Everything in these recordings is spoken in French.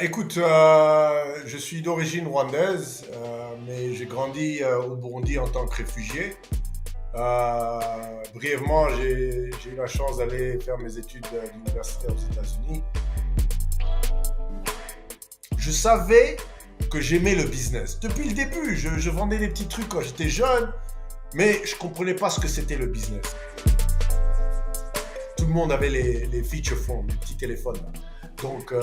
Écoute, je suis d'origine rwandaise, mais j'ai grandi au Burundi en tant que réfugié. Brièvement, j'ai eu la chance d'aller faire mes études d'université aux États-Unis. Je savais que j'aimais le business. Depuis le début, je vendais des petits trucs quand j'étais jeune, mais je comprenais pas ce que c'était le business. Tout le monde avait les feature phones, les petits téléphones là. Donc,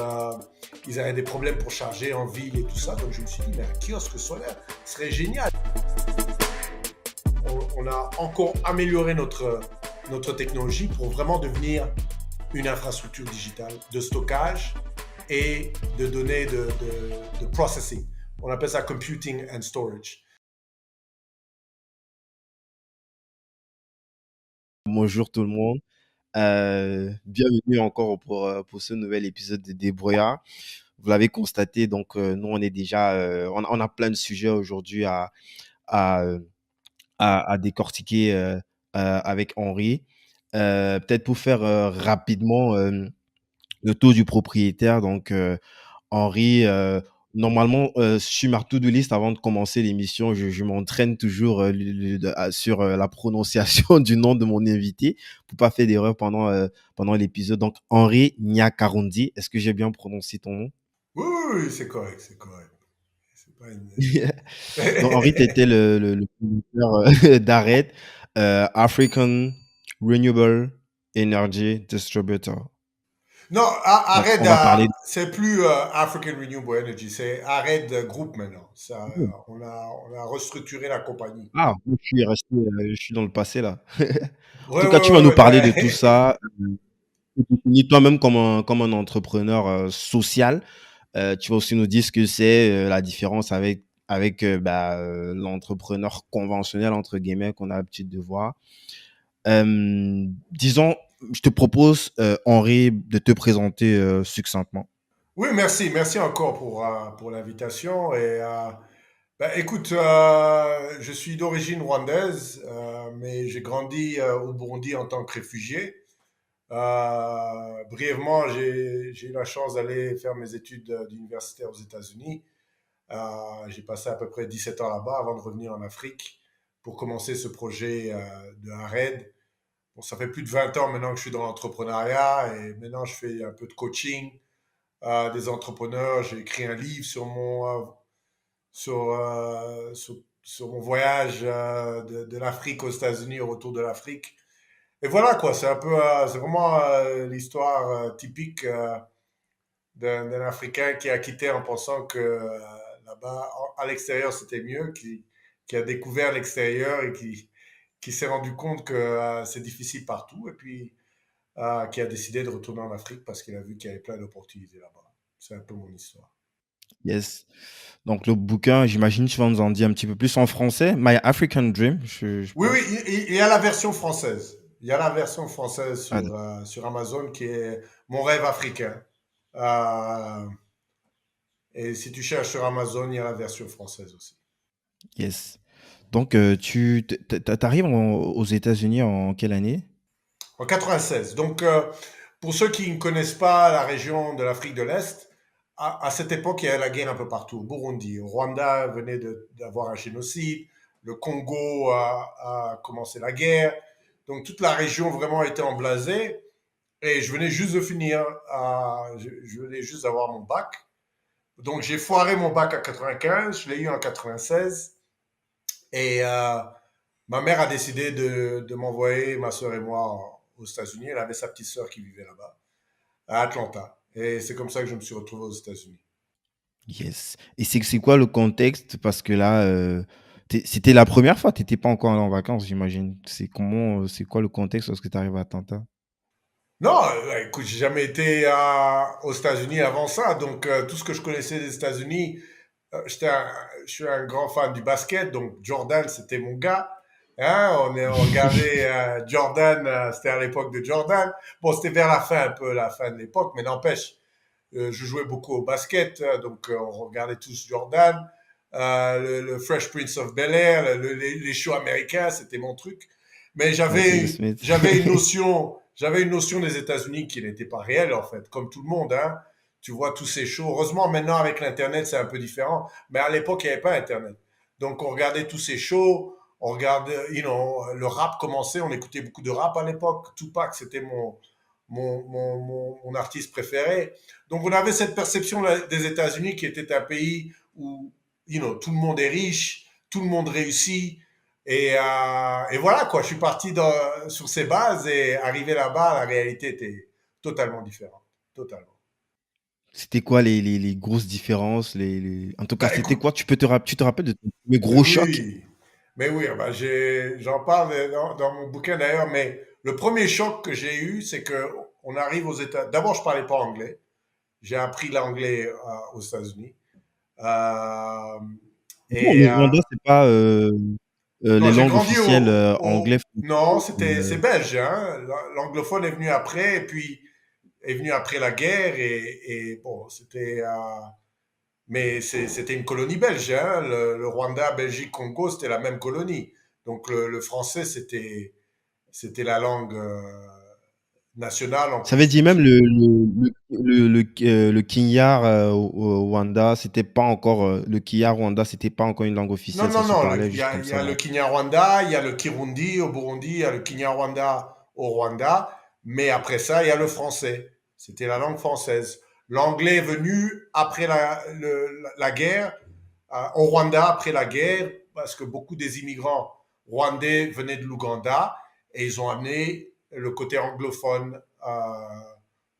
ils avaient des problèmes pour charger en ville et tout ça. Donc, je me suis dit, mais un kiosque solaire serait génial. On a encore amélioré notre technologie pour vraiment devenir une infrastructure digitale de stockage et de données de processing. On appelle ça computing and storage. Bonjour tout le monde. Bienvenue encore pour ce nouvel épisode de Débrouillard. Vous l'avez constaté, donc nous on est déjà, on a plein de sujets aujourd'hui à, euh, à décortiquer avec Henri. Peut-être pour faire rapidement le tour du propriétaire. Donc Henri, normalement, sur ma to-do list avant de commencer l'émission, je m'entraîne toujours sur la prononciation du nom de mon invité pour pas faire d'erreur pendant l'épisode. Donc, Henri Nyakarundi, est-ce que j'ai bien prononcé ton nom? Oui, oui, oui, c'est correct, c'est correct. C'est pas une... Donc, Henri, tu étais le producteur d'ARED, African Renewable Energy Distributor. Non, Donc, arrête, on va parler. c'est plus African Renewable Energy, c'est arrête Group maintenant. Ça, on a restructuré la compagnie. Ah, moi, je suis dans le passé là. En Ouais, tout ouais, cas, tu vas nous ouais, parler de tout ouais. ça. Tu te définis toi-même comme un entrepreneur social. Tu vas aussi nous dire ce que c'est la différence avec l'entrepreneur conventionnel, entre guillemets, qu'on a l'habitude de voir. Disons, je te propose, Henri, de te présenter succinctement. Oui, merci, merci encore pour l'invitation. Écoute, je suis d'origine rwandaise, mais j'ai grandi au Burundi en tant que réfugié. Brièvement, j'ai eu la chance d'aller faire mes études d'université aux États-Unis. J'ai passé à peu près 17 ans là-bas avant de revenir en Afrique pour commencer ce projet de RAID. Bon, ça fait plus de 20 ans maintenant que je suis dans l'entrepreneuriat et maintenant je fais un peu de coaching des entrepreneurs. J'ai écrit un livre sur mon voyage de l'Afrique aux États-Unis au retour de l'Afrique. Et voilà quoi, c'est vraiment l'histoire typique d'un Africain qui a quitté en pensant que là-bas, à l'extérieur, c'était mieux, qui a découvert l'extérieur et qui s'est rendu compte que c'est difficile partout et puis qui a décidé de retourner en Afrique parce qu'il a vu qu'il y avait plein d'opportunités là-bas. C'est un peu mon histoire. Yes. Donc, le bouquin, j'imagine, tu vas nous en dire un petit peu plus en français. My African Dream, je Oui, oui, pense. il y a la version française. Il y a la version française Ah, sur Amazon qui est Mon rêve africain. Euh, et si tu cherches sur Amazon, il y a la version française aussi. yes. Donc, t'arrives aux États-Unis en quelle année? En 96. Donc, pour ceux qui ne connaissent pas la région de l'Afrique de l'Est, à cette époque, il y avait la guerre un peu partout. Au Burundi, au Rwanda venait d'avoir un génocide. Le Congo a commencé la guerre. Donc, toute la région vraiment était embrasée. Et je venais juste de finir, je venais juste d'avoir mon bac. Donc, j'ai foiré mon bac à 95, je l'ai eu en 96. Et ma mère a décidé de m'envoyer, ma soeur et moi, aux États-Unis. Elle avait sa petite soeur qui vivait là-bas, à Atlanta. Et c'est comme ça que je me suis retrouvé aux États-Unis. Yes. Et c'est quoi le contexte? Parce que là, c'était la première fois, t'étais pas encore en vacances, j'imagine. C'est quoi le contexte lorsque tu arrives à Atlanta? Non, écoute, j'ai jamais été aux États-Unis avant ça. Donc, tout ce que je connaissais des États-Unis, je suis un grand fan du basket. Donc, Jordan, c'était mon gars. Hein, on regardait Jordan, c'était à l'époque de Jordan. Bon, c'était vers la fin, un peu la fin de l'époque, mais n'empêche, je jouais beaucoup au basket, donc on regardait tous Jordan, le Fresh Prince of Bel-Air, les shows américains, c'était mon truc. Mais Avec Will Smith. j'avais une notion des États-Unis qui n'était pas réelle en fait, comme tout le monde. Hein. Tu vois tous ces shows. Heureusement, maintenant, avec l'Internet, c'est un peu différent. Mais à l'époque, il n'y avait pas Internet. Donc, on regardait tous ces shows. On regardait, le rap commençait. On écoutait beaucoup de rap à l'époque. Tupac, c'était mon artiste préféré. Donc, on avait cette perception des États-Unis qui était un pays où, tout le monde est riche, tout le monde réussit. Et voilà, quoi. Je suis parti sur ces bases et arrivé là-bas, la réalité était totalement différente. Totalement. C'était quoi les grosses différences, en tout cas, Bah c'était écoute, quoi? Tu te rappelles de ton premier mais gros choc? oui, mais oui, bah j'en parle dans mon bouquin d'ailleurs, mais le premier choc que j'ai eu, c'est que on arrive aux États. D'abord, je parlais pas anglais. J'ai appris l'anglais aux États-Unis. Euh, Bon, et le Rwanda, c'est pas non, les j'ai langues grandi officielles anglais, non, français. c'est belge, hein. L'anglophone est venu après, et puis est venu après la guerre, et bon, mais c'était une colonie belge, hein. Le Rwanda, Belgique, Congo, c'était la même colonie. Donc le français, c'était la langue nationale. Ça veut dire même le Kinyar au Rwanda, c'était pas encore le Kinyar Rwanda, c'était pas encore une langue Non, officielle, ça non, se non. parlait Il y juste a, comme il y ça. a le Kinyarwanda, il y a le Kirundi au Burundi, il y a le Kinyarwanda au Rwanda. Mais après ça, il y a le français. C'était la langue française. L'anglais est venu après la guerre, au Rwanda après la guerre, parce que beaucoup des immigrants rwandais venaient de l'Ouganda et ils ont amené le côté anglophone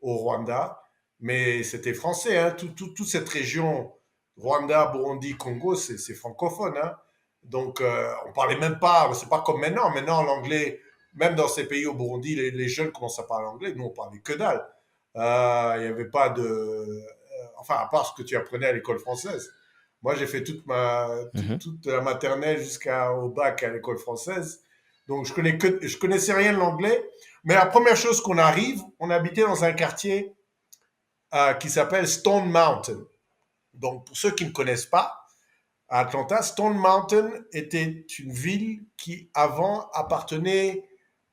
au Rwanda. Mais c'était français, hein. Toute cette région, Rwanda, Burundi, Congo, c'est francophone, hein. Donc, on parlait même pas, c'est pas comme maintenant. Maintenant, l'anglais, même dans ces pays au Burundi, les jeunes commencent à parler anglais. Nous, on parlait que dalle. Il n'y avait pas de. Enfin, à part ce que tu apprenais à l'école française. Moi, j'ai fait Mhm. toute la maternelle jusqu'au bac à l'école française. Donc, je connaissais rien de l'anglais. Mais la première chose qu'on arrive, on habitait dans un quartier qui s'appelle Stone Mountain. Donc, pour ceux qui ne connaissent pas, à Atlanta, Stone Mountain était une ville qui avant appartenait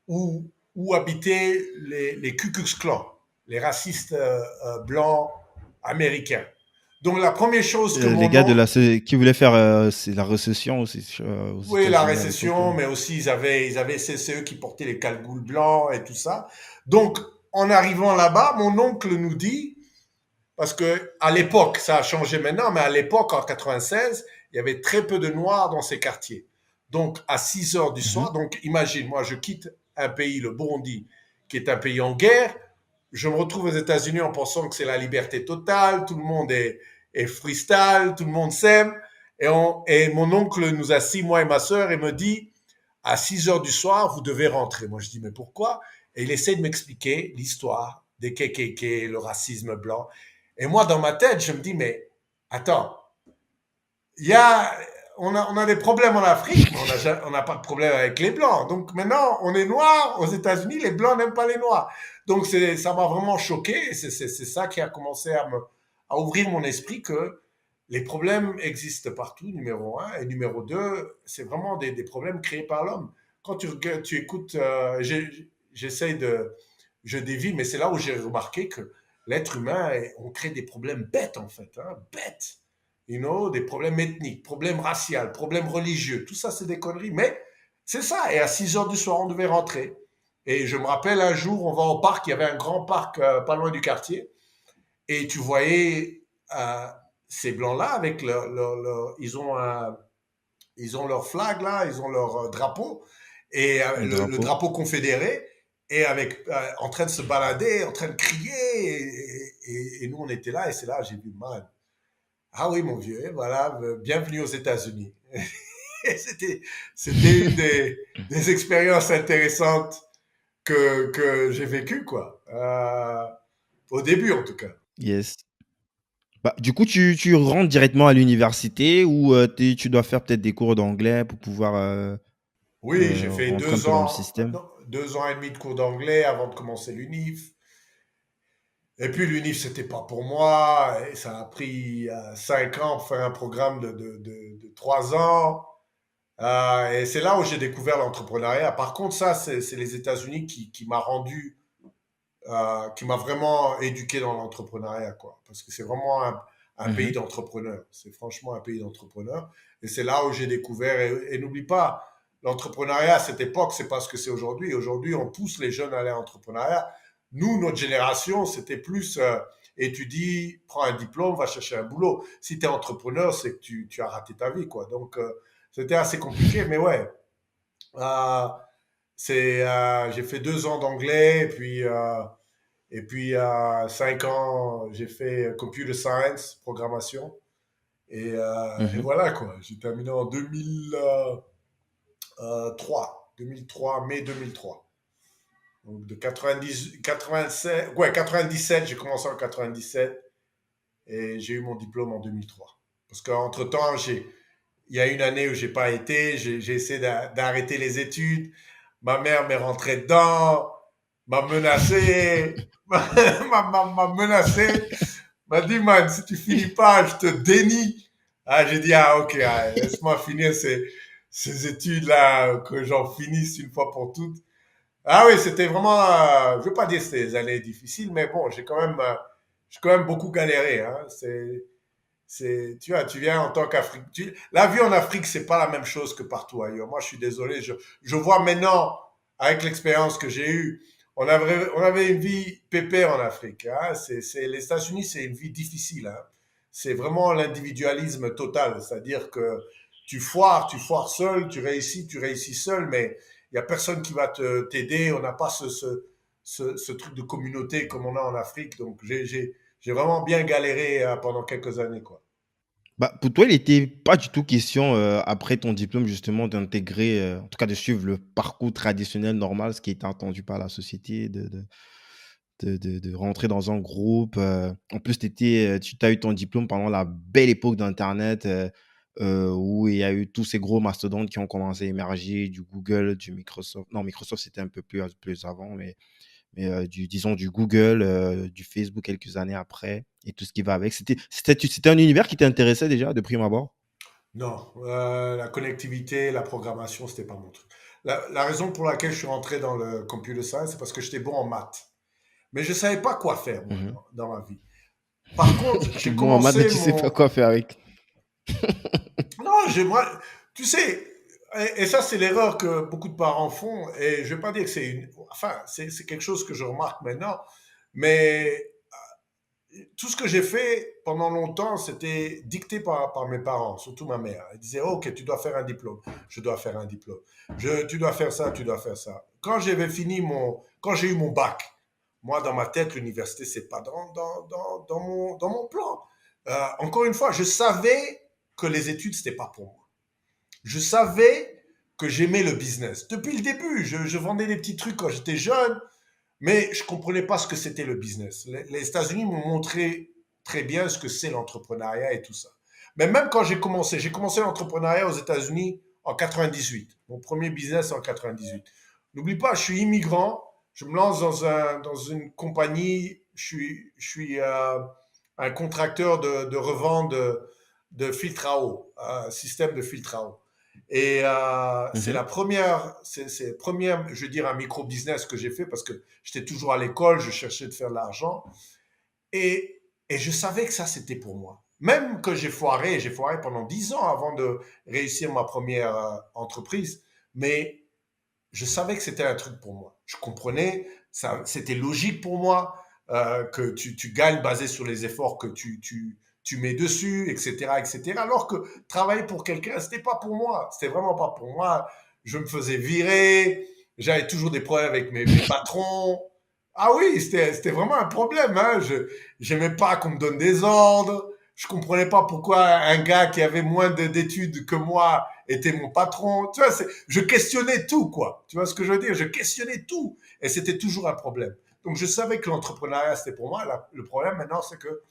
où habitaient les Ku Klux Klan, les racistes blancs américains. Donc la première chose que Les mon gars oncle, qui voulaient faire c'est la récession aux oui, la États-Unis à l'époque. récession, mais aussi c'est eux qui portaient les calgouls blancs et tout ça. Donc en arrivant là-bas, mon oncle nous dit, parce que à l'époque, ça a changé maintenant, mais à l'époque, en 96, il y avait très peu de Noirs dans ces quartiers. Donc, à 6 heures du Mhm. soir, donc imagine, moi, je quitte un pays, le Burundi, qui est un pays en guerre. Je me retrouve aux États-Unis en pensant que c'est la liberté totale, tout le monde est freestyle, tout le monde s'aime. Et mon oncle nous assit, moi et ma sœur, et me dit, à 6 heures du soir, vous devez rentrer. Moi, je dis, mais pourquoi? Et il essaie de m'expliquer l'histoire des KKK, le racisme blanc. Et moi, dans ma tête, je me dis, mais attends, il y a, on a des problèmes en Afrique, mais on n'a pas de problème avec les Blancs. Donc maintenant, on est noir aux États-Unis, les Blancs n'aiment pas les Noirs. Donc ça m'a vraiment choqué. C'est ça qui a commencé à ouvrir mon esprit que les problèmes existent partout, numéro un. Et numéro deux, c'est vraiment des problèmes créés par l'homme. Quand tu écoutes, j'essaye de, je dévie, mais c'est là où j'ai remarqué que l'être humain, on crée des problèmes bêtes en fait, hein, bêtes. Des problèmes ethniques, problèmes raciaux, problèmes religieux, tout ça c'est des conneries, mais c'est ça. Et à 6 heures du soir, on devait rentrer. Et je me rappelle un jour, on va au parc, il y avait un grand parc pas loin du quartier, et tu voyais ces blancs-là avec ils ont leur flag là, ils ont leur drapeau, et Le le drapeau. drapeau confédéré, et en train de se balader, en train de crier, et nous on était là, et c'est là j'ai vu man. Ah oui, mon vieux, voilà, bienvenue aux États-Unis. c'était, c'était une des expériences intéressantes que j'ai vécues, quoi. Au début, en tout cas. Yes. Bah, du coup, tu rentres directement à l'université ou tu dois faire peut-être des cours d'anglais pour pouvoir Oui, j'ai fait rentrer un peu dans le système? non, 2 ans et demi de cours d'anglais avant de commencer l'UNIF. Et puis l'UNIF, c'était pas pour moi. Et ça a pris 5 ans pour faire un programme de 3 ans. Et c'est là où j'ai découvert l'entrepreneuriat. Par contre, ça, c'est les États-Unis qui m'a rendu qui m'a vraiment éduqué dans l'entrepreneuriat, quoi. Parce que c'est vraiment un pays Mhm. d'entrepreneurs. C'est franchement un pays d'entrepreneurs. Et c'est là où j'ai découvert. Et n'oublie pas, l'entrepreneuriat à cette époque, c'est pas ce que c'est aujourd'hui. Aujourd'hui, on pousse les jeunes à aller à l'entrepreneuriat. Nous, notre génération, c'était plus étudie, prends un diplôme, va chercher un boulot. Si tu es entrepreneur, c'est que tu as raté ta vie, quoi. Donc, c'était assez compliqué, mais ouais. Euh, j'ai fait 2 ans d'anglais, et puis 5 ans, j'ai fait computer science, programmation. Et Mhm. voilà quoi, j'ai terminé en 2003, mai 2003. Donc de 90, 87, ouais, 97, j'ai commencé en 97 et j'ai eu mon diplôme en 2003. Parce qu'entre-temps, il y a une année où j'ai pas été, j'ai essayé d'arrêter les études. Ma mère m'est rentrée dedans, m'a menacé, m'a menacé, m'a dit, man, si tu finis pas, je te dénie. Ah, j'ai dit, ah, ok, ah, laisse-moi finir ces études-là, que j'en finisse une fois pour toutes. Ah oui, c'était vraiment, je veux pas dire que c'était des années difficiles, mais bon, j'ai quand même beaucoup galéré, hein. Tu vois, tu viens en tant qu'Afrique. La vie en Afrique, c'est pas la même chose que partout ailleurs. Moi, je suis désolé. Je vois maintenant, avec l'expérience que j'ai eue, on avait une vie pépère en Afrique, hein. Les États-Unis, c'est une vie difficile, hein. C'est vraiment l'individualisme total. C'est-à-dire que tu foires seul, tu réussis seul, mais il y a personne qui va t'aider. On n'a pas ce truc de communauté comme on a en Afrique. Donc, j'ai vraiment bien galéré pendant quelques années, quoi. Bah, pour toi, il était pas du tout question, après ton diplôme justement d'intégrer, en tout cas de suivre le parcours traditionnel normal, ce qui est attendu par la société, de rentrer dans un groupe. En plus, tu as eu ton diplôme pendant la belle époque d'internet, où il y a eu tous ces gros mastodontes qui ont commencé à émerger, du Google, du Microsoft. Non, Microsoft, c'était un peu plus avant, mais disons du Google, du Facebook quelques années après et tout ce qui va avec. C'était un univers qui t'intéressait déjà de prime abord? Non, la connectivité, la programmation, c'était pas mon truc. La raison pour laquelle je suis rentré dans le computer science, c'est parce que j'étais bon en maths. Mais je savais pas quoi faire, moi, Mhm. dans ma vie. Par contre, j'ai Bon, en maths, mais commencé tu sais pas mon... quoi faire avec. Non, moi, tu sais, et ça, c'est l'erreur que beaucoup de parents font, et je vais pas dire que c'est une... Enfin, c'est quelque chose que je remarque maintenant, mais tout ce que j'ai fait pendant longtemps, c'était dicté par mes parents, surtout ma mère. Elle disait, ok, tu dois faire un diplôme. Je dois faire un diplôme. Tu dois faire ça, tu dois faire ça. Quand j'ai eu mon bac, moi, dans ma tête, l'université, c'est pas dans mon plan. Encore une fois, je savais que les études, c'était pas pour moi. Je savais que j'aimais le business. Depuis le début, je vendais des petits trucs quand j'étais jeune. Mais je ne comprenais pas ce que c'était le business. Les États-Unis m'ont montré très bien ce que c'est l'entrepreneuriat et tout ça. Mais même quand j'ai commencé l'entrepreneuriat aux États-Unis en 98. Mon premier business en 98. N'oublie pas, je suis immigrant. Je me lance dans une compagnie. Je suis un contracteur de revente de filtres à eau, un système de filtre à eau. Et c'est Mhm. la première, c'est le premier, je veux dire, un micro-business que j'ai fait parce que j'étais toujours à l'école, je cherchais de faire de l'argent. Et je savais que ça, c'était pour moi. Même que j'ai foiré pendant 10 ans avant de réussir ma première entreprise. Mais je savais que c'était un truc pour moi. Je comprenais, ça, c'était logique pour moi que tu gagnes basé sur les efforts que tu mets dessus, etc., etc. Alors que travailler pour quelqu'un, c'était pas pour moi. C'était vraiment pas pour moi. Je me faisais virer. J'avais toujours des problèmes avec mes patrons. Ah oui, c'était vraiment un problème. Hein. Je n'aimais pas qu'on me donne des ordres. Je comprenais pas pourquoi un gars qui avait moins d'études que moi était mon patron. Tu vois, je questionnais tout, quoi. Tu vois ce que je veux dire? Je questionnais tout. Et c'était toujours un problème. Donc, je savais que l'entrepreneuriat, c'était pour moi. Le problème maintenant, c'est que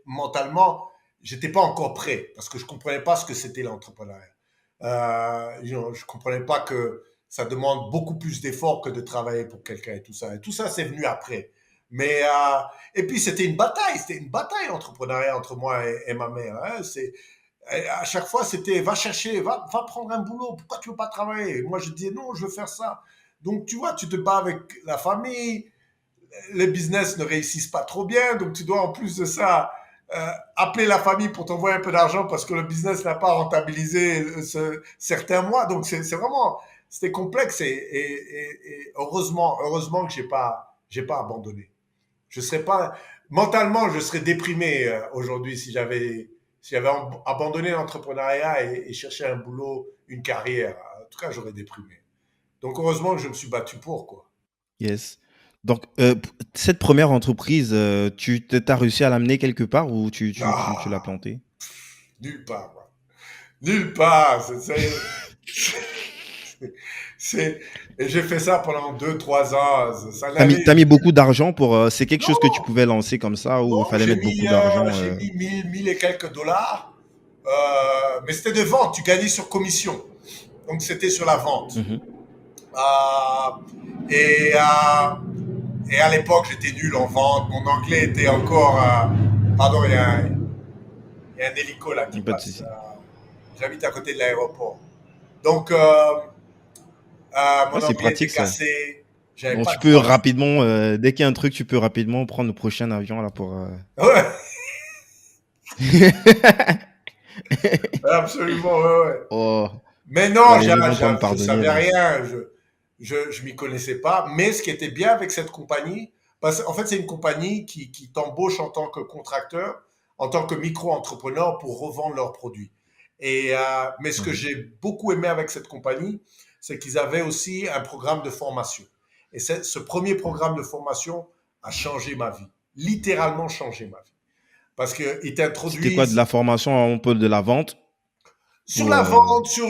mentalement, j'étais pas encore prêt parce que je comprenais pas ce que c'était l'entrepreneuriat. Je comprenais pas que ça demande beaucoup plus d'efforts que de travailler pour quelqu'un et tout ça. Et tout ça, c'est venu après. Mais et puis c'était une bataille l'entrepreneuriat entre moi et ma mère. Hein. À chaque fois, c'était va chercher, va prendre un boulot. Pourquoi tu veux pas travailler? Et moi, je disais non, je veux faire ça. Donc tu vois, tu te bats avec la famille. les business ne réussissent pas trop bien, donc tu dois en plus de ça appeler la famille pour t'envoyer un peu d'argent parce que le business n'a pas rentabilisé certains mois. Donc c'est vraiment, c'était complexe et heureusement que j'ai pas abandonné. Je serais pas mentalement, je serais déprimé aujourd'hui si j'avais abandonné l'entrepreneuriat et cherché un boulot, une carrière. En tout cas, j'aurais déprimé. Donc heureusement que je me suis battu pour quoi. Yes. Donc, cette première entreprise, tu as réussi à l'amener quelque part ou tu l'as Ah, plantée? nulle part. Quoi. Nulle part. C'est- et j'ai fait ça pendant 2, 3 ans. Ça T'as n'allait. mis beaucoup d'argent pour. C'est quelque chose que tu Non, pouvais lancer comme ça ou il non, fallait mettre beaucoup d'argent j'ai mis 1000 et quelques dollars. Mais c'était de vente. Tu gagnais sur commission. Donc c'était sur la vente. Mhm. Euh, et, euh, et à l'époque, j'étais nul en vente. Mon anglais était encore. Pardon, il y a un hélico là qui Pas de passe. souci. J'habite à côté de l'aéroport. Donc, Ah, mon c'est anglais pratique était ça. cassé. J'avais Donc pas tu de peux voiture. rapidement, dès qu'il y a un truc, tu peux rapidement prendre le prochain avion là pour. Ouais, absolument, ouais, ouais. Oh, Mais non, là les gens vont pas me je pardonner savais là. rien. Je m'y connaissais pas. Mais ce qui était bien avec cette compagnie, parce qu'en fait, c'est une compagnie qui t'embauche en tant que contracteur, en tant que micro-entrepreneur pour revendre leurs produits. Mais ce que Mhm. j'ai beaucoup aimé avec cette compagnie, c'est qu'ils avaient aussi un programme de formation. Et ce premier programme de formation a changé ma vie, littéralement changé ma vie. Parce qu'ils C'était quoi de t'introduisent la formation, un peu de la vente sur ou la vente, sur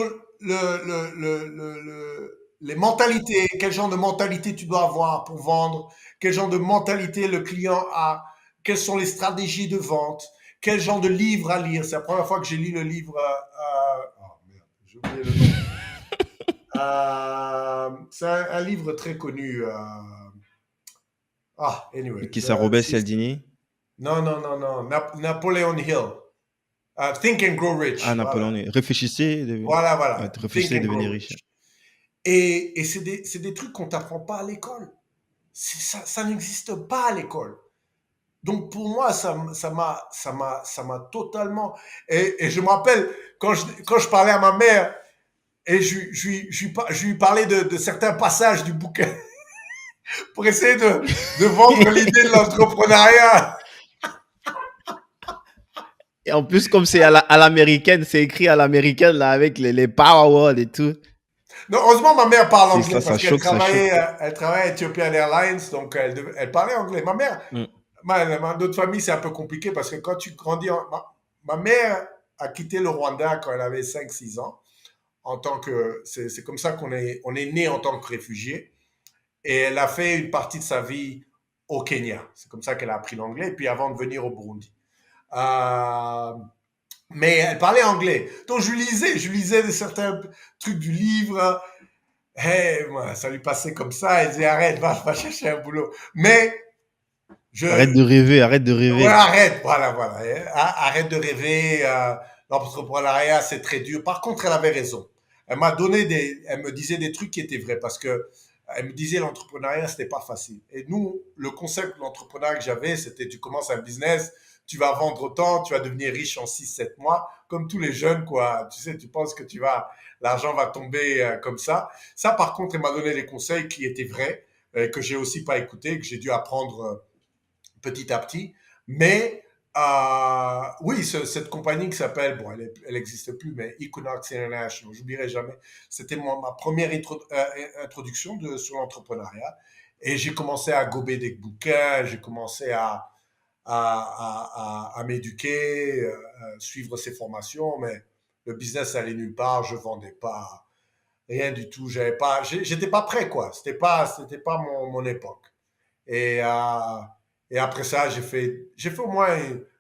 les mentalités, quel genre de mentalité tu dois avoir pour vendre, quel genre de mentalité le client a, quelles sont les stratégies de vente, quel genre de livre à lire. C'est la première fois que j'ai lu le livre. Oh merde, j'ai oublié le nom. C'est un livre très connu. Anyway. qui ça, Robert Cialdini? Non. Napoleon Hill. Think and Grow Ah, Rich. Voilà. Napoléon. Voilà. Think Réfléchissez et and Grow devenez riche. Rich. Et c'est des trucs qu'on t'apprend pas à l'école. Ça n'existe pas à l'école. Donc pour moi, ça m'a totalement. Et je me rappelle quand je parlais à ma mère et je lui parlais de certains passages du bouquin pour essayer de vendre l'idée de l'entrepreneuriat. Et en plus, comme c'est à l'américaine, c'est écrit à l'américaine là avec les power words et tout. Non, heureusement, ma mère parle C'est anglais ça, parce ça choque. elle travaillait à Ethiopian Airlines, donc elle parlait anglais. Ma mère, Mm. notre famille, c'est un peu compliqué parce que quand tu grandis, ma mère a quitté le Rwanda quand elle avait 5, 6 ans. C'est comme ça on est né en tant que réfugié. Et elle a fait une partie de sa vie au Kenya. C'est comme ça qu'elle a appris l'anglais. Et puis avant de venir au Burundi. Euh, mais elle parlait anglais. Donc je lisais certains trucs du livre. Hey, moi, ça lui passait comme ça. Elle disait arrête, va chercher un boulot. Mais Arrête je, de rêver, arrête de ouais, rêver. arrête, voilà. Arrête de rêver. L'entrepreneuriat, c'est très dur. Par contre, elle avait raison. Elle me disait des trucs qui étaient vrais parce que elle me disait l'entrepreneuriat, c'était pas facile. Et nous, le concept de l'entrepreneuriat que j'avais, c'était tu commences un business, tu vas vendre autant, tu vas devenir riche en 6, 7 mois, comme tous les jeunes, quoi. Tu sais, tu penses que l'argent va tomber comme ça. Ça, par contre, elle m'a donné des conseils qui étaient vrais, que j'ai aussi pas écouté, que j'ai dû apprendre petit à petit. Mais oui, cette compagnie qui s'appelle, bon, elle n'existe plus, mais Equinox International, j'oublierai jamais. C'était ma première introduction sur l'entrepreneuriat. Et j'ai commencé à gober des bouquins, j'ai commencé à m'éduquer, suivre ces formations, mais le business allait nulle part, je vendais pas rien du tout, j'étais pas prêt, quoi. C'était pas mon époque. Et, euh, et après ça, j'ai fait au moins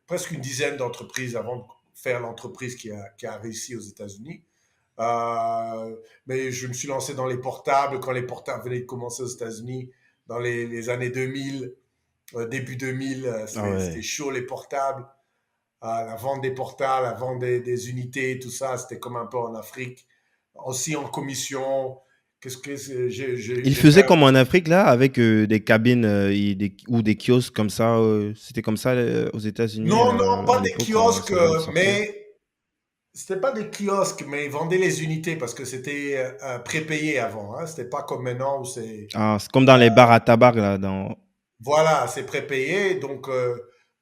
presque une dizaine d'entreprises avant de faire l'entreprise qui a réussi aux États-Unis. Mais je me suis lancé dans les portables quand les portables venaient de commencer aux États-Unis dans les années 2000, début 2000. Ah C'était ouais. chaud les portables. La vente des portables, la vente des unités, tout ça, c'était comme un peu en Afrique. Aussi en commission. Qu'est-ce que Il j'ai fait faisait comme en Afrique, là, avec des cabines ou des kiosques comme ça. C'était comme ça aux États-Unis Non, non, à pas des l'époque quand kiosques, ça venait de sortir. mais c'était pas des kiosques, mais ils vendaient les unités parce que c'était prépayé avant. Hein. C'était pas comme maintenant où c'est Ah, c'est comme dans les bars à tabac, là. Dans... voilà, c'est prépayé. Donc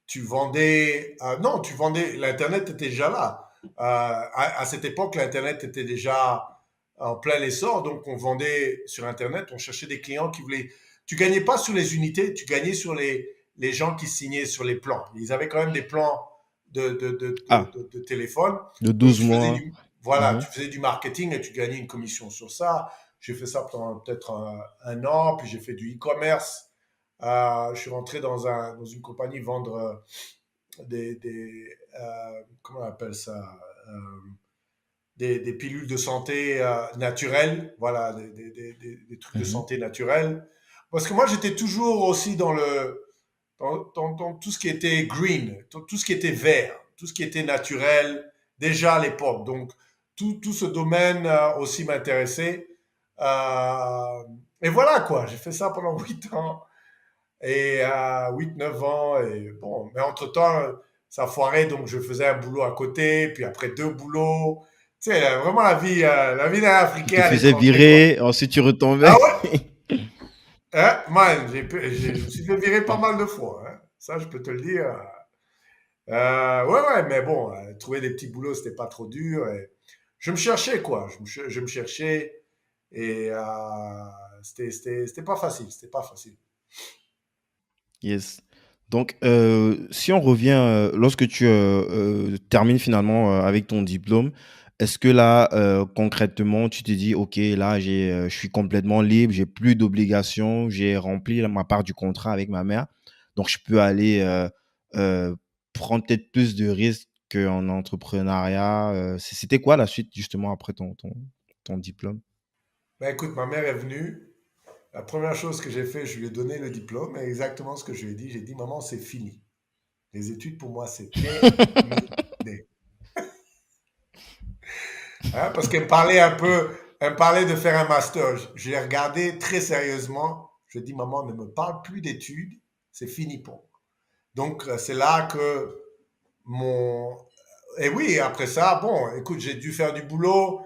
tu vendais non, tu vendais l'internet était déjà là. À cette époque, l'internet était déjà en plein essor, donc on vendait sur internet, on cherchait des clients qui voulaient. Tu gagnais pas sur les unités, tu gagnais sur les gens qui signaient sur les plans. Ils avaient quand même des plans Ah, de téléphone. de Donc 12 tu faisais mois. du, voilà, Mhm. tu faisais du marketing et tu gagnais une commission sur ça. J'ai fait ça pendant peut-être un an, puis j'ai fait du e-commerce. Je suis rentré dans une compagnie vendre comment on appelle ça, des pilules de santé naturelles, voilà, des trucs de Mhm. santé naturels. Parce que moi, j'étais toujours aussi dans tout ce qui était green, tout ce qui était vert, tout ce qui était naturel, déjà à l'époque. Donc, tout ce domaine aussi m'intéressait. Euh, et voilà, quoi, j'ai fait ça pendant 8 ans. Et à 8 9 ans, et bon, mais entre-temps, ça foirait, donc je faisais un boulot à côté, puis après deux boulots. Tu sais, vraiment la vie d'un Tu Africain te à faisais l'étranger, quoi. virer, ensuite tu retombais. Ah ouais? Hein, man, je me suis fait virer pas mal de fois, hein. Ça, je peux te le dire. Ouais, ouais, mais bon, trouver des petits boulots, c'était pas trop dur. Et je me cherchais, quoi. Je me cherchais, et c'était pas facile, c'était pas facile. Yes. Donc, si on revient, lorsque tu termines finalement avec ton diplôme, est-ce que là, concrètement, tu te dis, OK, là, je suis complètement libre, j'ai plus d'obligations, j'ai rempli ma part du contrat avec ma mère, donc je peux aller euh, prendre peut-être plus de risques qu'en entrepreneuriat. C'était quoi la suite, justement, après ton diplôme? Ben écoute, ma mère est venue. La première chose que j'ai fait, je lui ai donné le diplôme et exactement ce que je lui ai dit. J'ai dit, maman, c'est fini. Les études, pour moi, c'est terminé. Hein, parce qu'elle me parlait un peu, elle me parlait de faire un master. Je l'ai regardé très sérieusement. Je lui ai dit, maman, ne me parle plus d'études. C'est fini pour moi. Donc, c'est là que mon... Et oui, après ça, bon, écoute, j'ai dû faire du boulot.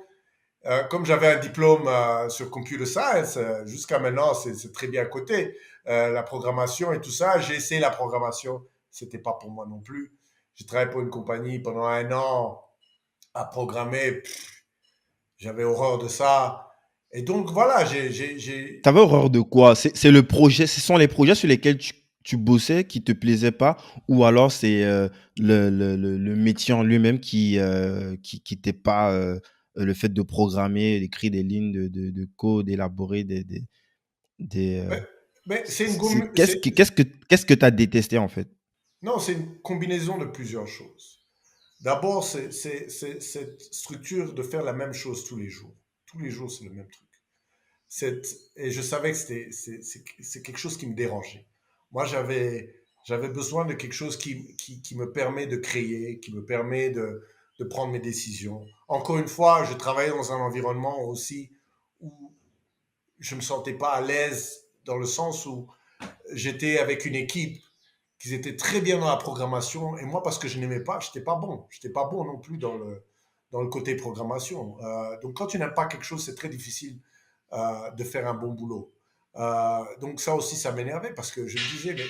Comme j'avais un diplôme sur computer science, jusqu'à maintenant, c'est très bien coté. La programmation et tout ça, j'ai essayé la programmation. C'était pas pour moi non plus. J'ai travaillé pour une compagnie pendant un an à programmer. J'avais horreur de ça. Et donc, voilà, T'avais horreur de quoi? C'est le projet, ce sont les projets sur lesquels tu bossais qui te plaisaient pas, ou alors c'est le métier en lui-même qui t'est pas le fait de programmer, d'écrire des lignes de code, d'élaborer des mais, mais c'est une, qu'est-ce que t'as détesté en fait? non, c'est une combinaison de plusieurs choses. D'abord, c'est cette structure de faire la même chose tous les jours. Tous les jours, c'est le même truc. Et je savais que c'est quelque chose qui me dérangeait. Moi, j'avais besoin de quelque chose qui me permet de créer, qui me permet de prendre mes décisions. Encore une fois, je travaillais dans un environnement aussi où je me sentais pas à l'aise dans le sens où j'étais avec une équipe qui était très bien dans la programmation et moi parce que je n'aimais pas, j'étais pas bon. J'étais pas bon non plus dans le côté programmation. Donc quand tu n'aimes pas quelque chose, c'est très difficile de faire un bon boulot. Donc ça aussi, ça m'énervait parce que je me disais, mais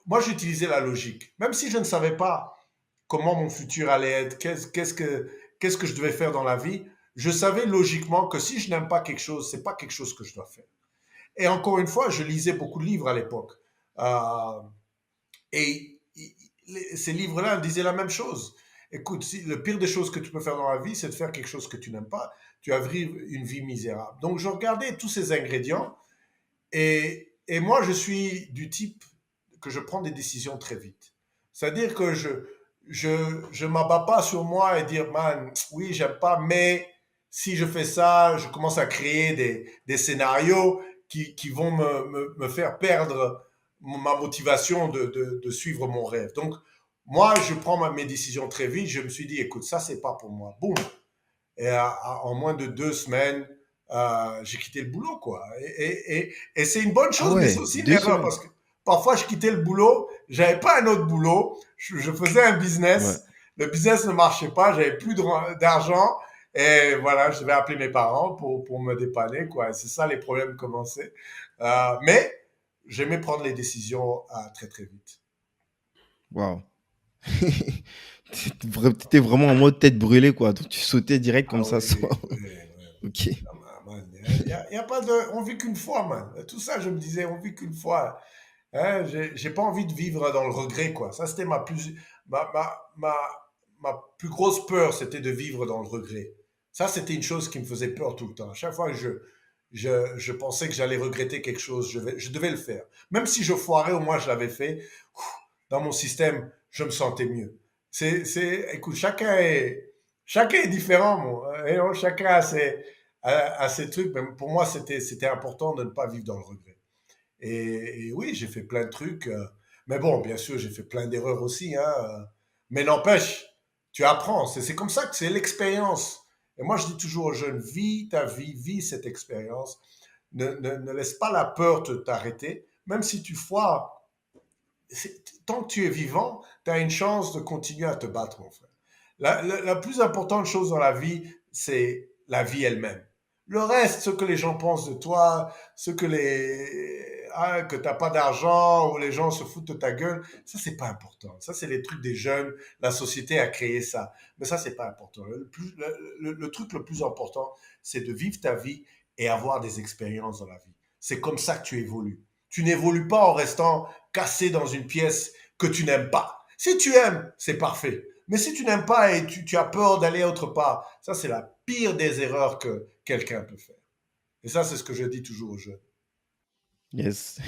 moi j'utilisais la logique. Même si je ne savais pas comment mon futur allait être, qu'est-ce que je devais faire dans la vie, je savais logiquement que si je n'aime pas quelque chose, c'est pas quelque chose que je dois faire. Et encore une fois, je lisais beaucoup de livres à l'époque. Euh, et ces livres-là disaient la même chose. Écoute, si, le pire des choses que tu peux faire dans la vie, c'est de faire quelque chose que tu n'aimes pas. Tu vas vivre une vie misérable. Donc, je regardais tous ces ingrédients et moi, je suis du type que je prends des décisions très vite. C'est-à-dire que je m'abats pas sur moi et dire, man, oui, j'aime pas, mais si je fais ça, je commence à créer des scénarios qui vont me faire perdre ma motivation de suivre mon rêve. Donc, moi, je prends mes décisions très vite. Je me suis dit, écoute, ça, c'est pas pour moi. Boum. Et en moins de 2 semaines, j'ai quitté le boulot, quoi. Et c'est une bonne Ah chose, mais c'est ouais, aussi une deux erreur semaines. parce que parfois je quittais le boulot, j'avais pas un autre boulot, je faisais un Ouais. business, le business ne marchait pas, j'avais plus d'argent et voilà, je devais appeler mes parents pour me dépanner, quoi. C'est ça, les problèmes commençaient. Mais j'aimais prendre les décisions très très vite. Waouh. T'étais vraiment en mode tête brûlée, quoi. Donc, tu sautais direct Ah comme ça. oui, oui, oui. Ok. Ah, man, y a pas de, on vit qu'une fois, man. Tout ça, je me disais, on vit qu'une fois. Hein, j'ai pas envie de vivre dans le regret, quoi. Ça, c'était ma, ma, ma, ma plus grosse peur, c'était de vivre dans le regret. Ça, c'était une chose qui me faisait peur tout le temps. À chaque fois que je pensais que j'allais regretter quelque chose, je devais le faire. Même si je foirais, au moins je l'avais fait. Dans mon système, je me sentais mieux. Écoute, chacun est différent, et non, chacun a ses trucs. Mais pour moi, c'était important de ne pas vivre dans le regret. Et oui, j'ai fait plein de trucs. Mais bon, bien sûr, j'ai fait plein d'erreurs aussi. Hein, mais n'empêche, tu apprends. C'est comme ça que c'est l'expérience. Et moi, je dis toujours aux jeunes, vis ta vie, vis cette expérience. Ne laisse pas la peur t'arrêter. Même si tu foires, tant que tu es vivant, tu as une chance de continuer à te battre, mon frère. La plus importante chose dans la vie, c'est la vie elle-même. Le reste, ce que les gens pensent de toi, ce que que t'as pas d'argent ou les gens se foutent de ta gueule, ça c'est pas important. Ça c'est les trucs des jeunes. La société a créé ça, mais ça c'est pas important. Le truc le plus important, c'est de vivre ta vie et avoir des expériences dans la vie. C'est comme ça que tu évolues. Tu n'évolues pas en restant cassé dans une pièce que tu n'aimes pas. Si tu aimes, c'est parfait. Mais si tu n'aimes pas et tu as peur d'aller autre part, ça c'est la pire des erreurs que quelqu'un peut faire. Et ça, c'est ce que je dis toujours aux jeunes. Yes.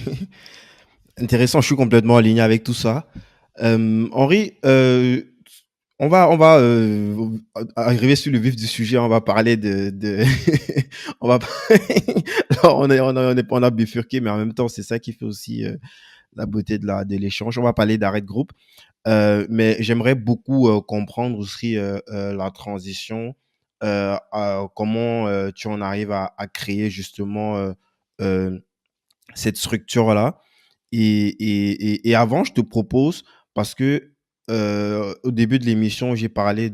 Intéressant, je suis complètement aligné avec tout ça. Henri, on va arriver sur le vif du sujet. On va parler on va, on a bifurqué, mais en même temps, c'est ça qui fait aussi la beauté de l'échange. On va parler d'arrêt de groupe. Mais j'aimerais beaucoup comprendre aussi la transition, comment tu en arrives à créer justement euh, cette structure-là. Et avant, je te propose, parce que au début de l'émission, j'ai parlé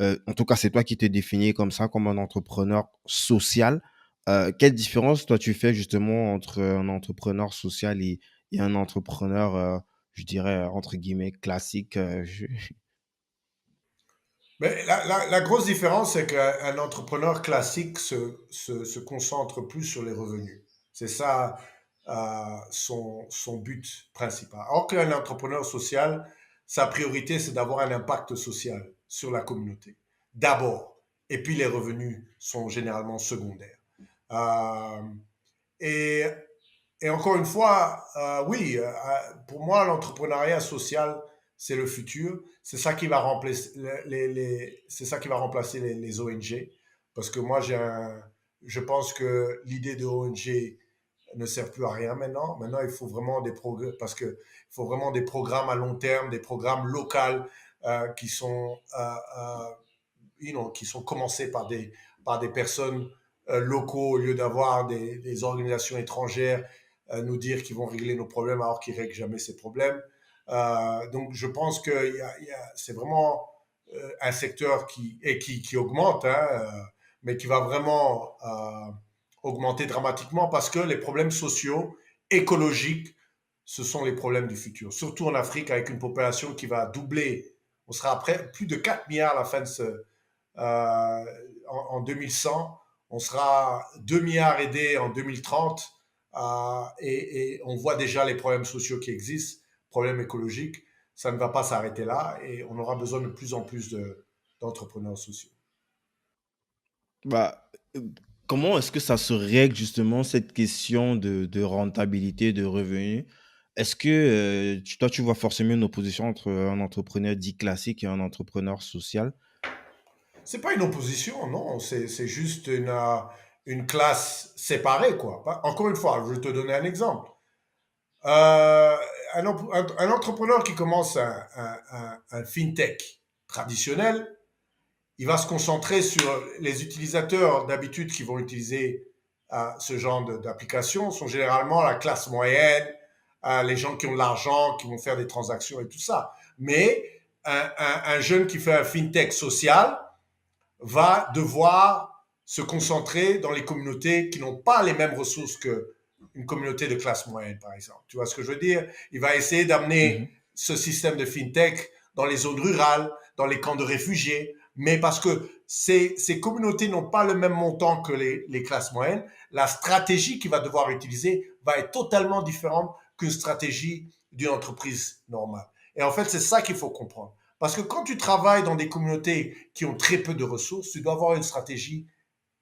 en tout cas, c'est toi qui te définis comme ça, comme un entrepreneur social. Quelle différence, toi, tu fais justement entre un entrepreneur social et un entrepreneur, je dirais, entre guillemets, classique Mais la grosse différence, c'est qu'un entrepreneur classique se concentre plus sur les revenus. C'est ça son but principal. Alors qu'un entrepreneur social, sa priorité, c'est d'avoir un impact social sur la communauté. D'abord. Et puis les revenus sont généralement secondaires. Euh, et Et encore une fois, oui, pour moi, l'entrepreneuriat social, c'est le futur. C'est ça qui va remplacer c'est ça qui va remplacer les ONG. Parce que moi, je pense que l'idée de ONG ne sert plus à rien maintenant. Maintenant, il faut vraiment des progrès, parce que il faut vraiment des programmes à long terme, des programmes locaux qui sont qui sont commencés par des personnes locaux au lieu d'avoir des organisations étrangères nous dire qu'ils vont régler nos problèmes alors qu'ils ne règlent jamais ces problèmes. Donc je pense que c'est vraiment un secteur qui augmente, hein, mais qui va vraiment augmenter dramatiquement parce que les problèmes sociaux, écologiques, ce sont les problèmes du futur. Surtout en Afrique avec une population qui va doubler. On sera après plus de 4 milliards à la fin de en 2100. On sera 2 milliards aidés en 2030. Et on voit déjà les problèmes sociaux qui existent, problèmes écologiques. Ça ne va pas s'arrêter là et on aura besoin de plus en plus d'entrepreneurs sociaux. Bah, comment est-ce que ça se règle justement cette question de rentabilité, de revenus? Est-ce que toi, tu vois forcément une opposition entre un entrepreneur dit classique et un entrepreneur social? C'est pas une opposition, non, c'est juste une classe séparée, quoi. Encore une fois, je vais te donner un exemple. Euh, un entrepreneur qui commence un fintech traditionnel, il va se concentrer sur les utilisateurs d'habitude qui vont utiliser ce genre d'application sont généralement la classe moyenne, les gens qui ont de l'argent, qui vont faire des transactions et tout ça. Mais un jeune qui fait un fintech social va devoir se concentrer dans les communautés qui n'ont pas les mêmes ressources que une communauté de classe moyenne, par exemple. Tu vois ce que je veux dire? Il va essayer d'amener Mhm. ce système de fintech dans les zones rurales, dans les camps de réfugiés, mais parce que ces communautés n'ont pas le même montant que les classes moyennes, la stratégie qu'il va devoir utiliser va être totalement différente qu'une stratégie d'une entreprise normale. Et en fait, c'est ça qu'il faut comprendre. Parce que quand tu travailles dans des communautés qui ont très peu de ressources, tu dois avoir une stratégie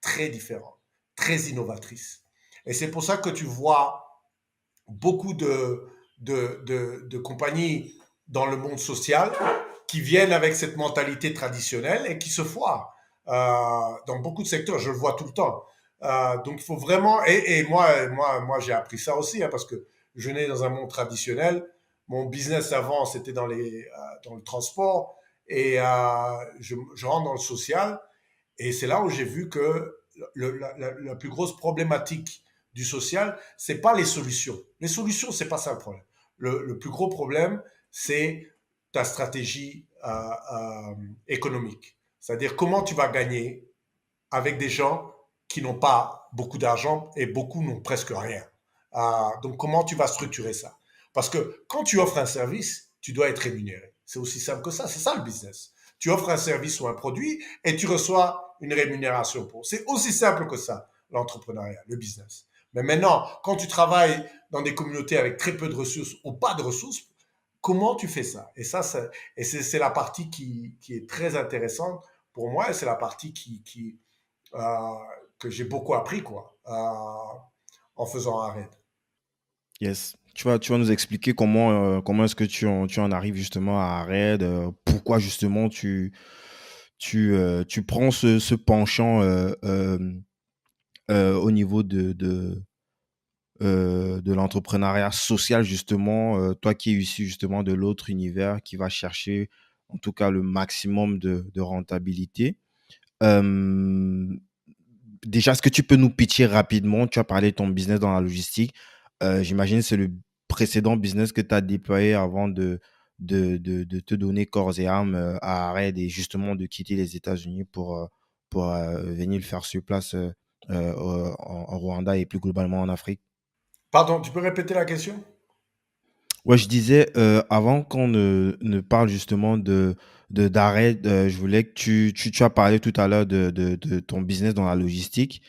très différente, très innovatrice. Et c'est pour ça que tu vois beaucoup de compagnies dans le monde social qui viennent avec cette mentalité traditionnelle et qui se foirent dans beaucoup de secteurs. Je le vois tout le temps. Donc il faut vraiment et moi j'ai appris ça aussi parce que je nais dans un monde traditionnel. Mon business avant c'était dans le transport et je rentre dans le social et c'est là où j'ai vu que la plus grosse problématique du social, c'est pas les solutions. Les solutions, c'est pas ça le problème. Le plus gros problème, c'est ta stratégie économique. C'est-à-dire comment tu vas gagner avec des gens qui n'ont pas beaucoup d'argent et beaucoup n'ont presque rien. Donc comment tu vas structurer ça? Parce que quand tu offres un service, tu dois être rémunéré. C'est aussi simple que ça. C'est ça le business. Tu offres un service ou un produit et tu reçois une rémunération pour. C'est aussi simple que ça, l'entrepreneuriat, le business. Mais maintenant, quand tu travailles dans des communautés avec très peu de ressources ou pas de ressources, comment tu fais ça? Et ça, c'est la partie qui est très intéressante pour moi et c'est la partie euh, que j'ai beaucoup appris quoi, en faisant un raid. Yes. Tu vas nous expliquer comment est-ce que tu en arrives justement à Red, pourquoi justement tu prends ce penchant au niveau de l'entrepreneuriat social justement, toi qui es issu justement de l'autre univers, qui va chercher en tout cas le maximum de rentabilité. Euh, Déjà, est-ce que tu peux nous pitcher rapidement? Tu as parlé de ton business dans la logistique. J'imagine que c'est le précédent business que tu as déployé avant de te donner corps et âme à Red et justement de quitter les États-Unis pour venir le faire sur place en Rwanda et plus globalement en Afrique. Pardon, tu peux répéter la question? Ouais, je disais, avant qu'on ne parle justement d'arrêt, je voulais que tu as parlé tout à l'heure de ton business dans la logistique.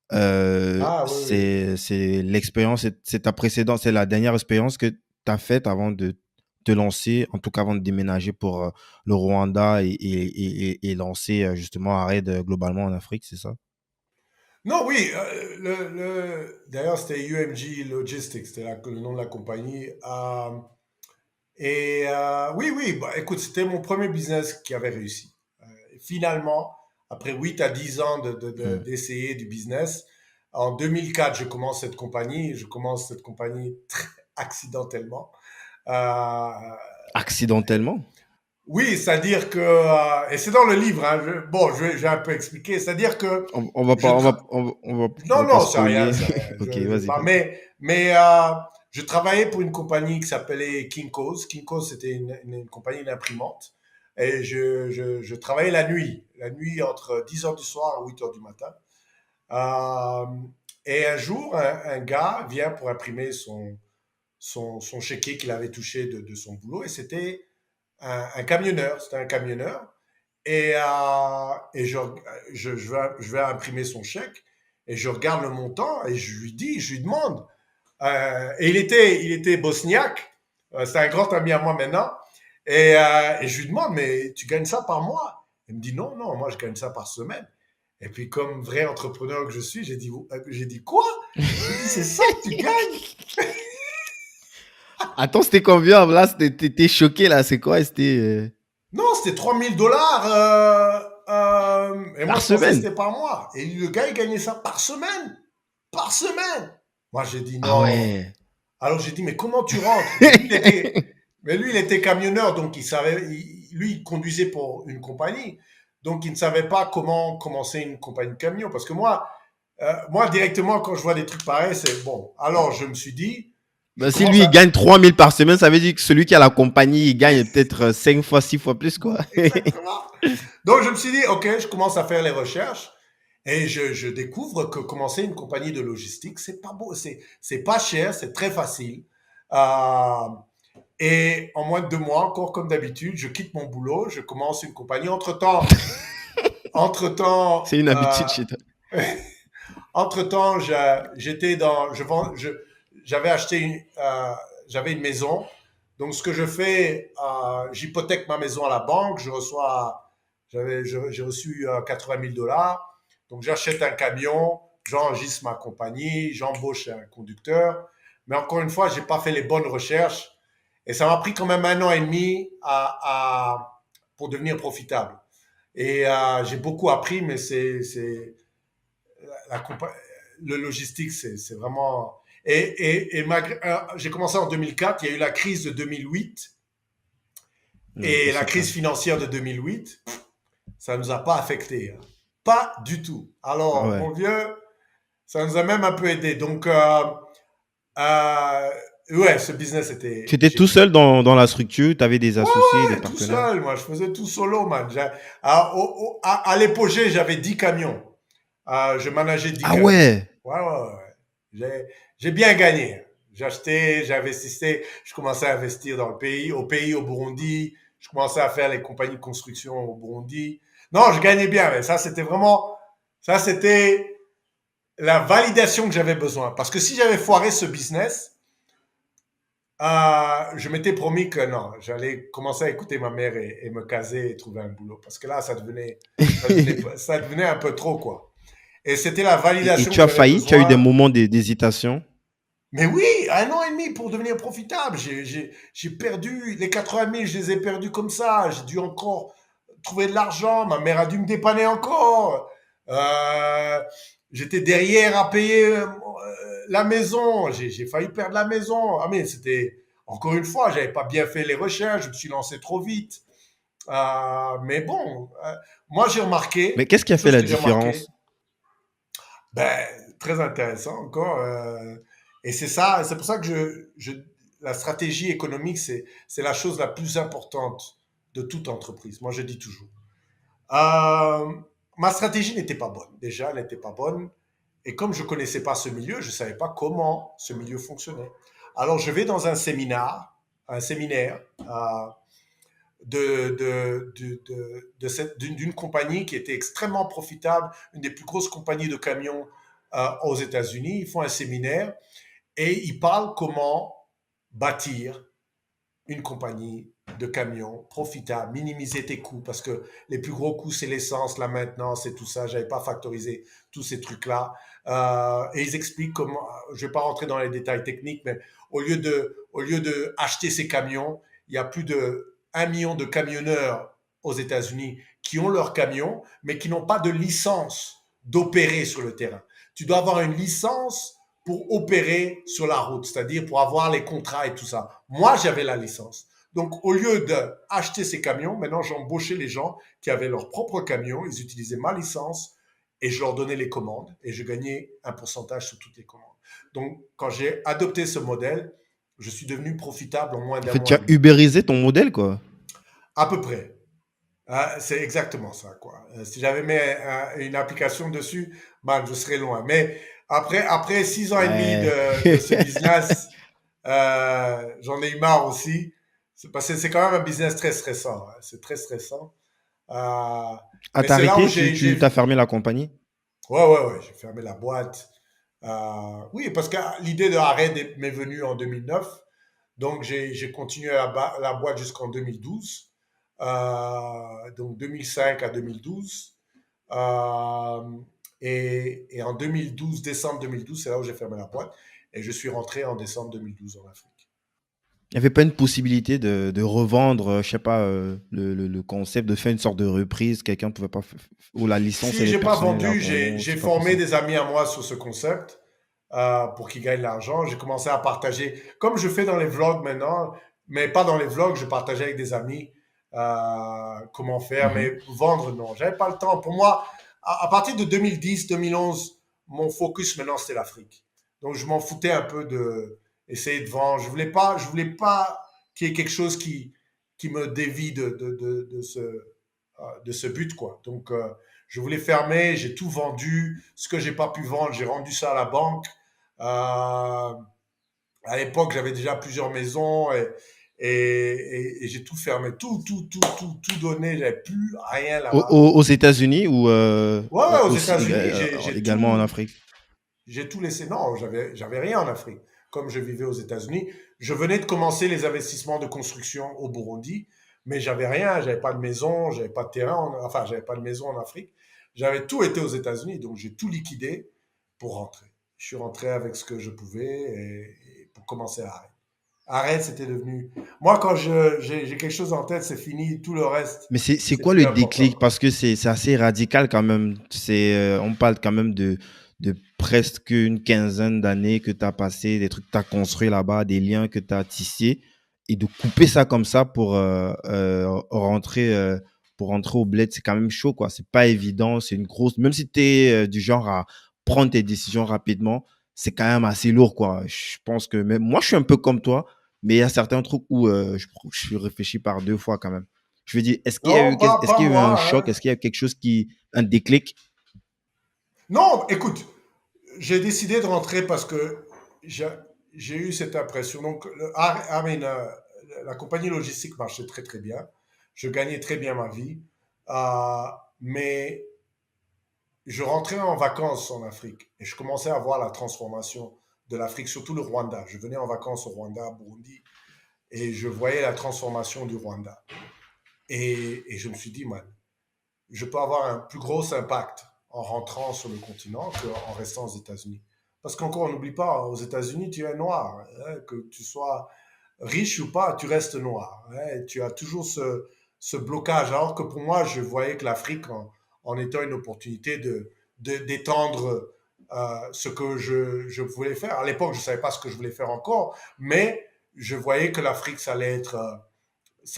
Ah oui, oui. C'est l'expérience, c'est ta précédente, c'est la dernière expérience que tu as faite avant de te lancer, en tout cas avant de déménager pour le Rwanda et lancer justement Arrête globalement en Afrique, c'est ça? Non, oui, d'ailleurs c'était UMG Logistics, c'était le nom de la compagnie. Oui, oui, bah, écoute, c'était mon premier business qui avait réussi. Finalement, après 8 à 10 ans Hmm. d'essayer du business, en 2004, je commence cette compagnie. Je commence cette compagnie très accidentellement. Euh, Accidentellement? oui, c'est-à-dire que, et c'est dans le livre, hein, bon, je vais un peu expliquer, c'est-à-dire que On va je pas, tra- on non, va pas non, c'est rien, spoiler. c'est rien. Ok, Je vas-y. pas, je travaillais pour une compagnie qui s'appelait Kinko's. Kinko's, c'était une compagnie d'imprimante. Et je travaillais la nuit entre 10 heures du soir et 8 heures du matin. Euh, et un jour, un gars vient pour imprimer son chéquier qu'il avait touché de son boulot. Et c'était un camionneur. C'était un camionneur. Et je vais imprimer son chèque et je regarde le montant et je lui demande. Et il était bosniaque, c'est un grand ami à moi maintenant. Et je lui demande, mais tu gagnes ça par mois? Il me dit, non, non, moi je gagne ça par semaine. Et puis comme vrai entrepreneur que je suis, j'ai dit quoi? J'ai dit, c'est ça que tu gagnes? Attends, c'était combien? Là, t'es choqué, là. C'est quoi? C'était Non, c'était 3000 $. Et moi, par je pensais que semaine. c'était par mois. Et le gars, il gagnait ça par semaine. Par semaine. Moi, j'ai dit Ah non. ouais. Alors, j'ai dit, mais comment tu rentres? Mais lui, il était camionneur, donc il savait, lui, il conduisait pour une compagnie. Donc, ils ne savaient pas comment commencer une compagnie de camion. Parce que moi directement, quand je vois des trucs pareils, c'est bon. Alors, je me suis dit, je Ben, si commence lui, il à. gagne 3 000 par semaine, ça veut dire que celui qui a la compagnie, il gagne peut-être 5 fois, 6 fois plus, quoi. Exactement. Donc, je me suis dit, OK, je commence à faire les recherches et je découvre que commencer une compagnie de logistique, c'est pas beau, c'est pas cher, c'est très facile. Euh, et en moins de 2 mois, encore comme d'habitude, je quitte mon boulot, je commence une compagnie. C'est Entre-temps, une habitude chez toi. entre-temps, j'étais dans, je vends, j'avais acheté j'avais une maison. Donc, ce que je fais, j'hypothèque ma maison à la banque, j'ai reçu 80 000 dollars. Donc, j'achète un camion, j'enregistre ma compagnie, j'embauche un conducteur. Mais encore une fois, j'ai pas fait les bonnes recherches et ça m'a pris quand même 1 an et demi pour devenir profitable. Et j'ai beaucoup appris, mais la le logistique, c'est vraiment. J'ai commencé en 2004, il y a eu la crise de 2008 Ouais, et tout la se crise calme. financière de 2008, ça ne nous a pas affecté. Hein. Pas du tout. Ah Alors, ouais. mon vieux, ça nous a même un peu aidé. Donc, euh, ouais, ce business Tu était étais tout génial. seul dans la structure, tu avais des Ouais, associés, des ouais, tout partenaires. seul, moi, je faisais tout solo, man. À l'épogée, j'avais 10 camions. Je manageais 10 Ah camions. ouais. Ouais, ouais, ouais. J'ai bien gagné. J'achetais, j'investissais, je commençais à investir dans le pays, au Burundi. Je commençais à faire les compagnies de construction au Burundi. Non, je gagnais bien, mais ça c'était la validation que j'avais besoin. Parce que si j'avais foiré ce business, je m'étais promis que non, j'allais commencer à écouter ma mère et me caser et trouver un boulot. Parce que là, ça devenait un peu trop, quoi. Et c'était la Et validation tu que as j'avais failli, tu as eu des besoin. moments d'hésitation. Mais oui, 1 an et demi pour devenir profitable. J'ai perdu les 80 000, je les ai perdus comme ça. J'ai dû encore trouver de l'argent. Ma mère a dû me dépanner encore. Euh, J'étais derrière à payer la maison. J'ai failli perdre la maison. Ah mais c'était encore une fois, j'avais pas bien fait les recherches. Je me suis lancé trop vite. Mais bon, moi j'ai remarqué Mais qu'est-ce qui a une fait chose la que j'ai remarqué. différence? Ben, très intéressant encore. Et c'est ça, c'est pour ça que la stratégie économique, c'est la chose la plus importante de toute entreprise. Moi, je dis toujours. Euh, Ma stratégie n'était pas bonne. Déjà, elle n'était pas bonne. Et comme je ne connaissais pas ce milieu, je ne savais pas comment ce milieu fonctionnait. Alors, je vais dans un séminaire d'une compagnie qui était extrêmement profitable, une des plus grosses compagnies de camions aux États-Unis. Ils font un séminaire et ils parlent comment bâtir une compagnie de camions profitable, minimiser tes coûts, parce que les plus gros coûts, c'est l'essence, la maintenance et tout ça. Je n'avais pas factorisé tous ces trucs-là. Et ils expliquent comment, je ne vais pas rentrer dans les détails techniques, mais au lieu de acheter ces camions, il y a plus de 1 million de camionneurs aux États-Unis qui ont leurs camions, mais qui n'ont pas de licence d'opérer sur le terrain. Tu dois avoir une licence pour opérer sur la route, c'est-à-dire pour avoir les contrats et tout ça. Moi, j'avais la licence. Donc, au lieu d'acheter ces camions, maintenant, j'embauchais les gens qui avaient leur propre camion, ils utilisaient ma licence et je leur donnais les commandes et je gagnais un pourcentage sur toutes les commandes. Donc, quand j'ai adopté ce modèle, je suis devenu profitable en moins En d'un fait, tu mois et as demi. ubérisé ton modèle, quoi. À peu près. C'est exactement ça, quoi. Si j'avais mis une application dessus, man, je serais loin. Mais après 6 ans et demi Ouais. de ce business, j'en ai eu marre aussi. C'est parce que c'est quand même un business très stressant. Hein. C'est très stressant. Euh, À mais c'est là où t'arrêter, tu t'as fermé la compagnie? ouais, ouais, ouais, j'ai fermé la boîte. Oui, parce que l'idée de arrêt m'est venue en 2009. Donc, j'ai continué la boîte jusqu'en 2012. Donc, 2005 à 2012. Euh, et en 2012, décembre 2012, c'est là où j'ai fermé la boîte. Et je suis rentré en décembre 2012 en Afrique. Il n'y avait pas une possibilité de revendre, je sais pas, le concept, de faire une sorte de reprise, quelqu'un ne pouvait pas, ou la licence, Si elle est j'ai pas personnelle à vendu, ton nom, j'ai c'est pas formé possible. des amis à moi sur ce concept pour qu'ils gagnent de l'argent. J'ai commencé à partager, comme je fais dans les vlogs maintenant, mais pas dans les vlogs, je partageais avec des amis. comment faire, Mhm. mais vendre, non. J'avais pas le temps. Pour moi, à partir de 2010, 2011, mon focus maintenant, c'était l'Afrique. Donc, je m'en foutais un peu de essayer de vendre. Je voulais pas qu'il y ait quelque chose qui me dévie de ce but, quoi. Donc, je voulais fermer, j'ai tout vendu. Ce que j'ai pas pu vendre, j'ai rendu ça à la banque. Euh, à l'époque, j'avais déjà plusieurs maisons et j'ai tout fermé, tout donné. J'avais plus rien là-bas. Aux États-Unis ou Ouais, ouais, aux aussi États-Unis, également en Afrique? j'ai tout laissé. Non, j'avais rien en Afrique. Comme je vivais aux États-Unis, je venais de commencer les investissements de construction au Burundi, mais j'avais rien. J'avais pas de maison, j'avais pas de terrain. Enfin, j'avais pas de maison en Afrique. J'avais tout été aux États-Unis, donc j'ai tout liquidé pour rentrer. Je suis rentré avec ce que je pouvais et pour commencer à arrêter. Arrête, c'était devenu. Moi, quand j'ai quelque chose en tête, c'est fini. Tout le reste, Mais c'est c'est quoi plus le important, déclic? quoi. Parce que c'est assez radical quand même. On parle quand même de presque une quinzaine d'années que tu as passé, des trucs que tu as construits là-bas, des liens que tu as tissés, et de couper ça comme ça pour rentrer au bled, c'est quand même chaud, quoi. C'est pas évident, c'est une grosse. Même si tu es du genre à prendre tes décisions rapidement, c'est quand même assez lourd, quoi. Je pense que même moi, je suis un peu comme toi, mais il y a certains trucs où je suis réfléchi par deux fois quand même. Je veux dire, Non, est-ce pas qu'il y a eu un moi, choc? hein. Est-ce qu'il y a quelque chose un déclic? Non, écoute, j'ai décidé de rentrer parce que j'ai j'ai eu cette impression. Donc, la compagnie logistique marchait très très bien. Je gagnais très bien ma vie. Euh, mais je rentrais en vacances en Afrique et je commençais à voir la transformation de l'Afrique, surtout le Rwanda. Je venais en vacances au Rwanda, Burundi, et je voyais la transformation du Rwanda. Et je me suis dit, man, je peux avoir un plus gros impact en rentrant sur le continent qu'en restant aux États-Unis. Parce qu'encore, on n'oublie pas, aux États-Unis, tu es noir. Hein, que tu sois riche ou pas, tu restes noir. Hein, tu as toujours ce blocage. Alors que pour moi, je voyais que l'Afrique en étant une opportunité d'étendre ce que je voulais faire. À l'époque, je ne savais pas ce que je voulais faire encore, mais je voyais que l'Afrique, ça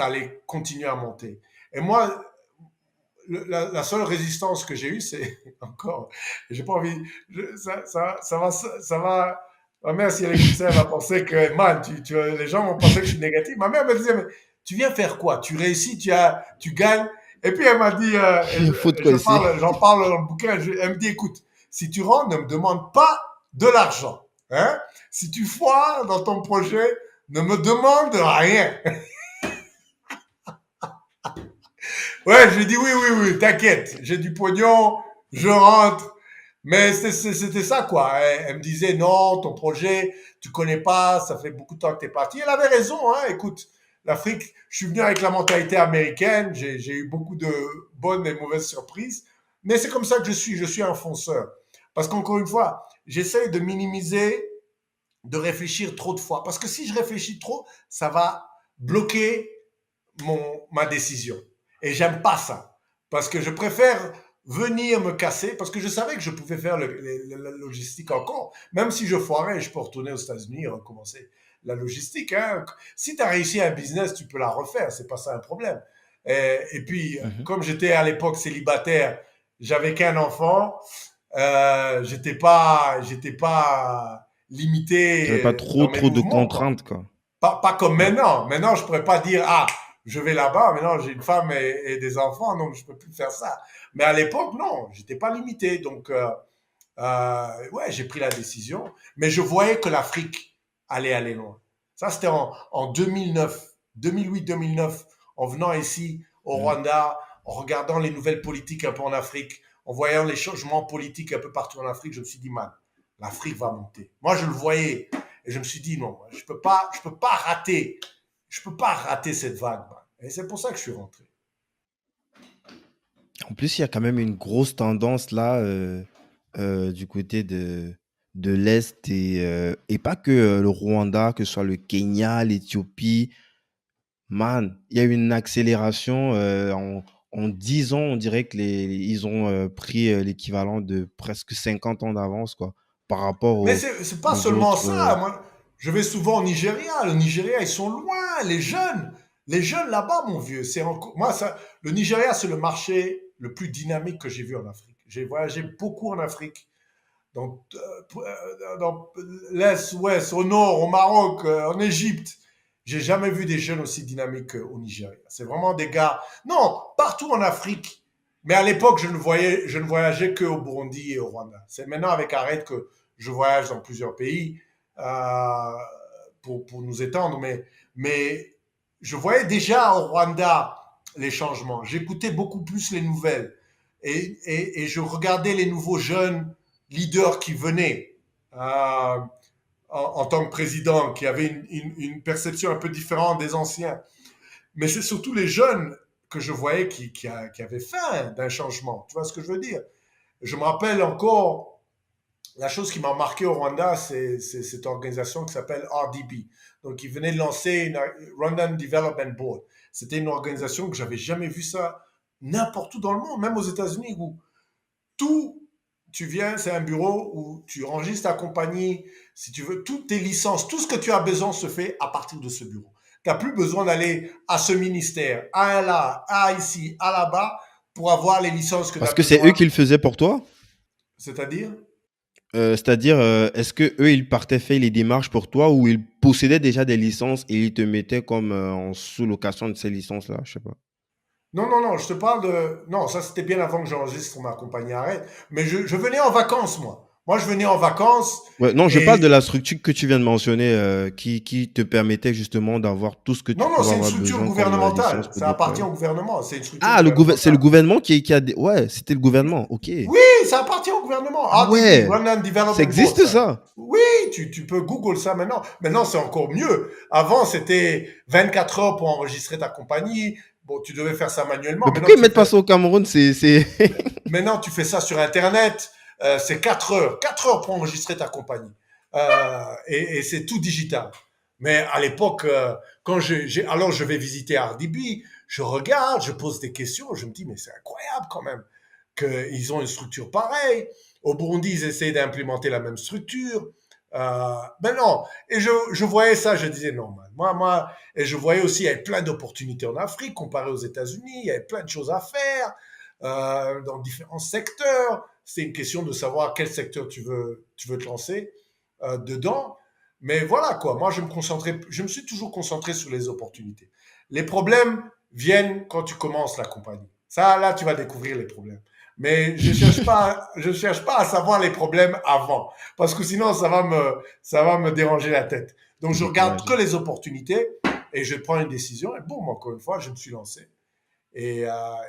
allait continuer à monter. Et moi, la seule résistance que j'ai eue, c'est encore, j'ai pas envie, ça va, ma mère, si elle écoute ça, elle va penser que, man, les gens vont penser que je suis négatif. Ma mère me disait, mais tu viens faire quoi? Tu réussis, tu gagnes. Et puis elle m'a dit, Il faut te coincer. j'en parle dans le bouquin, elle me dit, écoute, si tu rentres, ne me demande pas de l'argent. Hein? Si tu foires dans ton projet, ne me demande rien. Ouais, je lui ai dit oui, oui, oui, t'inquiète, j'ai du pognon, je rentre. Mais c'était ça, quoi. Elle me disait non, ton projet, tu connais pas, ça fait beaucoup de temps que t'es parti. Elle avait raison, hein. Écoute, l'Afrique, je suis venu avec la mentalité américaine, j'ai eu beaucoup de bonnes et mauvaises surprises. Mais c'est comme ça que je suis un fonceur. Parce qu'encore une fois, j'essaye de minimiser, de réfléchir trop de fois. Parce que si je réfléchis trop, ça va bloquer ma décision. Et j'aime pas ça. Parce que je préfère venir me casser, parce que je savais que je pouvais faire la logistique encore. Même si je foirais, je peux retourner aux États-Unis et recommencer la logistique. Hein. Si tu as réussi un business, tu peux la refaire, c'est pas ça un problème. Et puis, Mhm. comme j'étais à l'époque célibataire, j'avais qu'un enfant, j'étais pas Tu n'avais limité pas dans mes trop de mouvements, quoi. contraintes, quoi. Pas comme Ouais. maintenant. Maintenant, je pourrais pas dire, ah, je vais là-bas. Maintenant, j'ai une femme et des enfants, donc je peux plus faire ça. Mais à l'époque, non, j'étais pas limité. Donc, ouais, j'ai pris la décision. Mais je voyais que l'Afrique allait aller loin. Ça, c'était en 2009, 2008-2009, en venant ici au Mhm. Rwanda, en regardant les nouvelles politiques un peu en Afrique, en voyant les changements politiques un peu partout en Afrique, je me suis dit, man, l'Afrique va monter. Moi, je le voyais. Et je me suis dit, non, je peux pas rater, je peux pas rater cette vague. Man. Et c'est pour ça que je suis rentré. En plus, il y a quand même une grosse tendance là du côté de l'Est et pas que le Rwanda, que ce soit le Kenya, l'Éthiopie. Man, il y a eu une accélération en 10 ans, on dirait ils ont pris l'équivalent de presque 50 ans d'avance quoi, par rapport Mais c'est pas aux seulement autres. ça. Moi, je vais souvent au Nigeria. Le Nigeria, ils sont loin, les jeunes. Les jeunes là-bas, mon vieux, moi, le Nigeria, c'est le marché le plus dynamique que j'ai vu en Afrique. J'ai voyagé beaucoup en Afrique, donc, dans l'Est, l'Ouest, au Nord, au Maroc, en Égypte. J'ai jamais vu des jeunes aussi dynamiques au Nigeria. C'est vraiment des gars. Non, partout en Afrique. Mais à l'époque, je ne voyageais qu'au Burundi et au Rwanda. C'est maintenant avec Arrête que je voyage dans plusieurs pays euh, pour nous étendre. Mais je voyais déjà au Rwanda les changements. J'écoutais beaucoup plus les nouvelles. Et je regardais les nouveaux jeunes leaders qui venaient en tant que président, qui avaient une perception un peu différente des anciens. Mais c'est surtout les jeunes que je voyais qui avaient faim d'un changement. Tu vois ce que je veux dire? Je me rappelle encore, la chose qui m'a marqué au Rwanda, c'est cette organisation qui s'appelle RDB. Donc, ils venaient de lancer une Rwandan Development Board. C'était une organisation que j'avais jamais vu ça n'importe où dans le monde, même aux États-Unis, où tout, tu viens, c'est un bureau où tu enregistres ta compagnie, si tu veux, toutes tes licences, tout ce que tu as besoin se fait à partir de ce bureau. Tu n'as plus besoin d'aller à ce ministère, à là, à ici, à là-bas, pour avoir les licences que tu as Parce que c'est eux besoin. qui le faisaient pour toi? C'est-à-dire, C'est-à-dire, est-ce que eux ils partaient faire les démarches pour toi ou ils possédaient déjà des licences et ils te mettaient comme en sous-location de ces licences-là? Je sais pas. non, non, non, je te parle de... Non, ça c'était bien avant que j'enregistre ma compagnie Arrête. Mais je venais en vacances, moi. Moi, je venais en vacances Ouais, non, je parle de et... la structure que tu viens de mentionner, qui te permettait justement d'avoir tout ce que tu Non, non, pouvais c'est une avoir structure besoin comme licence gouvernementale. pour Ça appartient déployer. au gouvernement. C'est une structure Ah, c'est le gouvernementale. gouvernement qui a ouais, c'était le gouvernement. Ok. Oui, ça appartient au gouvernement. Ah RDB, ouais, Rwandan ça Development Board, existe ça. ça. Oui, tu peux Google ça maintenant. Maintenant, c'est encore mieux. Avant, c'était 24 heures pour enregistrer ta compagnie. Bon, tu devais faire ça manuellement. Mais pourquoi ils mettent pas Fais... ça au Cameroun? Maintenant, tu fais ça sur Internet. C'est 4 heures. 4 heures pour enregistrer ta compagnie. Et c'est tout digital. Mais à l'époque, quand alors je vais visiter RDB, je regarde, je pose des questions, je me dis, mais c'est incroyable quand même qu'ils ont une structure pareille. Au Burundi, ils essaient d'implémenter la même structure. Ben non. Et je voyais ça, je disais non, man. Et je voyais aussi, il y avait plein d'opportunités en Afrique comparé aux États-Unis. Il y avait plein de choses à faire dans différents secteurs. C'est une question de savoir quel secteur tu veux te lancer dedans. Mais voilà quoi. Moi, je me suis toujours concentré sur les opportunités. Les problèmes viennent quand tu commences la compagnie. Ça, là, tu vas découvrir les problèmes. Mais je cherche pas à savoir les problèmes avant, parce que sinon ça va me déranger la tête. Donc Te je regarde que décourager. les opportunités et je prends une décision et boum, encore une fois, je me suis lancé. Et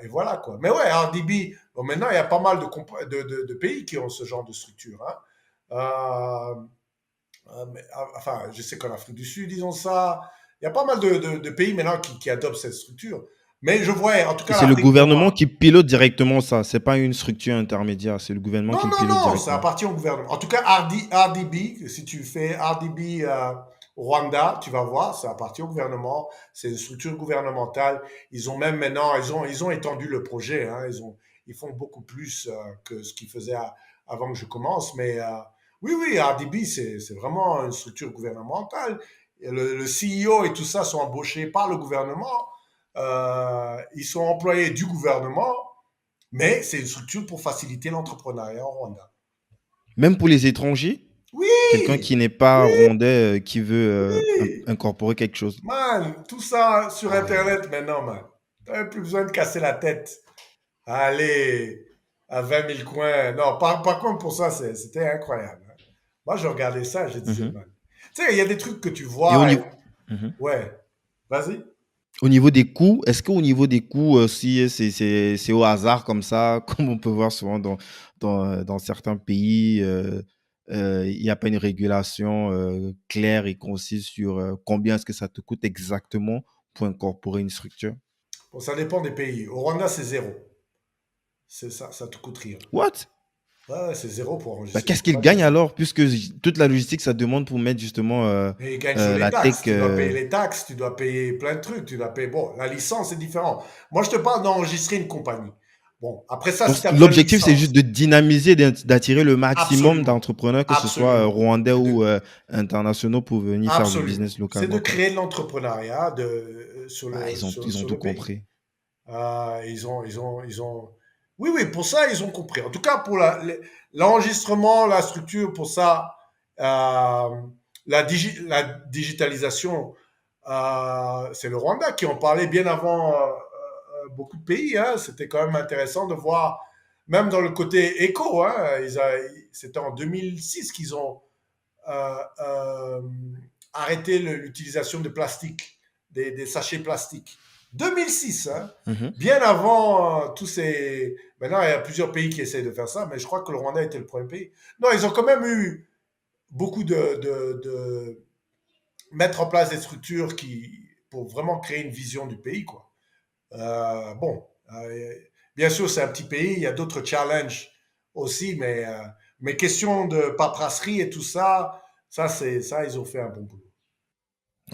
voilà quoi. Mais ouais, RDB, bon, maintenant il y a pas mal de pays qui ont ce genre de structure. Hein. Enfin, je sais qu'en Afrique du Sud, ils ont ça. Il y a pas mal de pays maintenant qui adoptent cette structure. Mais je vois, en tout Et cas c'est le l'Afrique pour gouvernement moi. qui pilote directement ça. C'est pas une structure intermédiaire. C'est le gouvernement Non, qui le non, pilote non, ça directement. appartient au gouvernement. En tout cas, RDB, si tu fais RDB Rwanda, tu vas voir, ça appartient au gouvernement. C'est une structure gouvernementale. Ils ont même maintenant, ils ont étendu le projet. Hein, ils font beaucoup plus que ce qu'ils faisaient avant que je commence. Mais oui, oui, RDB, c'est vraiment une structure gouvernementale. Et le CEO et tout ça sont embauchés par le gouvernement. Ils sont employés du gouvernement, mais c'est une structure pour faciliter l'entrepreneuriat au Rwanda. Même pour les étrangers, quelqu'un Oui, qui n'est pas oui, rwandais, qui veut oui. incorporer quelque chose. Man, tout ça sur Ah ouais. Internet maintenant, man. T'as plus besoin de casser la tête. Allez, à 20 000 coins. Non, par contre, pour ça, c'était incroyable. Hein. Moi, je regardais ça, je disais, Mhm. man. Tu sais, il y a des trucs que tu Et au vois. niveau, Mhm. Ouais, vas-y. Au niveau des coûts, est-ce qu'au niveau des coûts, si c'est au hasard comme ça, comme on peut voir souvent dans certains pays, il n'y a pas une régulation claire et concise sur combien est-ce que ça te coûte exactement pour incorporer une structure? Bon, ça dépend des pays. Au Rwanda, c'est zéro. C'est ça, ça te coûte rien. What? Ouais, ouais, c'est zéro pour Bah, enregistrer une qu'est-ce qu'ils compagnie. gagnent alors, puisque toute la logistique, ça demande pour mettre justement Et ils gagnent sur les la tech. taxes. Tu dois payer les taxes, tu dois payer plein de trucs. Tu dois payer. Bon, la licence, c'est différent. Moi, je te parle d'enregistrer une compagnie. Bon, après ça, si Donc, tu as besoin de l'objectif, c'est juste licence, de dynamiser, d'attirer le maximum absolument, d'entrepreneurs, que ce soit absolument. rwandais C'est ou de, internationaux, pour venir faire du absolument. business C'est de localement, quoi. créer de l'entrepreneuriat Ah, ils ont sur tout le pays. compris. Ils ont. Oui, oui, pour ça, ils ont compris. En tout cas, pour l'enregistrement, la structure, pour ça, la digitalisation, c'est le Rwanda qui en parlait bien avant beaucoup de pays. Hein. C'était quand même intéressant de voir, même dans le côté éco, hein, c'était en 2006 qu'ils ont euh, euh, arrêté l'utilisation de plastique, des sachets plastiques. 2006, hein, Mhm. bien avant tous ces. Maintenant, il y a plusieurs pays qui essayent de faire ça, mais je crois que le Rwanda était le premier pays. Non, ils ont quand même eu beaucoup de mettre en place des structures pour vraiment créer une vision du pays, quoi. Bon, bien sûr, c'est un petit pays, il y a d'autres challenges aussi, mais question de paperasserie et tout ça, ça, ils ont fait un bon boulot.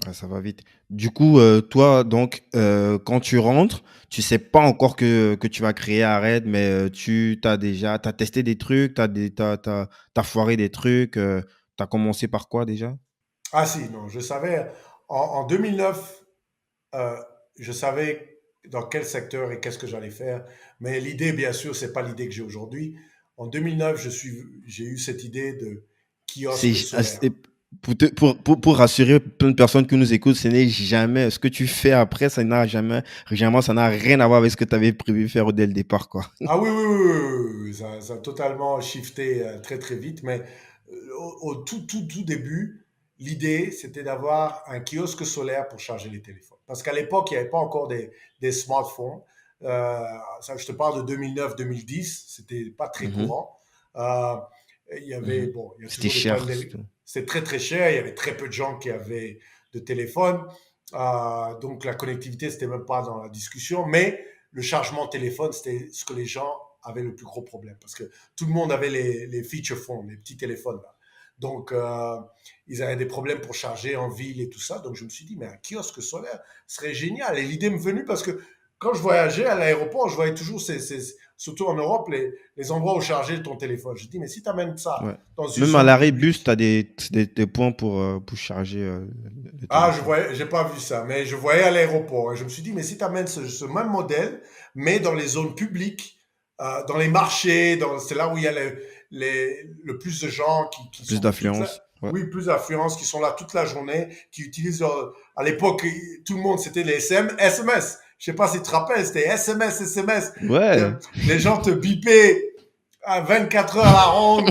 Ouais, ça va vite. Du coup, toi, donc, quand tu rentres, tu sais pas encore que tu vas créer Arrête, mais t'as testé des trucs, t'as foiré des trucs, t'as commencé par quoi déjà? Ah si, non, je savais, en 2009, euh, je savais dans quel secteur et qu'est-ce que j'allais faire, mais l'idée, bien sûr, c'est pas l'idée que j'ai aujourd'hui. En 2009, j'ai eu cette idée de C'est, kiosque solaire. c'est- pour rassurer plein de personnes qui nous écoutent, ce n'est jamais, ce que tu fais après, ça n'a jamais, généralement, ça n'a rien à voir avec ce que tu avais prévu faire dès le départ, quoi. Ah oui, oui, oui, oui, oui, oui, ça a totalement shifté très très vite, mais au tout début, l'idée c'était d'avoir un kiosque solaire pour charger les téléphones. Parce qu'à l'époque, il n'y avait pas encore des smartphones. Euh, Ça, je te parle de 2009-2010, c'était pas très Mhm, courant. Euh, il y avait, mhm. bon, il y a C'était toujours des problèmes. cher, surtout. C'était très très cher, il y avait très peu de gens qui avaient de téléphone. Donc la connectivité, c'était même pas dans la discussion, mais le chargement téléphone, c'était ce que les gens avaient le plus gros problème parce que tout le monde avait les feature phones, les petits téléphones là. Donc, ils avaient des problèmes pour charger en ville et tout ça. Donc, je me suis dit, mais un kiosque solaire serait génial. Et l'idée me venue parce que quand je voyageais à l'aéroport, je voyais toujours, surtout en Europe, les endroits où charger ton téléphone. Je dis, mais si tu amènes ça Ouais. dans une Même à zone l'arrêt bus, tu publique. as des points pour charger le Ah, je téléphone. voyais, j'ai pas vu ça, mais je voyais à l'aéroport. Et je me suis dit, mais si tu amènes ce même modèle, mais dans les zones publiques, dans les marchés, c'est là où il y a le plus de gens qui Plus sont d'affluence. Ouais. oui, plus d'affluence, qui sont là toute la journée, qui utilisent à l'époque, tout le monde, c'était les SMS. Je sais pas si tu te rappelles, c'était SMS, SMS. Ouais. Les gens te bipaient à 24 heures à la ronde.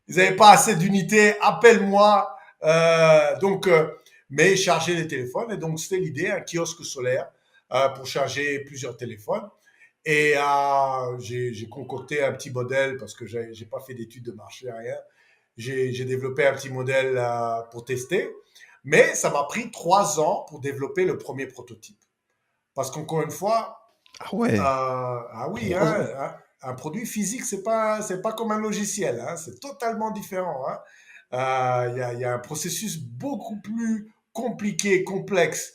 Ils n'avaient pas assez d'unités. Appelle-moi. Donc, mais charger les téléphones. Et donc, c'était l'idée, un kiosque solaire pour charger plusieurs téléphones. Et j'ai concocté un petit modèle parce que j'ai pas fait d'études de marché, rien. J'ai développé un petit modèle pour tester. Mais ça m'a pris 3 ans pour développer le premier prototype. Parce qu'encore une fois, Ah ouais. ah oui, 3 ans. hein, un produit physique, c'est pas comme un logiciel, hein, c'est totalement différent. Hein. Il y a un processus beaucoup plus compliqué, complexe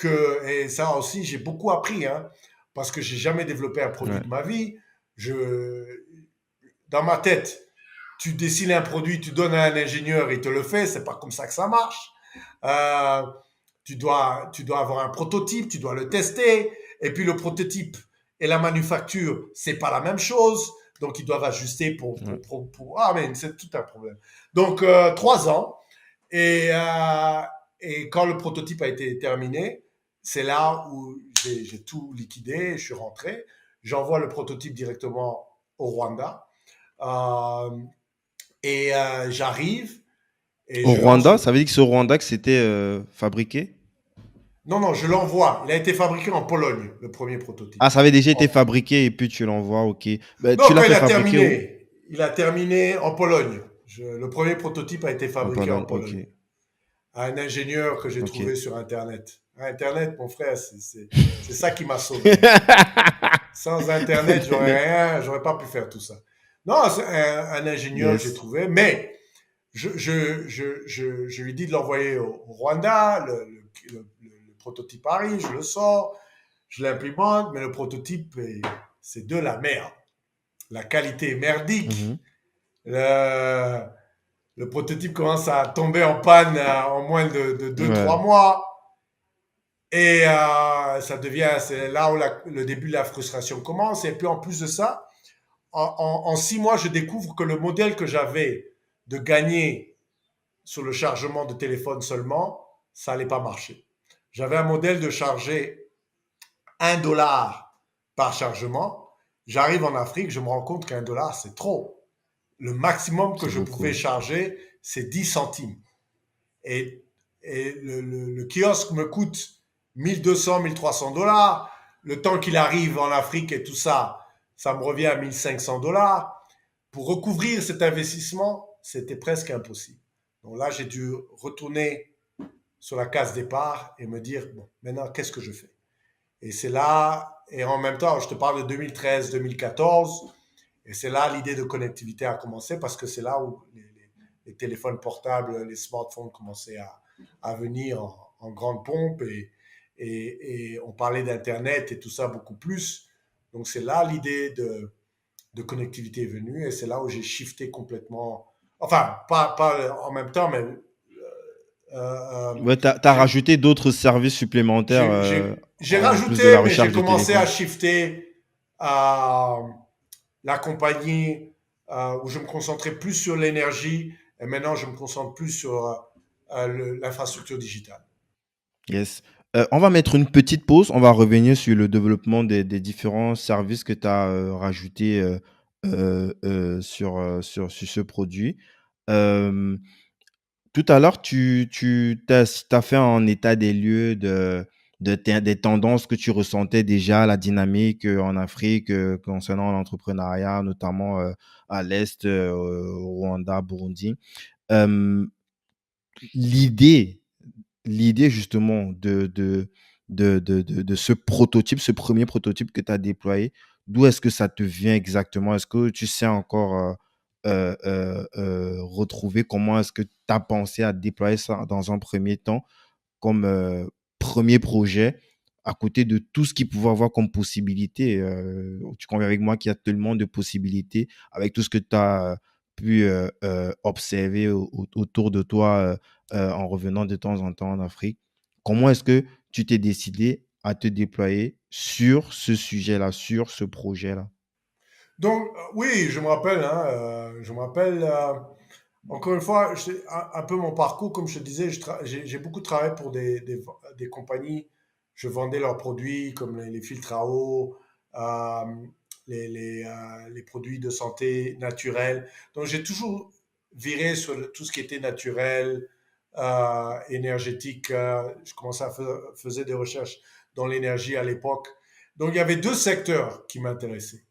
et ça aussi, j'ai beaucoup appris, hein, parce que j'ai jamais développé un produit Ouais. de ma vie. Je, dans ma tête, tu dessines un produit, tu donnes à un ingénieur, il te le fait, c'est pas comme ça que ça marche. Euh, tu dois avoir un prototype, tu dois le tester, et puis le prototype et la manufacture, c'est pas la même chose, donc ils doivent ajuster Ouais. ah, mais c'est tout un problème. Donc, 3 ans, et quand le prototype a été terminé, c'est là où j'ai tout liquidé, je suis rentré, j'envoie le prototype directement au Rwanda, euh, et j'arrive, et Au je lance Rwanda, le. ça veut dire que c'est au Rwanda que c'était fabriqué? Non, non, je l'envoie. Il a été fabriqué en Pologne, le premier Ah, prototype. ça avait déjà été En- fabriqué et puis tu l'envoies, ok. Bah, Non, tu l'as quand fait fabriquer où? il a terminé en Pologne. Le premier prototype a été En fabriqué en Pologne, ok. Pologne. Un ingénieur que j'ai Ok. trouvé sur Internet. Internet, mon frère, c'est ça qui m'a sauvé. Sans Internet, Internet. j'aurais pas pu faire tout ça. Non, c'est un ingénieur que j'ai Yes. trouvé, mais je lui dis de l'envoyer au Rwanda, le prototype arrive, je le sors, je l'implémente, mais le prototype, c'est de la merde. La qualité est merdique. Mhm. Le, le prototype commence à tomber en panne en moins de 2-3 Ouais, mois. Et ça devient, c'est là où le début de la frustration commence. Et puis en plus de ça, en 6 mois, je découvre que le modèle que j'avais de gagner sur le chargement de téléphone seulement, ça n'allait pas marcher. J'avais un modèle de charger 1 dollar par chargement. J'arrive en Afrique, je me rends compte qu'1 dollar, c'est trop. Le maximum que c'est je pouvais beaucoup. charger, c'est 10 centimes. Et, et le kiosque me coûte 1200, 1300 $. Le temps qu'il arrive en Afrique et tout ça, ça me revient à 1500 $. Pour recouvrir cet investissement, c'était presque impossible. Donc là, j'ai dû retourner sur la case départ et me dire, bon, maintenant, qu'est-ce que je fais? Et c'est là, et en même temps, je te parle de 2013-2014, et c'est là l'idée de connectivité a commencé parce que c'est là où les téléphones portables, les smartphones commençaient à venir en grande pompe et on parlait d'Internet et tout ça beaucoup plus. Donc c'est là l'idée de connectivité est venue et c'est là où j'ai shifté complètement. Enfin, pas en même temps, mais Ouais, t'as j'ai rajouté d'autres services supplémentaires j'ai en plus de la rajouté, mais j'ai recharge de commencé à téléphone. shifter à la compagnie où je me concentrais plus sur l'énergie et maintenant je me concentre plus sur l'infrastructure digitale. Yes. On va mettre une petite pause. On va revenir sur le développement des différents services que tu as rajoutés sur ce produit. Euh, Tout à l'heure, tu t'as fait un état des lieux des tendances que tu ressentais déjà, la dynamique en Afrique concernant l'entrepreneuriat, notamment à l'Est, au Rwanda, Burundi. Euh, l'idée, l'idée justement de ce prototype, ce premier prototype que tu as déployé, d'où est-ce que ça te vient exactement? Est-ce que tu sais encore retrouver comment est-ce que tu as pensé à déployer ça dans un premier temps comme premier projet à côté de tout ce qu'il pouvait avoir comme possibilité? Tu conviens avec moi qu'il y a tellement de possibilités avec tout ce que tu as pu observer autour de toi en revenant de temps en temps en Afrique. Comment est-ce que tu t'es décidé à te déployer sur ce sujet-là, sur ce projet-là? Donc, oui, je me rappelle, hein, je me rappelle, encore une fois, un peu mon parcours, comme je te disais, j'ai beaucoup travaillé pour des compagnies. Je vendais leurs produits comme les filtres à eau, euh, les produits de santé naturels. Donc, j'ai toujours viré sur tout ce qui était naturel, énergétique. Je commençais à faisais des recherches dans l'énergie à l'époque. Donc, il y avait deux secteurs qui m'intéressaient.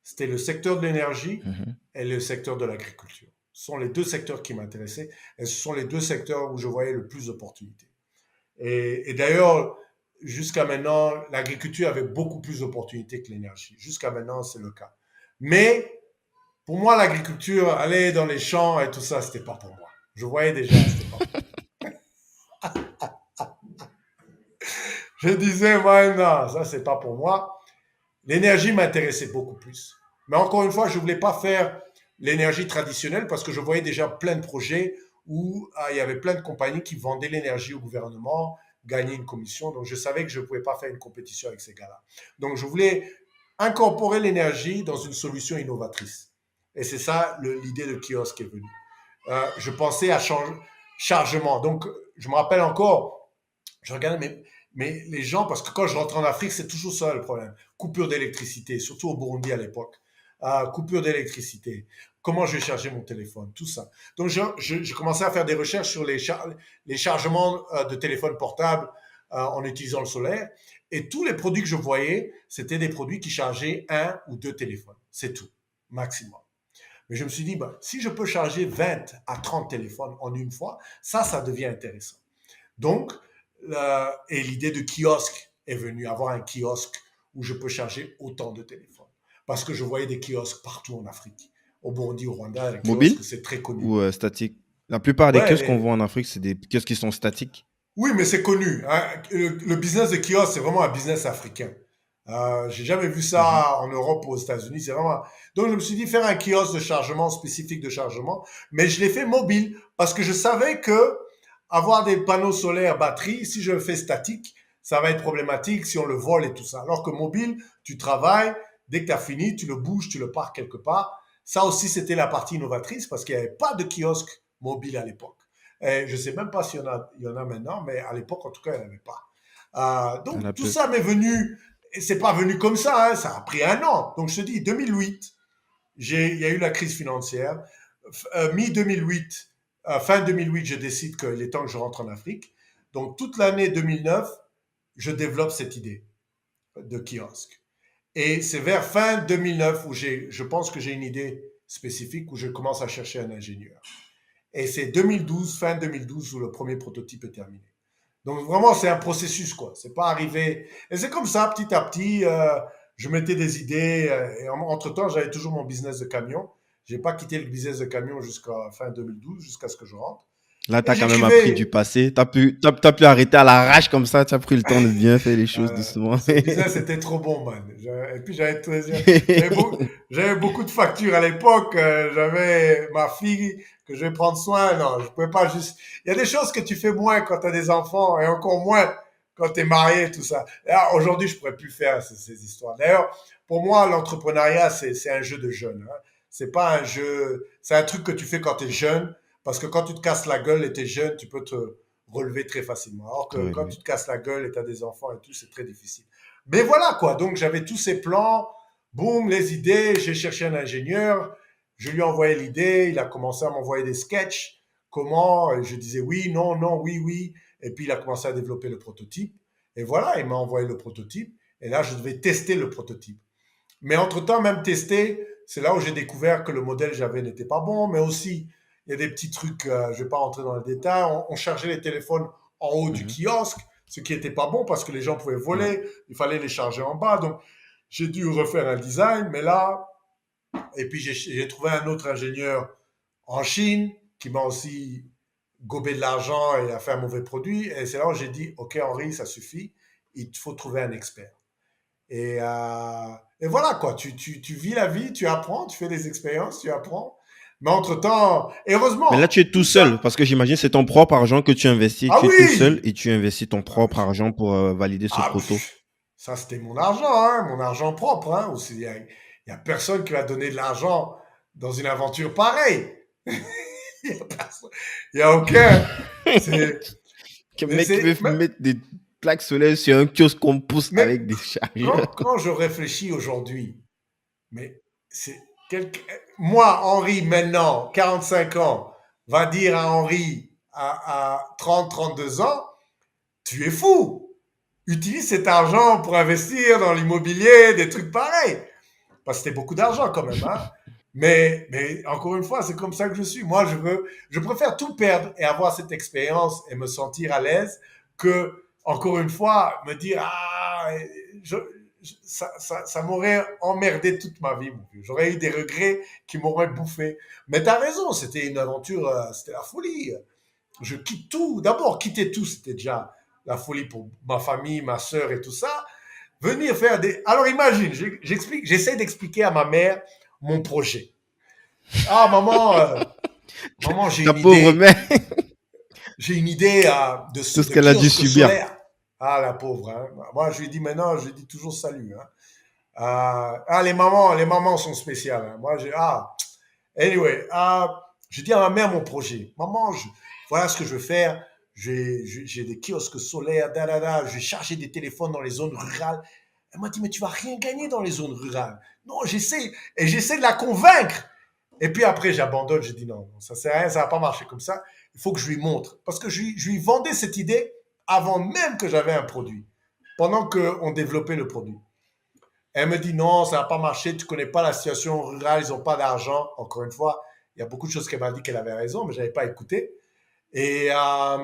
C'était le secteur de l'énergie Mhm. et le secteur de l'agriculture. Ce sont les deux secteurs qui m'intéressaient et ce sont les deux secteurs où je voyais le plus d'opportunités. Et d'ailleurs, jusqu'à maintenant, l'agriculture avait beaucoup plus d'opportunités que l'énergie. Jusqu'à maintenant, c'est le cas. Mais pour moi, l'agriculture, aller dans les champs et tout ça, c'était pas pour moi. Je voyais déjà, c'était pas pour moi. Je disais, moi, non, ça, c'est pas pour moi. L'énergie m'intéressait beaucoup plus. Mais encore une fois, je ne voulais pas faire l'énergie traditionnelle parce que je voyais déjà plein de projets où il y avait plein de compagnies qui vendaient l'énergie au gouvernement, gagnaient une commission. Donc je savais que je ne pouvais pas faire une compétition avec ces gars-là. Donc je voulais incorporer l'énergie dans une solution innovatrice. Et c'est ça l'idée de kiosque est venue. Je pensais à chargement. Donc je me rappelle encore, je regardais mais les gens, parce que quand je rentre en Afrique, c'est toujours ça le problème. Coupure d'électricité, surtout au Burundi à l'époque. Coupure d'électricité. Comment je vais charger mon téléphone, tout ça. Donc, j'ai commencé à faire des recherches sur les chargements de téléphone portable en utilisant le solaire. Et tous les produits que je voyais, c'était des produits qui chargeaient un ou deux téléphones. C'est tout, maximum. Mais je me suis dit, bah, si je peux charger 20 à 30 téléphones en une fois, ça devient intéressant. Donc, et l'idée de kiosque est venue, avoir un kiosque où je peux charger autant de téléphones. Parce que je voyais des kiosques partout en Afrique. Au Burundi, au Rwanda, les Mobile kiosques, c'est très connu. ou statique? La plupart des Ouais, kiosques qu'on voit en Afrique, c'est des kiosques qui sont statiques. oui, mais c'est connu, hein. Le business de kiosque, c'est vraiment un business africain. J'ai jamais vu Mhm. ça en Europe ou aux États-Unis. C'est vraiment. Donc je me suis dit faire un kiosque de chargement spécifique de chargement, mais je l'ai fait mobile parce que je savais que avoir des panneaux solaires batterie, si je le fais statique, ça va être problématique si on le vole et tout ça. Alors que mobile, tu travailles, dès que tu as fini, tu le bouges, tu le pars quelque part. Ça aussi, c'était la partie innovatrice parce qu'il n'y avait pas de kiosque mobile à l'époque. Et je sais même pas s'il y en a maintenant, mais à l'époque, en tout cas, il n'y en avait pas. À la Donc tout peu. ça m'est venu, et c'est pas venu comme ça, hein, ça a pris un an. Donc je te dis, 2008, il y a eu la crise financière. Mi-2008, fin 2008, je décide qu'il est temps que je rentre en Afrique. Donc toute l'année 2009, je développe cette idée de kiosque. Et c'est vers fin 2009 où je pense que j'ai une idée spécifique, où je commence à chercher un ingénieur. Et c'est 2012, fin 2012, où le premier prototype est terminé. Donc vraiment, c'est un processus, quoi. C'est pas arrivé. Et c'est comme ça, petit à petit, je mettais des idées. Et entre-temps, j'avais toujours mon business de camion. J'ai pas quitté le business de camion jusqu'à fin 2012, jusqu'à ce que je rentre. Là, tu Et as quand même appris du j'écrivais. passé. T'as pu arrêter à l'arrache comme ça. Tu as pris le temps de bien faire les choses doucement. Ce business était trop bon, man. Et puis j'avais beau- j'avais beaucoup de factures à l'époque. J'avais ma fille que je vais prendre soin. Non, je pouvais pas juste. Il y a des choses que tu fais moins quand tu as des enfants et encore moins quand tu es marié, tout ça. Aujourd'hui, je pourrais plus faire ces histoires. D'ailleurs, pour moi, l'entrepreneuriat, c'est un jeu de jeunes. Hein. C'est pas un jeu. C'est un truc que tu fais quand tu es jeune. Parce que quand tu te casses la gueule et tu es jeune, tu peux te relever très facilement. Alors que quand tu Oui. te casses la gueule et tu as des enfants et tout, c'est très difficile. Mais voilà quoi, donc j'avais tous ces plans, boum, les idées, j'ai cherché un ingénieur, je lui ai envoyé l'idée, il a commencé à m'envoyer des sketchs, comment, et je disais oui, non, non, oui, oui, et puis il a commencé à développer le prototype, et voilà, il m'a envoyé le prototype, et là je devais tester le prototype. Mais entre-temps, même tester, c'est là où j'ai découvert que le modèle que j'avais n'était pas bon, mais aussi, il y a des petits trucs, je ne vais pas rentrer dans le détail, on chargeait les téléphones en haut du Mhm. kiosque, ce qui n'était pas bon parce que les gens pouvaient Ouais. voler, il fallait les charger en bas, donc j'ai dû refaire un design, mais là, et puis j'ai trouvé un autre ingénieur en Chine qui m'a aussi gobé de l'argent et a fait un mauvais produit, et c'est là où j'ai dit, ok Henri, ça suffit, il faut trouver un expert. Et voilà, quoi. Tu vis la vie, tu apprends, tu fais des expériences, tu apprends. Mais entre-temps, Mais là, heureusement, tu es tout tout seul, ça. parce que j'imagine que c'est ton propre argent que tu investis. Ah Tu es tout seul oui! et tu investis ton Ah, propre argent pour valider ce proto. ça, c'était mon argent propre. Hein. Il y a personne qui va donner de l'argent dans une aventure pareille. Il y a personne. Il y a aucun. C'est, Quel mais mec qui veut c'est, mettre des plaques solaires sur un kiosque qu'on pousse mais avec des chargeurs, quoi. quand je réfléchis aujourd'hui, mais c'est quelque... moi, Henri, maintenant, 45 ans, va dire à Henri à 30, 32 ans, tu es fou. Utilise cet argent pour investir dans l'immobilier, des trucs pareils. Parce que c'était beaucoup d'argent quand même, hein. Mais encore une fois, c'est comme ça que je suis. Moi, je préfère tout perdre et avoir cette expérience et me sentir à l'aise que, encore une fois, me dire, ah, je, ça m'aurait emmerdé toute ma vie. J'aurais eu des regrets qui m'auraient bouffé. Mais tu as raison, c'était une aventure, c'était la folie. Je quitte tout. D'abord, quitter tout, c'était déjà la folie pour ma famille, ma soeur et tout ça. Venir faire des. Alors imagine, j'essaie d'expliquer à ma mère mon projet. Ah, maman, Ta pauvre mère, j'ai une idée tout ce de qu'elle a dû kiosque subir. solaire. Ah, la pauvre. Hein. Moi, je lui dis maintenant, je lui dis toujours salut. Hein. Les mamans sont spéciales. Hein. Moi, anyway, je dis à ma mère mon projet. Maman, voilà ce que je veux faire. J'ai des kiosques solaires, je vais charger des téléphones dans les zones rurales. Elle m'a dit, mais tu vas rien gagner dans les zones rurales. Non, j'essaie de la convaincre. Et puis après, j'abandonne, je dis non, ça sert à rien, ça va pas marcher comme ça. Il faut que je lui montre. Parce que je lui vendais cette idée avant même que j'avais un produit, pendant qu'on développait le produit. Elle me dit non, ça va pas marcher, tu connais pas la situation rurale, ils ont pas d'argent. Encore une fois, il y a beaucoup de choses qu'elle m'a dit qu'elle avait raison, mais j'avais pas écouté. Et, euh,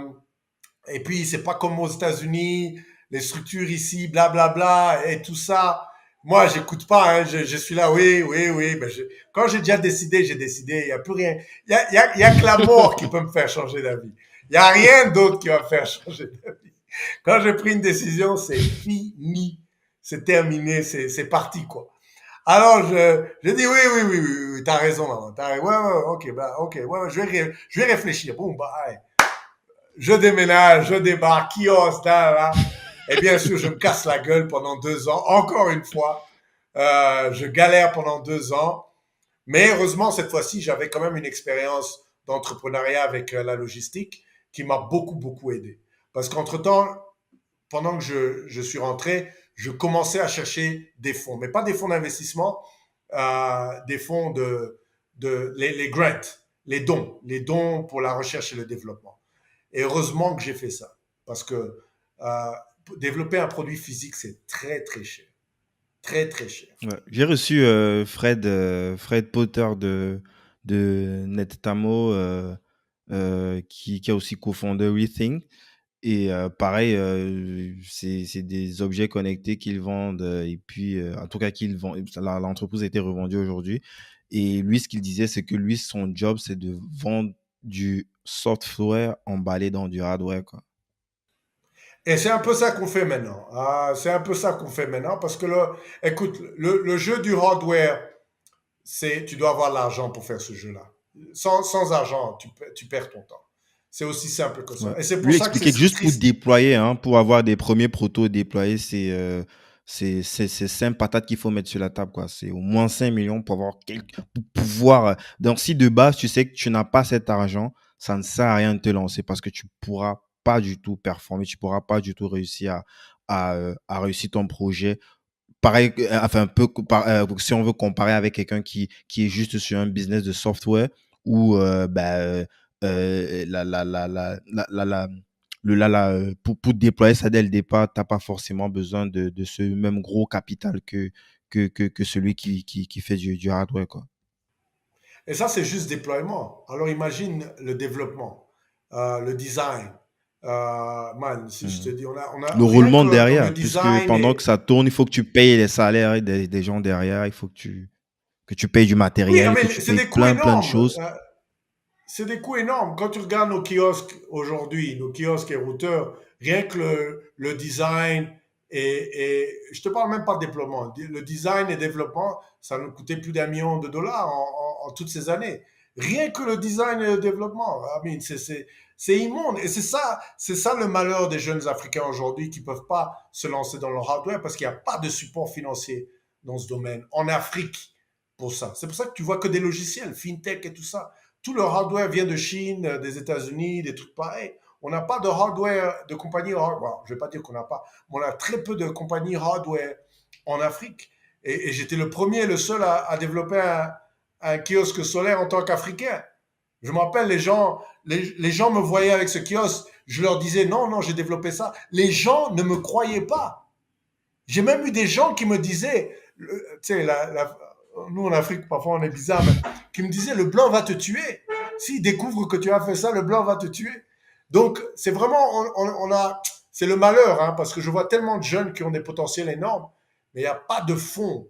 et puis, c'est pas comme aux États-Unis, les structures ici, blablabla, bla, bla, et tout ça. Moi, j'écoute pas, hein, je suis là, oui, oui, oui. Ben quand j'ai déjà décidé, j'ai décidé. Il n'y a plus rien. Il y a que la mort qui peut me faire changer d'avis. Il n'y a rien d'autre qui va me faire changer d'avis. Quand j'ai pris une décision, c'est fini. c'est terminé, c'est parti, quoi. Alors, je dis oui, t'as raison, maman. Ouais, ok, ok, ouais, je vais réfléchir. Bon, bah, ouais. Je déménage, je débarque, kiosque, là, là. Et bien sûr, je me casse la gueule pendant 2 ans, encore une fois. Je galère pendant 2 ans. Mais heureusement, cette fois-ci, j'avais quand même une expérience d'entrepreneuriat avec la logistique qui m'a beaucoup, beaucoup aidé. Parce qu'entre-temps, pendant que je suis rentré, je commençais à chercher des fonds, mais pas des fonds d'investissement, des fonds les grants, les dons pour la recherche et le développement. Et heureusement que j'ai fait ça, parce que euh, développer un produit physique, c'est très, très cher. Très, très cher. Ouais. J'ai reçu Fred Potter de NetTamo, qui a aussi cofondé Rethink. Et pareil, c'est des objets connectés qu'ils vendent, et puis en tout cas qu'ils vendent. L'entreprise a été revendue aujourd'hui. Et lui, ce qu'il disait, c'est que lui, son job, c'est de vendre du software emballé dans du hardware, quoi. Et c'est un peu ça qu'on fait maintenant. C'est un peu ça qu'on fait maintenant parce que, écoute, le jeu du hardware, tu dois avoir l'argent pour faire ce jeu-là. Sans argent, tu perds ton temps. C'est aussi simple que ça. Ouais. Et c'est pour Lui ça que c'est expliquait que si juste pour triste. déployer, hein, pour avoir des premiers protos déployés, c'est 5 patates qu'il faut mettre sur la table, quoi. C'est au moins 5 millions pour pour pouvoir. Donc, si de base, tu sais que tu n'as pas cet argent, ça ne sert à rien de te lancer parce que tu pourras pas du tout performer, tu pourras pas du tout réussir à réussir ton projet. Pareil, enfin, un peu, si on veut comparer avec quelqu'un qui est juste sur un business de software où, pour déployer ça dès le départ, t'as pas forcément besoin de ce même gros capital que celui qui fait du hardware, quoi. Et ça, c'est juste déploiement. Alors imagine le développement, le design. Man, si je te Mhm. dis, Le rien roulement que le derrière, puisque design pendant que et, ça tourne, il faut que tu payes les salaires des gens derrière, il faut que tu payes du oui, ah, matériel, que mais tu c'est payes des coûts plein de énormes. choses. C'est des coûts énormes. Quand tu regardes nos kiosques aujourd'hui, nos kiosques et routeurs, rien que le design je te parle même pas de déploiement, le design et développement, ça nous coûtait plus d'1 million de dollars en toutes ces années. Rien que le design et le développement, I mean, c'est immonde. Et c'est ça le malheur des jeunes Africains aujourd'hui qui peuvent pas se lancer dans le hardware parce qu'il n'y a pas de support financier dans ce domaine en Afrique pour ça. C'est pour ça que tu vois que des logiciels, fintech et tout ça. Tout le hardware vient de Chine, des États-Unis, des trucs pareils. On n'a pas de hardware, de compagnie hardware. Je ne vais pas dire qu'on n'a pas, mais on a très peu de compagnies hardware en Afrique. Et j'étais le premier, le seul à développer un kiosque solaire en tant qu'Africain. Je me rappelle, les gens me voyaient avec ce kiosque. Je leur disais, non, non, j'ai développé ça. Les gens ne me croyaient pas. J'ai même eu des gens qui me disaient, tu sais, nous en Afrique, parfois on est bizarre, mais qui me disaient, le blanc va te tuer. S'il découvre que tu as fait ça, le blanc va te tuer. Donc, c'est vraiment, c'est le malheur, hein, parce que je vois tellement de jeunes qui ont des potentiels énormes, mais il n'y a pas de fonds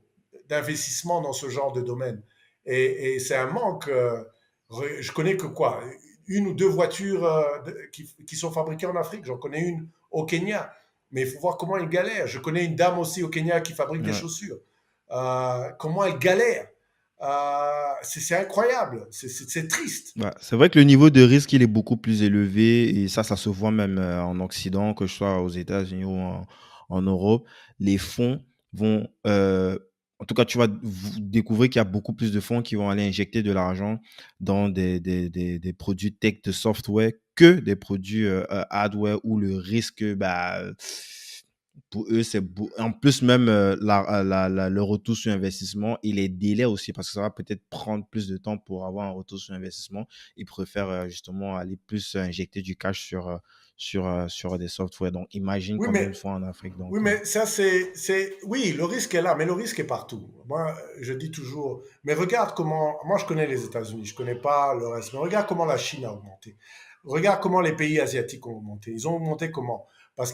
d'investissement dans ce genre de domaine. Et c'est un manque. Je connais que quoi, une ou deux voitures qui sont fabriquées en Afrique. J'en connais une au Kenya. Mais il faut voir comment elle galère. Je connais une dame aussi au Kenya qui fabrique des Ouais. chaussures. Comment elle galère. C'est incroyable. C'est triste. Ouais, c'est vrai que le niveau de risque, il est beaucoup plus élevé et ça se voit même en Occident, que ce soit aux États-Unis ou en Europe. Les fonds vont, en tout cas, tu vas découvrir qu'il y a beaucoup plus de fonds qui vont aller injecter de l'argent dans des produits tech de software que des produits hardware où le risque, bah, pour eux, en plus même le retour sur investissement et les délais aussi, parce que ça va peut-être prendre plus de temps pour avoir un retour sur investissement. Ils préfèrent justement aller plus injecter du cash sur des softwares. Donc, imagine Oui, combien ils mais font en Afrique. Oui, Donc, mais ça, oui, le risque est là, mais le risque est partout. Moi, je dis toujours, mais regarde comment, moi je connais les États-Unis, je connais pas le reste, mais regarde comment la Chine a augmenté. Regarde comment les pays asiatiques ont augmenté. Ils ont augmenté comment? Parce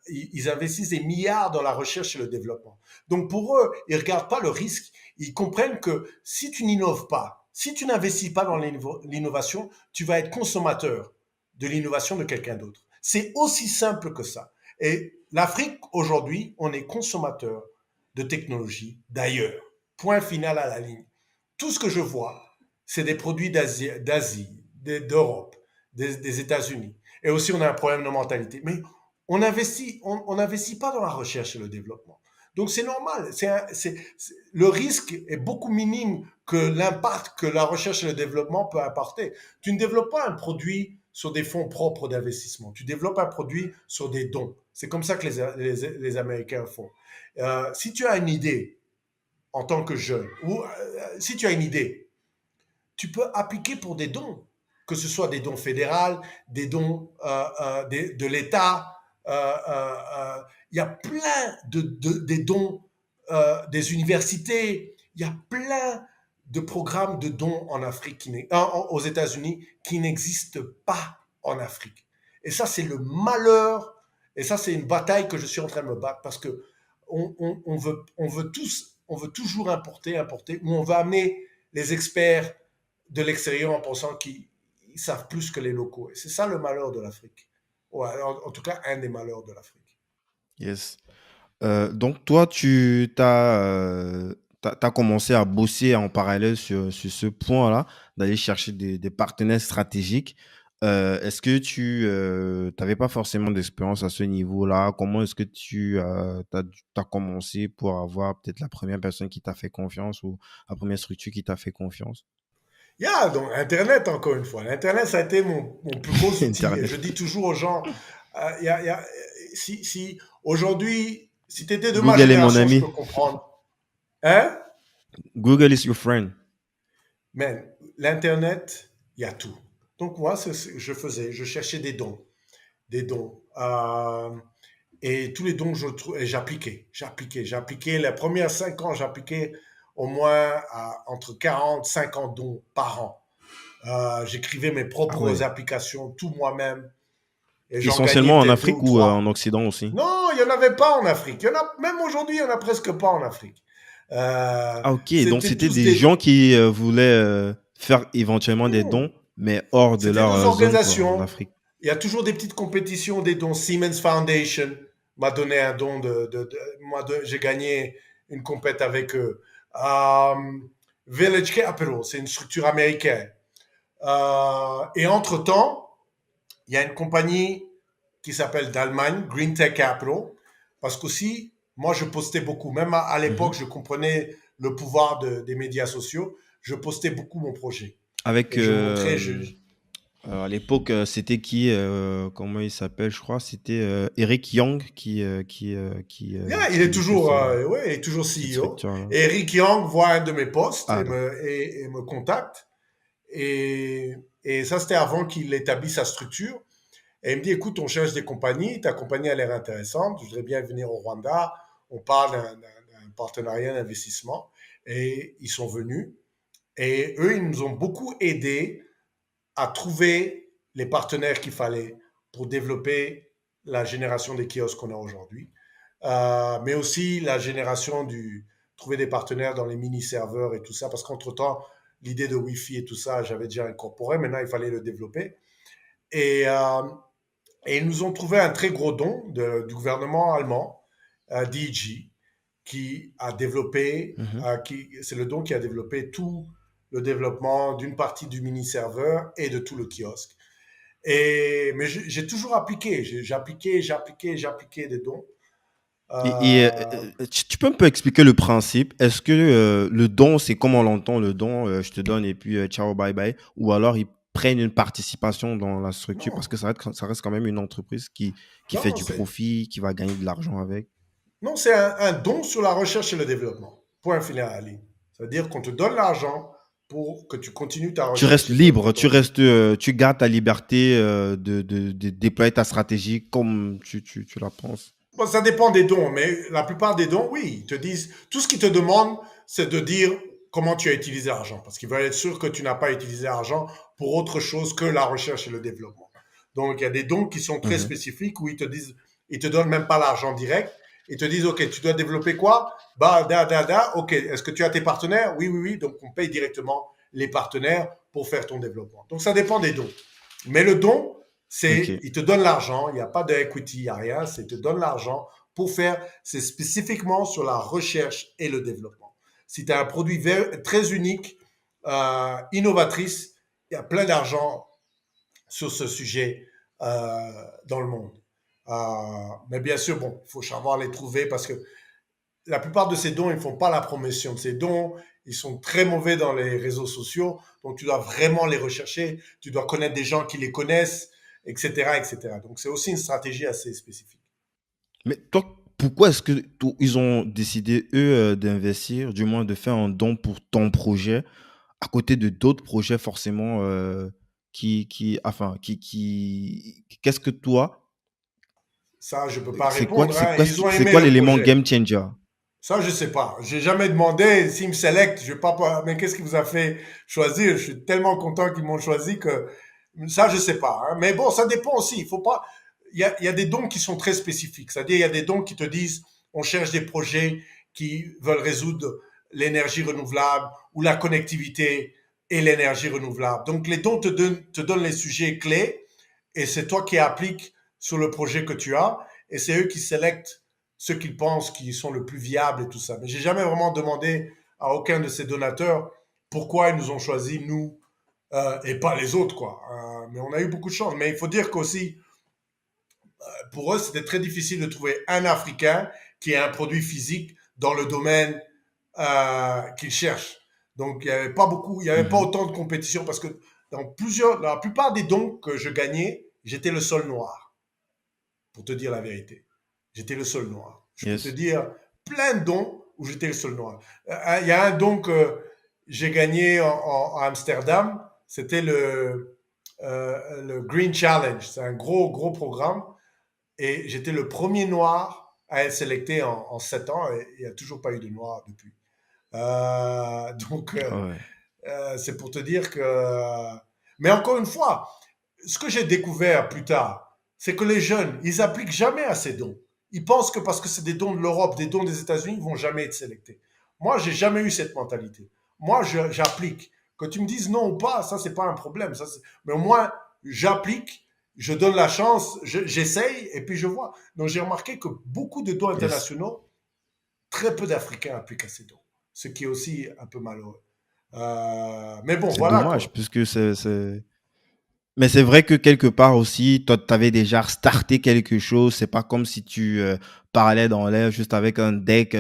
ils investissent des milliards dans la recherche et le développement. Donc pour eux, ils regardent pas le risque. Ils comprennent que si tu n'innoves pas, si tu n'investis pas dans l'innovation, tu vas être consommateur de l'innovation de quelqu'un d'autre. C'est aussi simple que ça. Et l'Afrique, aujourd'hui, on est consommateur de technologie d'ailleurs. Point final à la ligne. Tout ce que je vois, c'est des produits d'Asie, d'Europe, des États-Unis. Et aussi, on a un problème de mentalité. Mais on n'investit pas dans la recherche et le développement. Donc, c'est normal. Le risque est beaucoup minime que l'impact que la recherche et le développement peut apporter. Tu ne développes pas un produit sur des fonds propres d'investissement. Tu développes un produit sur des dons. C'est comme ça que les Américains font. Si tu as une idée en tant que jeune, ou si tu as une idée, tu peux appliquer pour des dons, que ce soit des dons fédéraux, des dons de l'État. Il y a plein des dons des universités. Il y a plein de programmes de dons en Afrique, aux États-Unis, qui n'existent pas en Afrique. Et ça, c'est le malheur. Et ça, c'est une bataille que je suis en train de me battre parce que on veut toujours importer, ou on veut amener les experts de l'extérieur en pensant qu'ils savent plus que les locaux. Et c'est ça le malheur de l'Afrique. Ouais, en tout cas, un des malheurs de l'Afrique. Yes. Donc toi, t'as commencé à bosser en parallèle sur ce point-là, d'aller chercher des partenaires stratégiques. Est-ce que tu n'avais pas forcément d'expérience à ce niveau-là? Comment est-ce que tu as commencé pour avoir peut-être la première personne qui t'a fait confiance ou la première structure qui t'a fait confiance? Donc Internet, encore une fois. L'Internet, ça a été mon plus gros outil. Et Internet. je dis toujours aux gens, si aujourd'hui, si tu étais de ma Google est mon génération, je ami. peux comprendre. Hein? Google is your friend. Mais l'Internet, il y a tout. Donc moi, c'est ce que je faisais. Je cherchais des dons. Des dons. Et tous les dons, j'appliquais. Les premières 5 ans, j'appliquais au moins entre 40 50 dons par an. J'écrivais mes Ah propres ouais. applications, tout moi-même. Et j'en gagnais Essentiellement en peut-être deux Afrique ou ou en trois. Occident aussi? Non, il n'y en avait pas en Afrique. Même aujourd'hui, il n'y en a presque pas en Afrique. Ah ok, donc C'était c'était tous des des... gens qui voulaient faire éventuellement des Hmm. dons, mais hors de C'était leur des zone, quoi, en organisations. Afrique. Il y a toujours des petites compétitions, des dons. Siemens Foundation m'a donné un don j'ai gagné une compète avec eux. Euh, Village Capital, c'est une structure américaine. Et entre-temps, il y a une compagnie qui s'appelle d'Allemagne, Green Tech Capital, parce qu'aussi, moi, je postais beaucoup. Même à l'époque, Mhm. je comprenais le pouvoir des médias sociaux. Je postais beaucoup mon projet. Avec, Et je montrais, à l'époque, c'était qui, comment il s'appelle, je crois, c'était Eric Young yeah, qui dirigeait ouais, il est toujours cette CEO. structure-là. Et Eric Young voit un de mes posts Ah, d'accord. et me contacte. Et ça, c'était avant qu'il établisse sa structure. Et il me dit, écoute, on cherche des compagnies, ta compagnie a l'air intéressante, je voudrais bien venir au Rwanda, on parle d'un partenariat d'investissement. Et ils sont venus. Et eux, ils nous ont beaucoup aidés à trouver les partenaires qu'il fallait pour développer la génération des kiosques qu'on a aujourd'hui. Mais aussi la génération trouver des partenaires dans les mini-serveurs et tout ça, parce qu'entre-temps, l'idée de Wi-Fi et tout ça, j'avais déjà incorporé, maintenant il fallait le développer. Et, euh, et ils nous ont trouvé un très gros don du gouvernement allemand, DG, qui a développé, Mhm. c'est le don qui a développé tout le développement d'une partie du mini-serveur et de tout le kiosque. Mais j'ai toujours appliqué, j'appliquais des dons. Euh, Tu peux un peu expliquer le principe? Est-ce que le don, c'est comme on l'entend, le don, je te donne et puis ciao, bye bye, ou alors ils prennent une participation dans la structure parce non, que ça reste quand même une entreprise qui non, fait non, du profit, qui va gagner de l'argent avec. non, c'est un don sur la recherche et le développement. Point final, Ali. Ça veut dire qu'on te donne l'argent pour que tu continues ta Tu restes recherche et libre, développement. tu gardes ta liberté de déployer ta stratégie comme tu la penses. Bon, ça dépend des dons, mais la plupart des dons, oui, ils te disent, tout ce qu'ils te demandent, c'est de dire comment tu as utilisé l'argent, parce qu'ils veulent être sûrs que tu n'as pas utilisé l'argent pour autre chose que la recherche et le développement. Donc, il y a des dons qui sont très Mhm. spécifiques où ils te disent, ils te donnent même pas l'argent direct. Ils te disent, OK, tu dois développer quoi? Bah, OK, est-ce que tu as tes partenaires? Oui, oui, oui. Donc, on paye directement les partenaires pour faire ton développement. Donc, ça dépend des dons. Mais le don, Ok. Ils te donnent l'argent, il n'y a pas d'equity, il n'y a rien, ils te donnent l'argent pour faire, c'est spécifiquement sur la recherche et le développement. Si tu as un produit très unique, innovatrice, il y a plein d'argent sur ce sujet dans le monde. Mais bien sûr, bon, il faut savoir les trouver parce que la plupart de ces dons, ils ne font pas la promotion de ces dons. Ils sont très mauvais dans les réseaux sociaux. Donc, tu dois vraiment les rechercher. Tu dois connaître des gens qui les connaissent, etc., etc. Donc, c'est aussi une stratégie assez spécifique. Mais toi, pourquoi est-ce que ils ont décidé, eux, d'investir, du moins de faire un don pour ton projet, à côté de d'autres projets forcément enfin, qu'est-ce que toi, Ça, je ne peux pas répondre, hein. Ils ont c'est aimé quoi le l'élément projet. game changer? Ça, je sais pas. J'ai jamais demandé s'ils me sélectent. Je vais pas. Mais qu'est-ce qui vous a fait choisir? Je suis tellement content qu'ils m'ont choisi que ça, je sais pas, hein. Mais bon, ça dépend aussi. Il faut pas. Il y a des dons qui sont très spécifiques. C'est-à-dire, il y a des dons qui te disent, on cherche des projets qui veulent résoudre l'énergie renouvelable ou la connectivité et l'énergie renouvelable. Donc, les dons te donnent les sujets clés et c'est toi qui appliques sur le projet que tu as et c'est eux qui sélectent ceux qu'ils pensent qui sont le plus viables et tout ça. Mais j'ai jamais vraiment demandé à aucun de ces donateurs pourquoi ils nous ont choisis, nous, et pas les autres, quoi. Mais on a eu beaucoup de chance. Mais il faut dire qu'aussi, pour eux, c'était très difficile de trouver un Africain qui ait un produit physique dans le domaine qu'ils cherchent. Donc, il n'y avait pas beaucoup, il n'y avait pas Mhm. autant de compétition parce que la plupart des dons que je gagnais, j'étais le seul noir, pour te dire la vérité. J'étais le seul noir. Je peux te Yes. dire plein de dons où j'étais le seul noir. Il y a un don que j'ai gagné à Amsterdam, c'était le Green Challenge. C'est un gros, gros programme. Et j'étais le premier noir à être sélecté en 7 ans et il n'y a toujours pas eu de noir depuis. Donc, Ah ouais. c'est pour te dire que. Mais encore une fois, ce que j'ai découvert plus tard, c'est que les jeunes, ils appliquent jamais à ces dons. Ils pensent que parce que c'est des dons de l'Europe, des dons des États-Unis, ils vont jamais être sélectés. Moi, j'ai jamais eu cette mentalité. Moi, j'applique. Que tu me dises non ou pas, ça, c'est pas un problème. Mais au moins, j'applique, je donne la chance, j'essaye et puis je vois. Donc, j'ai remarqué que beaucoup de dons Yes. internationaux, très peu d'Africains appliquent à ces dons. Ce qui est aussi un peu malheureux. Mais bon, C'est voilà dommage, quoi. puisque mais c'est vrai que quelque part aussi, toi, tu avais déjà starté quelque chose. C'est pas comme si tu parlais dans l'air juste avec un deck,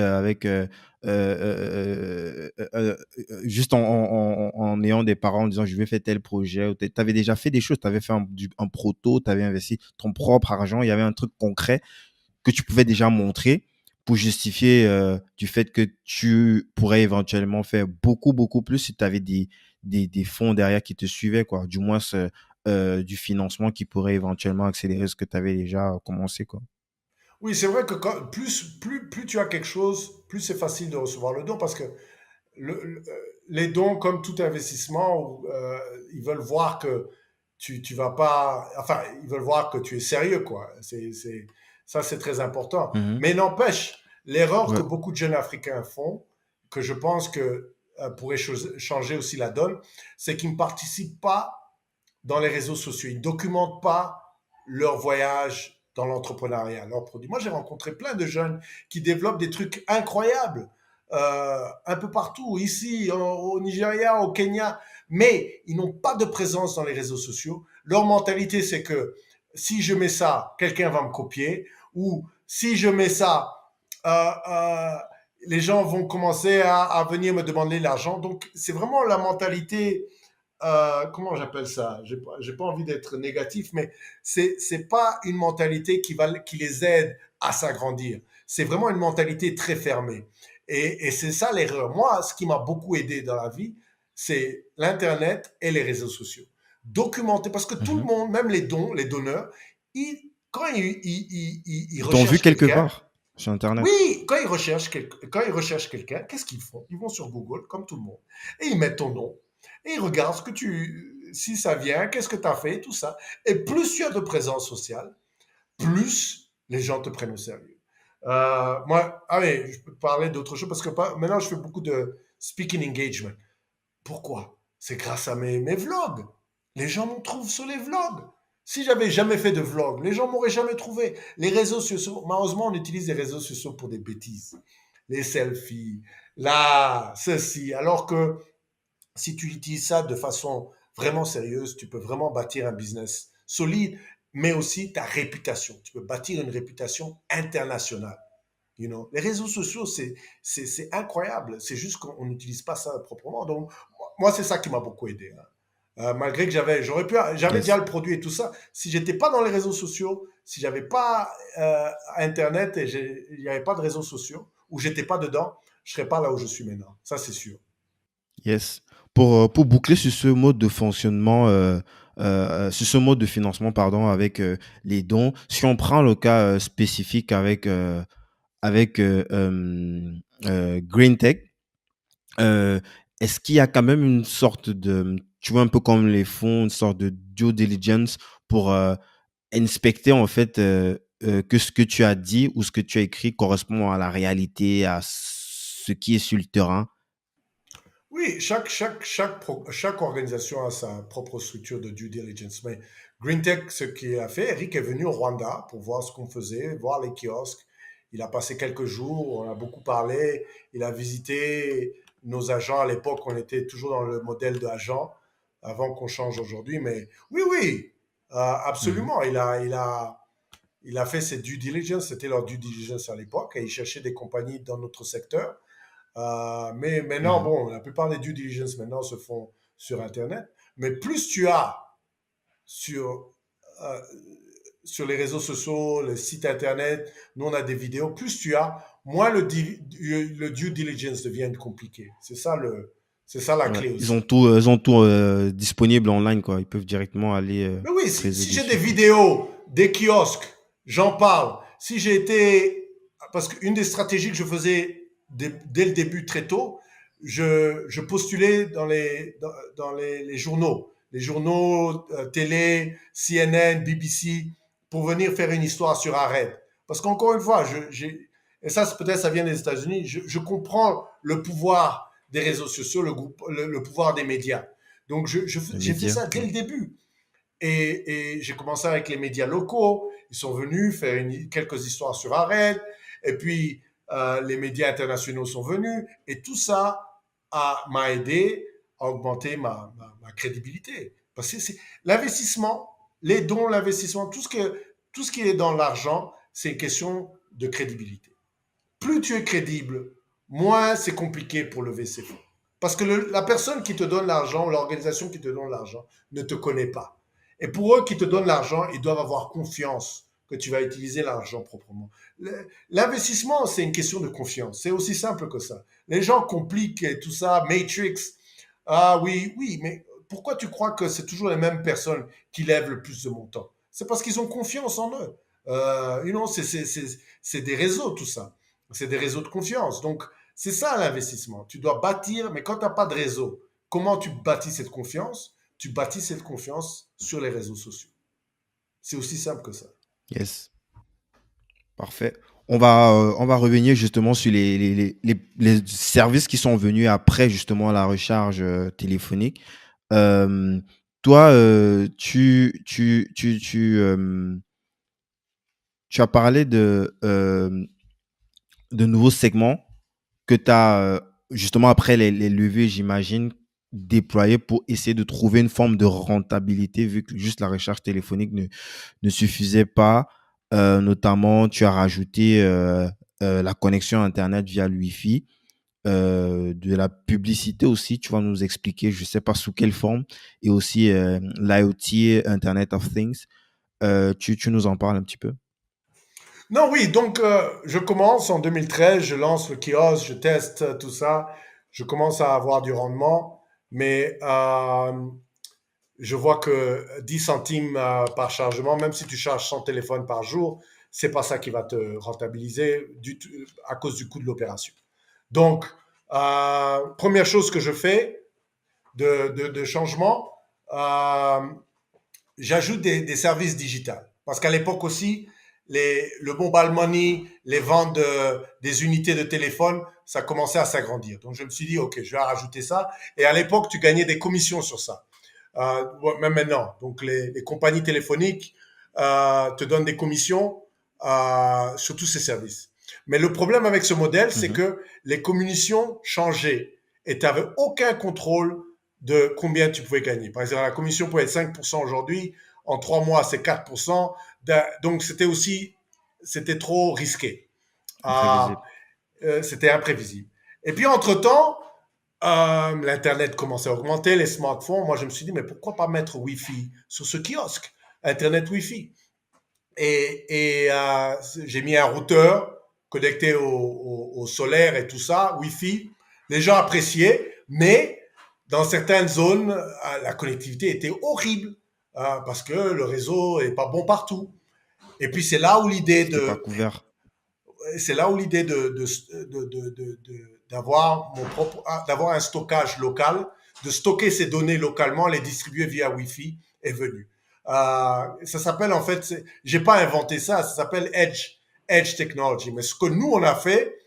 juste en ayant des parents en disant je vais faire tel projet. Tu avais déjà fait des choses, tu avais fait un proto, tu avais investi ton propre argent, il y avait un truc concret que tu pouvais déjà montrer pour justifier du fait que tu pourrais éventuellement faire beaucoup, beaucoup plus si tu avais des fonds derrière qui te suivaient, quoi. Du moins, du financement qui pourrait éventuellement accélérer ce que tu avais déjà commencé, quoi. Oui, c'est vrai que plus tu as quelque chose, plus c'est facile de recevoir le don parce que les dons, comme tout investissement, ils veulent voir que tu vas pas. Enfin, ils veulent voir que tu es sérieux, quoi. Ça, c'est très important. Mhm. Mais n'empêche, l'erreur que Ouais. beaucoup de jeunes Africains font, que je pense que pourrait changer aussi la donne, c'est qu'ils ne participent pas dans les réseaux sociaux. Ils ne documentent pas leur voyage dans l'entrepreneuriat, leurs produits. Moi, j'ai rencontré plein de jeunes qui développent des trucs incroyables un peu partout, ici, au Nigeria, au Kenya, mais ils n'ont pas de présence dans les réseaux sociaux. Leur mentalité, c'est que si je mets ça, quelqu'un va me copier, ou si je mets ça, euh, euh, les gens vont commencer à venir me demander l'argent. Donc, c'est vraiment la mentalité comment j'appelle ça? J'ai pas envie d'être négatif, mais c'est pas une mentalité qui les aide à s'agrandir. C'est vraiment une mentalité très fermée. Et c'est ça l'erreur. Moi, ce qui m'a beaucoup aidé dans la vie, c'est l'Internet et les réseaux sociaux. Documenter, parce que tout le Mhm. monde, même les donneurs, quand ils Ils t'ont vu recherchent quelque quelqu'un, part sur Internet. oui, quand ils recherchent quelqu'un, qu'est-ce qu'ils font? Ils vont sur Google, comme tout le monde, et ils mettent ton nom, et ils regardent si ça vient, qu'est-ce que tu as fait, tout ça. Et plus tu as de présence sociale, plus les gens te prennent au sérieux. Moi, allez, je peux te parler d'autre chose parce que maintenant je fais beaucoup de speaking engagement. Pourquoi? C'est grâce à mes vlogs. Les gens me trouvent sur les vlogs. Si j'avais jamais fait de vlog, les gens m'auraient jamais trouvé. Les réseaux sociaux, malheureusement, on utilise les réseaux sociaux pour des bêtises. Les selfies, là, ceci. Alors que si tu utilises ça de façon vraiment sérieuse, tu peux vraiment bâtir un business solide, mais aussi ta réputation. Tu peux bâtir une réputation internationale. You know? Les réseaux sociaux, c'est incroyable. C'est juste qu'on n'utilise pas ça proprement. Donc, moi, c'est ça qui m'a beaucoup aidé, hein. Malgré que j'avais déjà Yes. le produit et tout ça. Si j'étais pas dans les réseaux sociaux, si j'avais pas Internet et il n'y avait pas de réseaux sociaux, ou j'étais pas dedans, je serais pas là où je suis maintenant. Ça, c'est sûr. Yes. Pour boucler sur ce mode de fonctionnement, sur ce mode de financement, pardon, avec les dons, si on prend le cas spécifique avec Green Tech, euh, est-ce qu'il y a quand même une sorte de, tu vois, un peu comme les fonds, une sorte de due diligence pour inspecter en fait que ce que tu as dit ou ce que tu as écrit correspond à la réalité, à ce qui est sur le terrain? Oui, chaque organisation a sa propre structure de due diligence. Mais Green Tech, ce qu'il a fait, Eric est venu au Rwanda pour voir ce qu'on faisait, voir les kiosques. Il a passé quelques jours, on a beaucoup parlé. Il a visité nos agents. À l'époque, on était toujours dans le modèle d'agent avant qu'on change aujourd'hui. Mais oui, oui, Mhm. absolument. Il a fait ses due diligence. C'était leur due diligence à l'époque et il cherchait des compagnies dans notre secteur. Mais maintenant, Mhm. bon, la plupart des due diligence maintenant se font sur Internet. Mais plus tu as sur, euh, sur les réseaux sociaux, les sites Internet, nous on a des vidéos, plus tu as, moins le due diligence devient compliqué. C'est ça la Ouais. clé aussi. Ils ont tout disponible online, quoi. Ils peuvent directement aller Mais oui, creuser si j'ai des dessus, quoi. vidéos, des kiosques, j'en parle. Si j'ai été. Parce qu'une des stratégies que je faisais dès le début, très tôt, je postulais dans les journaux. Les journaux télé, CNN, BBC, pour venir faire une histoire sur Arrête. Parce qu'encore une fois, et ça peut-être ça vient des États-Unis, je comprends le pouvoir des réseaux sociaux, le pouvoir des médias. Donc Les j'ai fait médias. ça dès Ouais. le début. Et j'ai commencé avec les médias locaux. Ils sont venus faire quelques histoires sur Arel. Et puis, les médias internationaux sont venus. Et tout ça m'a aidé à augmenter ma crédibilité. Parce que c'est l'investissement, les dons, l'investissement, tout ce qui est dans l'argent, c'est une question de crédibilité. Plus tu es crédible, moins c'est compliqué pour lever ses fonds. Parce que la personne qui te donne l'argent ou l'organisation qui te donne l'argent ne te connaît pas. Et pour eux qui te donnent l'argent, ils doivent avoir confiance que tu vas utiliser l'argent proprement. L'investissement, c'est une question de confiance. C'est aussi simple que ça. Les gens compliquent tout ça, Matrix. Ah oui, oui, mais pourquoi tu crois que c'est toujours les mêmes personnes qui lèvent le plus de montants? C'est parce qu'ils ont confiance en eux. C'est des réseaux, tout ça. C'est des réseaux de confiance. Donc, c'est ça l'investissement. Tu dois bâtir, mais quand tu n'as pas de réseau, comment tu bâtis cette confiance? Tu bâtis cette confiance sur les réseaux sociaux. C'est aussi simple que ça. Yes. Parfait. On va revenir justement sur les services qui sont venus après justement la recharge téléphonique. Euh, Toi, tu as parlé de nouveaux segments que tu as justement après les levées, j'imagine, déployés pour essayer de trouver une forme de rentabilité vu que juste la recharge téléphonique ne suffisait pas. Notamment, tu as rajouté la connexion Internet via le Wi-Fi, de la publicité aussi, tu vas nous expliquer, je ne sais pas sous quelle forme, et aussi l'IoT, Internet of Things. Tu nous en parles un petit peu? Non, oui, donc je commence en 2013, je lance le kiosque, je teste tout ça, je commence à avoir du rendement, mais je vois que 10 centimes par chargement, même si tu charges 100 téléphones par jour, c'est pas ça qui va te rentabiliser à cause du coût de l'opération. Donc, première chose que je fais de changement, euh, j'ajoute des services digitaux. Parce qu'à l'époque aussi, le mobile money, les ventes des unités de téléphone, ça commençait à s'agrandir. Donc je me suis dit, OK, je vais rajouter ça. Et à l'époque, tu gagnais des commissions sur ça. même maintenant. Donc les compagnies téléphoniques te donnent des commissions sur tous ces services. Mais le problème avec ce modèle, c'est Mhm. que les commissions changeaient et tu n'avais aucun contrôle de combien tu pouvais gagner. Par exemple, la commission pouvait être 5% aujourd'hui, en 3 mois, c'est 4%. Donc, c'était trop risqué. Euh, Imprévisible. C'était imprévisible. Et puis, entre-temps, l'Internet commençait à augmenter, les smartphones. Moi, je me suis dit, mais pourquoi pas mettre Wi-Fi sur ce kiosque? Internet Wi-Fi. Et j'ai mis un routeur connecté au solaire et tout ça, Wi-Fi. Les gens appréciaient, mais dans certaines zones, la connectivité était horrible parce que le réseau est pas bon partout. Et puis C'était pas couvert. c'est là où l'idée d'avoir d'avoir un stockage local, de stocker ces données localement, les distribuer via Wi-Fi est venue. Ça s'appelle en fait, j'ai pas inventé ça, ça s'appelle Edge Technology. Mais ce que nous on a fait,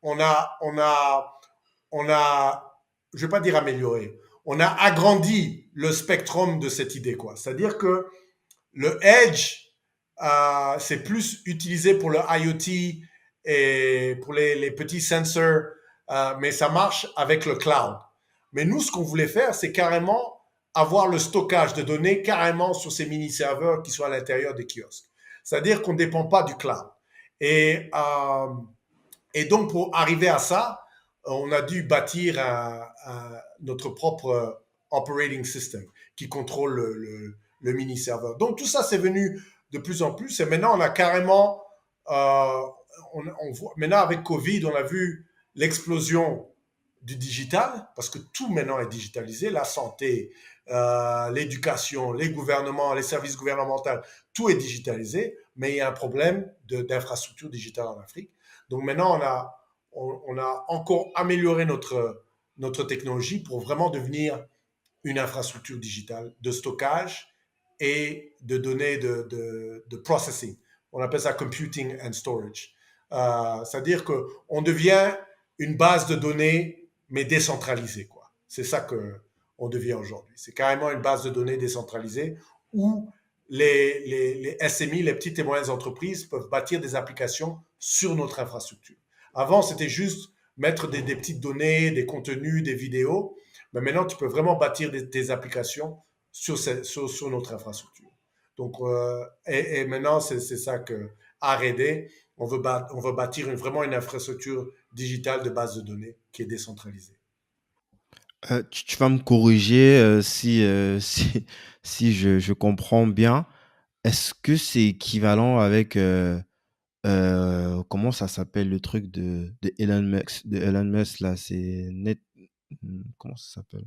on a, on a, on a, je vais pas dire amélioré, on a agrandi le spectrum de cette idée, quoi. C'est-à-dire que le Edge, c'est plus utilisé pour le IoT et pour les petits sensors, mais ça marche avec le cloud. Mais nous, ce qu'on voulait faire, c'est carrément avoir le stockage de données carrément sur ces mini-serveurs qui sont à l'intérieur des kiosques. C'est-à-dire qu'on ne dépend pas du cloud. Et, euh, et donc, pour arriver à ça, on a dû bâtir notre propre operating system qui contrôle le mini-serveur. Donc, tout ça, c'est venu de plus en plus. Et maintenant, on a carrément, euh, maintenant, avec Covid, on a vu l'explosion du digital, parce que tout maintenant est digitalisé, la santé, l'éducation, les gouvernements, les services gouvernementaux, tout est digitalisé, mais il y a un problème d'infrastructure digitale en Afrique. Donc maintenant, on a encore amélioré notre technologie pour vraiment devenir une infrastructure digitale de stockage et de données de processing. On appelle ça computing and storage. C'est-à-dire qu'on devient une base de données, mais décentralisée, quoi. C'est ça qu'on devient aujourd'hui. C'est carrément une base de données décentralisée où les SMI, les petites et moyennes entreprises, peuvent bâtir des applications sur notre infrastructure. Avant, c'était juste mettre des petites données, des contenus, des vidéos, mais maintenant, tu peux vraiment bâtir des applications sur notre infrastructure. Donc, et maintenant, c'est ça que R&D, on veut bâtir vraiment une infrastructure digitale de base de données qui est décentralisée. Tu vas me corriger si je comprends bien. Est-ce que c'est équivalent avec comment ça s'appelle le truc de Elon Musk là, c'est net, comment ça s'appelle?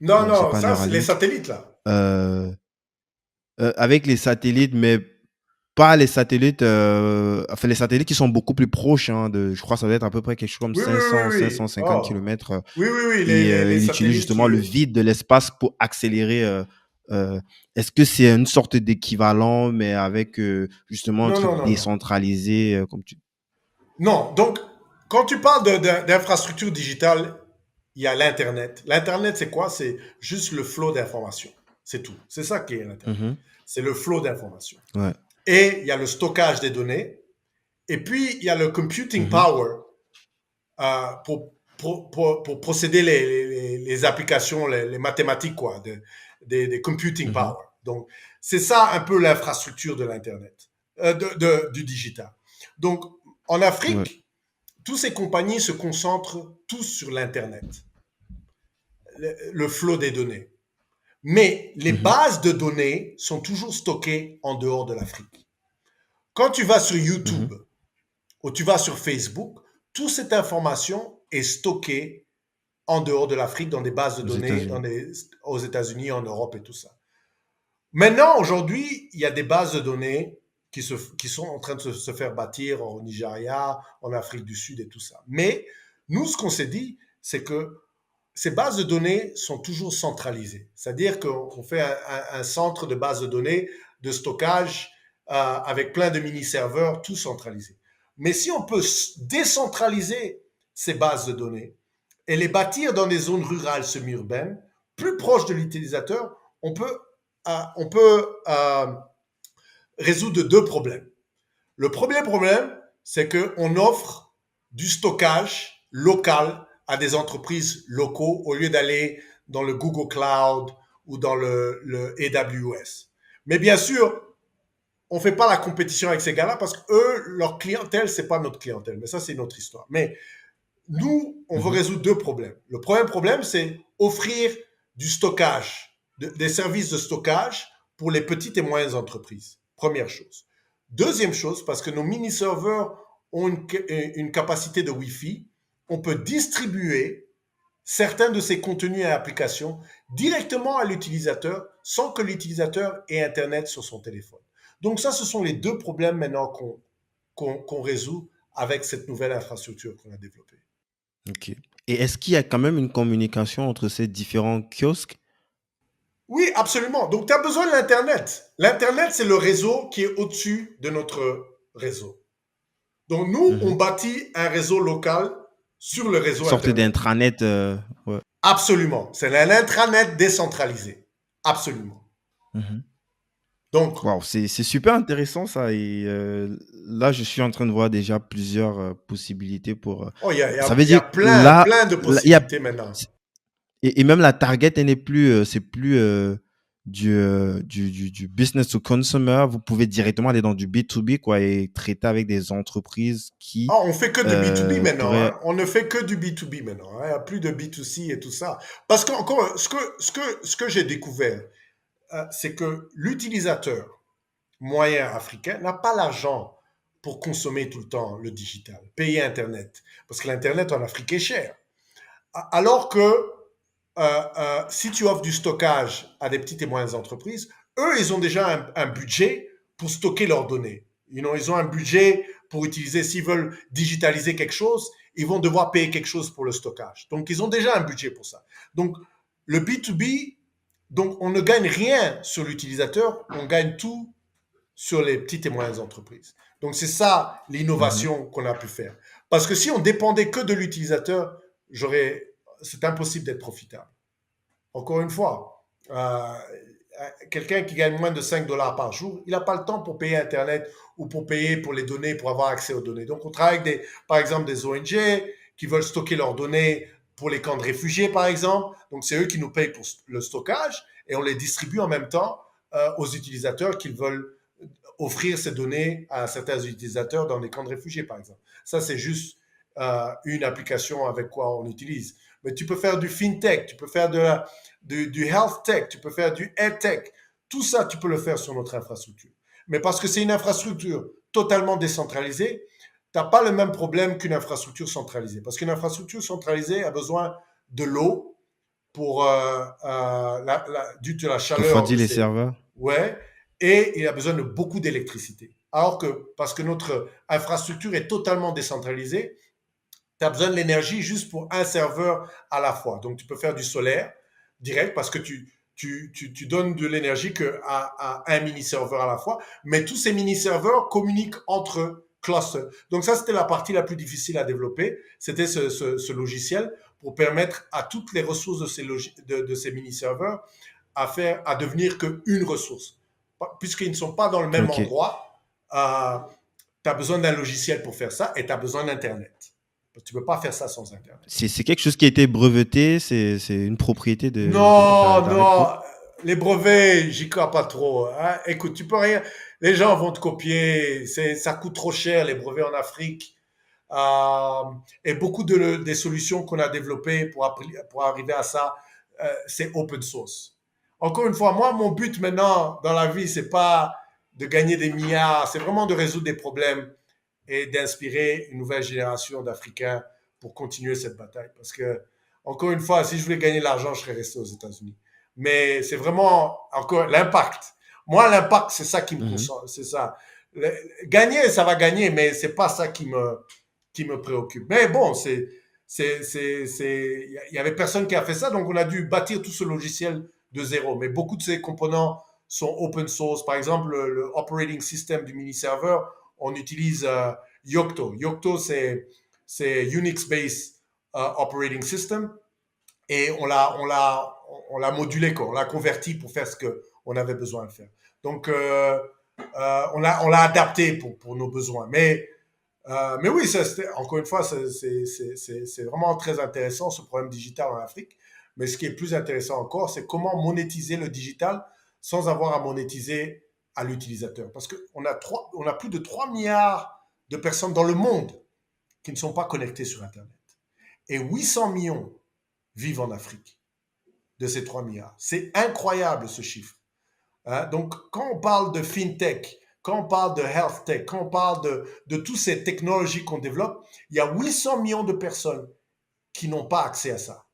Non, Non, c'est non, pas ça, c'est les Neuralink. satellites, là. Euh, avec les satellites, mais pas les satellites, enfin les satellites qui sont beaucoup plus proches, hein, je crois que ça doit être à peu près quelque chose comme Oui, oui, oui, 500, oui. 550 Oh. kilomètres. Oui, oui, oui, Et les il utilise satellites justement le qui... vide de l'espace pour accélérer. Est-ce que c'est une sorte d'équivalent, mais avec justement un Non, truc non, non, non. décentralisé, comme tu... Non, donc, quand tu parles d'infrastructure digitale, il y a l'Internet. L'Internet, c'est quoi? C'est juste le flot d'informations. C'est tout. C'est ça qui est l'Internet. Mhm. C'est le flot d'informations. Ouais. Et il y a le stockage des données. Et puis, il y a le computing Mhm. power pour procéder les applications, les mathématiques, quoi, des computing Mhm. power. Donc, c'est ça un peu l'infrastructure de l'Internet, du digital. Donc, en Ouais. Afrique, toutes ces compagnies se concentrent tous sur l'Internet, le flot des données. Mais les Mhm. bases de données sont toujours stockées en dehors de l'Afrique. Quand tu vas sur Mhm. YouTube ou tu vas sur Facebook, toute cette information est stockée en dehors de l'Afrique dans des bases de Aux données États-Unis. aux États-Unis, en Europe et tout ça. Maintenant, aujourd'hui, il y a des bases de données qui sont en train de se faire bâtir au Nigeria, en Afrique du Sud et tout ça. Mais nous, ce qu'on s'est dit, c'est que ces bases de données sont toujours centralisées. C'est-à-dire qu'on fait un centre de bases de données de stockage avec plein de mini-serveurs, tout centralisé. Mais si on peut décentraliser ces bases de données et les bâtir dans des zones rurales semi-urbaines, plus proches de l'utilisateur, on peut résoudre deux problèmes. Le premier problème, c'est qu'on offre du stockage local à des entreprises locaux au lieu d'aller dans le Google Cloud ou dans le AWS. Mais bien sûr, on ne fait pas la compétition avec ces gars-là parce que eux, leur clientèle, c'est pas notre clientèle. Mais ça, c'est notre histoire. Mais nous, on veut Mhm. résoudre deux problèmes. Le premier problème, c'est offrir du stockage, des services de stockage pour les petites et moyennes entreprises. Première chose. Deuxième chose, parce que nos mini-serveurs ont une capacité de Wi-Fi, on peut distribuer certains de ces contenus et applications directement à l'utilisateur sans que l'utilisateur ait Internet sur son téléphone. Donc ça, ce sont les deux problèmes maintenant qu'on résout avec cette nouvelle infrastructure qu'on a développée. Ok. Et est-ce qu'il y a quand même une communication entre ces différents kiosques? Oui, absolument. Donc, tu as besoin de l'Internet. L'Internet, c'est le réseau qui est au-dessus de notre réseau. Donc, nous, on Mhm. bâtit un réseau local sur le réseau Sorte Internet. d'intranet. Ouais. Absolument. C'est un intranet décentralisé. Absolument. Mhm. Donc, Waouh, c'est super intéressant ça. Et là, je suis en train de voir déjà plusieurs possibilités pour. oh, Ça veut y a dire plein, là, plein de il y a possibilités maintenant. et même la target, elle n'est plus, c'est plus du business to consumer. Vous pouvez directement aller dans du B2B quoi et traiter avec des entreprises qui Ah, on fait que du B2B maintenant. pourraient. Hein. On ne fait que du B2B maintenant. Hein. Il n'y a plus de B2C et tout ça. Parce que, encore, ce que j'ai découvert, c'est que l'utilisateur moyen africain n'a pas l'argent pour consommer tout le temps le digital, payer Internet. Parce que l'Internet en Afrique est cher. Alors que si tu offres du stockage à des petites et moyennes entreprises, eux, ils ont déjà un budget pour stocker leurs données. Ils ont un budget pour utiliser, s'ils veulent digitaliser quelque chose, ils vont devoir payer quelque chose pour le stockage. Donc, ils ont déjà un budget pour ça. Donc, le B2B, donc on ne gagne rien sur l'utilisateur, on gagne tout sur les petites et moyennes entreprises. Donc, c'est ça Mhm. l'innovation qu'on a pu faire. Parce que si on dépendait que de l'utilisateur, c'est impossible d'être profitable. Encore une fois, quelqu'un qui gagne moins de 5 dollars par jour, il n'a pas le temps pour payer Internet ou pour payer pour les données, pour avoir accès aux données. Donc, on travaille avec, par exemple, des ONG qui veulent stocker leurs données pour les camps de réfugiés, par exemple. Donc, c'est eux qui nous payent pour le stockage et on les distribue en même temps aux utilisateurs qui veulent offrir ces données à certains utilisateurs dans les camps de réfugiés, par exemple. Ça, c'est juste une application avec quoi on utilise. Mais tu peux faire du fintech, tu peux faire du health tech, tu peux faire du edtech. Tout ça, tu peux le faire sur notre infrastructure. Mais parce que c'est une infrastructure totalement décentralisée, tu n'as pas le même problème qu'une infrastructure centralisée. Parce qu'une infrastructure centralisée a besoin de l'eau pour dû à la chaleur de Refroidir les ces. serveurs. Ouais, et il a besoin de beaucoup d'électricité. Alors que, parce que notre infrastructure est totalement décentralisée, tu as besoin de l'énergie juste pour un serveur à la fois. Donc, tu peux faire du solaire direct parce que tu donnes de l'énergie à un mini-serveur à la fois. Mais tous ces mini-serveurs communiquent entre clusters. Donc, ça, c'était la partie la plus difficile à développer. C'était ce logiciel pour permettre à toutes les ressources de ces mini-serveurs à devenir qu'une ressource. Puisqu'ils ne sont pas dans le même Ok. endroit, tu as besoin d'un logiciel pour faire ça et tu as besoin d'Internet. Tu ne peux pas faire ça sans Internet. C'est quelque chose qui a été breveté, c'est une propriété Non, d'Areco. non, les brevets, j'y crois pas trop. Hein. Écoute, tu peux rien. Les gens vont te copier. Ça coûte trop cher, les brevets en Afrique. Euh, et beaucoup des solutions qu'on a développées pour arriver à ça, c'est open source. Encore une fois, moi, mon but maintenant dans la vie, c'est pas de gagner des milliards, c'est vraiment de résoudre des problèmes et d'inspirer une nouvelle génération d'Africains pour continuer cette bataille. Parce que, encore une fois, si je voulais gagner de l'argent, je serais resté aux États-Unis. Mais c'est vraiment encore l'impact. Moi, l'impact, c'est ça qui me Mhm. concentre. C'est ça. Gagner, ça va gagner, mais c'est pas ça qui me préoccupe. Mais bon, il y avait personne qui a fait ça, donc on a dû bâtir tout ce logiciel de zéro. Mais beaucoup de ces composants sont open source. Par exemple, le operating system du mini-serveur, on utilise Yocto. Yocto, c'est Unix-based operating system. et on l'a modulé, quoi. On l'a converti pour faire ce qu'on avait besoin de faire. Donc, on l'a adapté pour nos besoins. Mais oui, encore une fois, c'est vraiment très intéressant ce problème digital en Afrique. Mais ce qui est plus intéressant encore, c'est comment monétiser le digital sans avoir à monétiser à l'utilisateur. Parce qu'on a plus de 3 milliards de personnes dans le monde qui ne sont pas connectées sur Internet. Et 800 millions vivent en Afrique de ces 3 milliards. C'est incroyable ce chiffre. Hein? Donc, quand on parle de fintech, quand on parle de health tech, quand on parle de toutes ces technologies qu'on développe, il y a 800 millions de personnes qui n'ont pas accès à ça.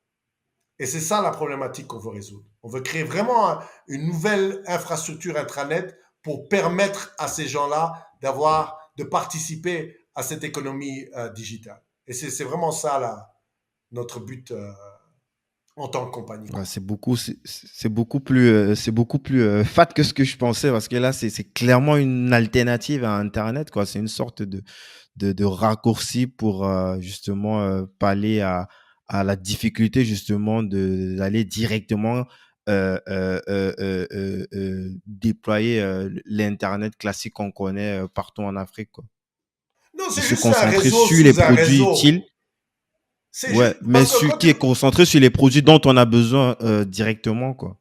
Et c'est ça la problématique qu'on veut résoudre. On veut créer vraiment une nouvelle infrastructure intranet pour permettre à ces gens-là de participer à cette économie digitale. Et c'est vraiment ça notre but en tant que compagnie, Ouais, quoi. c'est beaucoup plus fat que ce que je pensais parce que là, c'est clairement une alternative à Internet, quoi. C'est une sorte de raccourci pour justement pallier à la difficulté justement d'aller directement déployer l'Internet classique qu'on connaît partout en Afrique, quoi. Non, De c'est se juste un concentrer réseau sur les sous un produits réseau. utiles. C'est Ouais, juste mais parce que quand qui est concentré sur les produits dont on a besoin directement, quoi.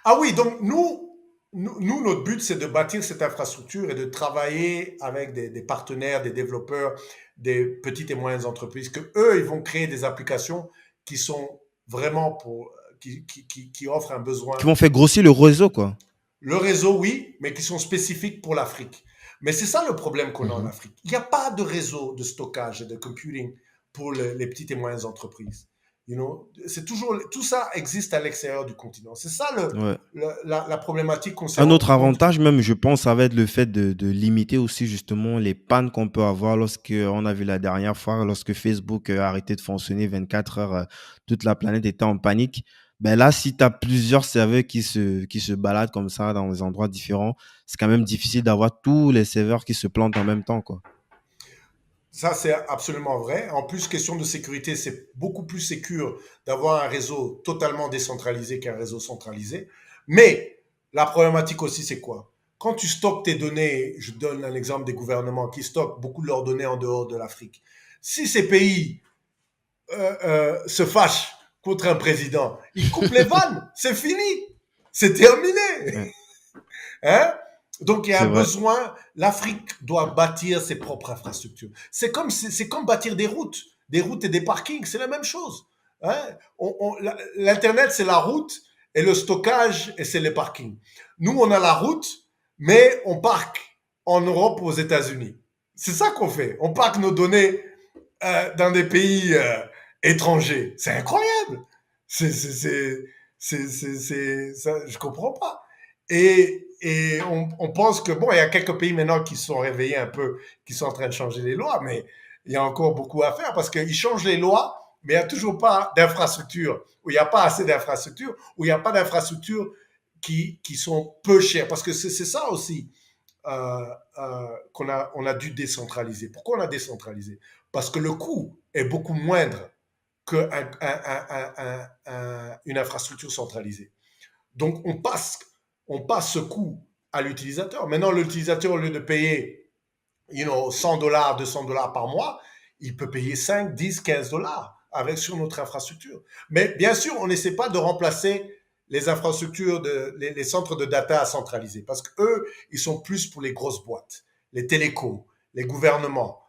ah oui, donc nous, notre but, c'est de bâtir cette infrastructure et de travailler avec des partenaires, des développeurs, des petites et moyennes entreprises, que eux, ils vont créer des applications qui sont vraiment qui offrent un Qui besoin. vont faire grossir le réseau, quoi. Le réseau, oui, mais qui sont spécifiques pour l'Afrique. Mais c'est ça le problème qu'on a en Mhm. Afrique. Il n'y a pas de réseau de stockage et de computing pour les petites et moyennes entreprises. C'est toujours, tout ça existe à l'extérieur du continent. C'est ça Ouais. la problématique qu'on s'est Un rendu autre compte. avantage même, je pense, ça va être le fait de limiter aussi justement les pannes qu'on peut avoir lorsque, on a vu la dernière fois, lorsque Facebook a arrêté de fonctionner 24 heures, toute la planète était en panique. Ben là, si tu as plusieurs serveurs qui se baladent comme ça dans des endroits différents, c'est quand même difficile d'avoir tous les serveurs qui se plantent en même temps, quoi. Ça, c'est absolument vrai. En plus, question de sécurité, c'est beaucoup plus sécure d'avoir un réseau totalement décentralisé qu'un réseau centralisé. Mais la problématique aussi, c'est quoi? Quand tu stockes tes données, je donne un exemple des gouvernements qui stockent beaucoup de leurs données en dehors de l'Afrique. Si ces pays se fâchent contre un président, ils coupent les vannes, c'est fini, c'est terminé. Ouais, Hein? Donc il y a c'est un vrai. besoin, l'Afrique doit bâtir ses propres infrastructures. C'est comme bâtir des routes et des parkings, c'est la même chose. Hein? L'Internet, c'est la route et le stockage, et c'est les parkings. Nous, on a la route, mais on parque en Europe, aux États-Unis. C'est ça qu'on fait. On parque nos données dans des pays étrangers. C'est incroyable. Je comprends pas. Et on pense que, bon, il y a quelques pays maintenant qui se sont réveillés un peu, qui sont en train de changer les lois, mais il y a encore beaucoup à faire parce qu'ils changent les lois, mais il n'y a toujours pas d'infrastructures, où il n'y a pas assez d'infrastructures, où il n'y a pas d'infrastructures qui sont peu chères. Parce que c'est ça aussi euh, qu'on a dû décentraliser. Pourquoi on a décentralisé? Parce que le coût est beaucoup moindre qu'une infrastructure centralisée. Donc on passe ce coût à l'utilisateur. Maintenant, l'utilisateur, au lieu de payer 100 $, 200 $ par mois, il peut payer 5, 10, 15 $ sur notre infrastructure. Mais bien sûr, on n'essaie pas de remplacer les infrastructures, les centres de data centralisés, parce qu'eux, ils sont plus pour les grosses boîtes, les télécoms, les gouvernements.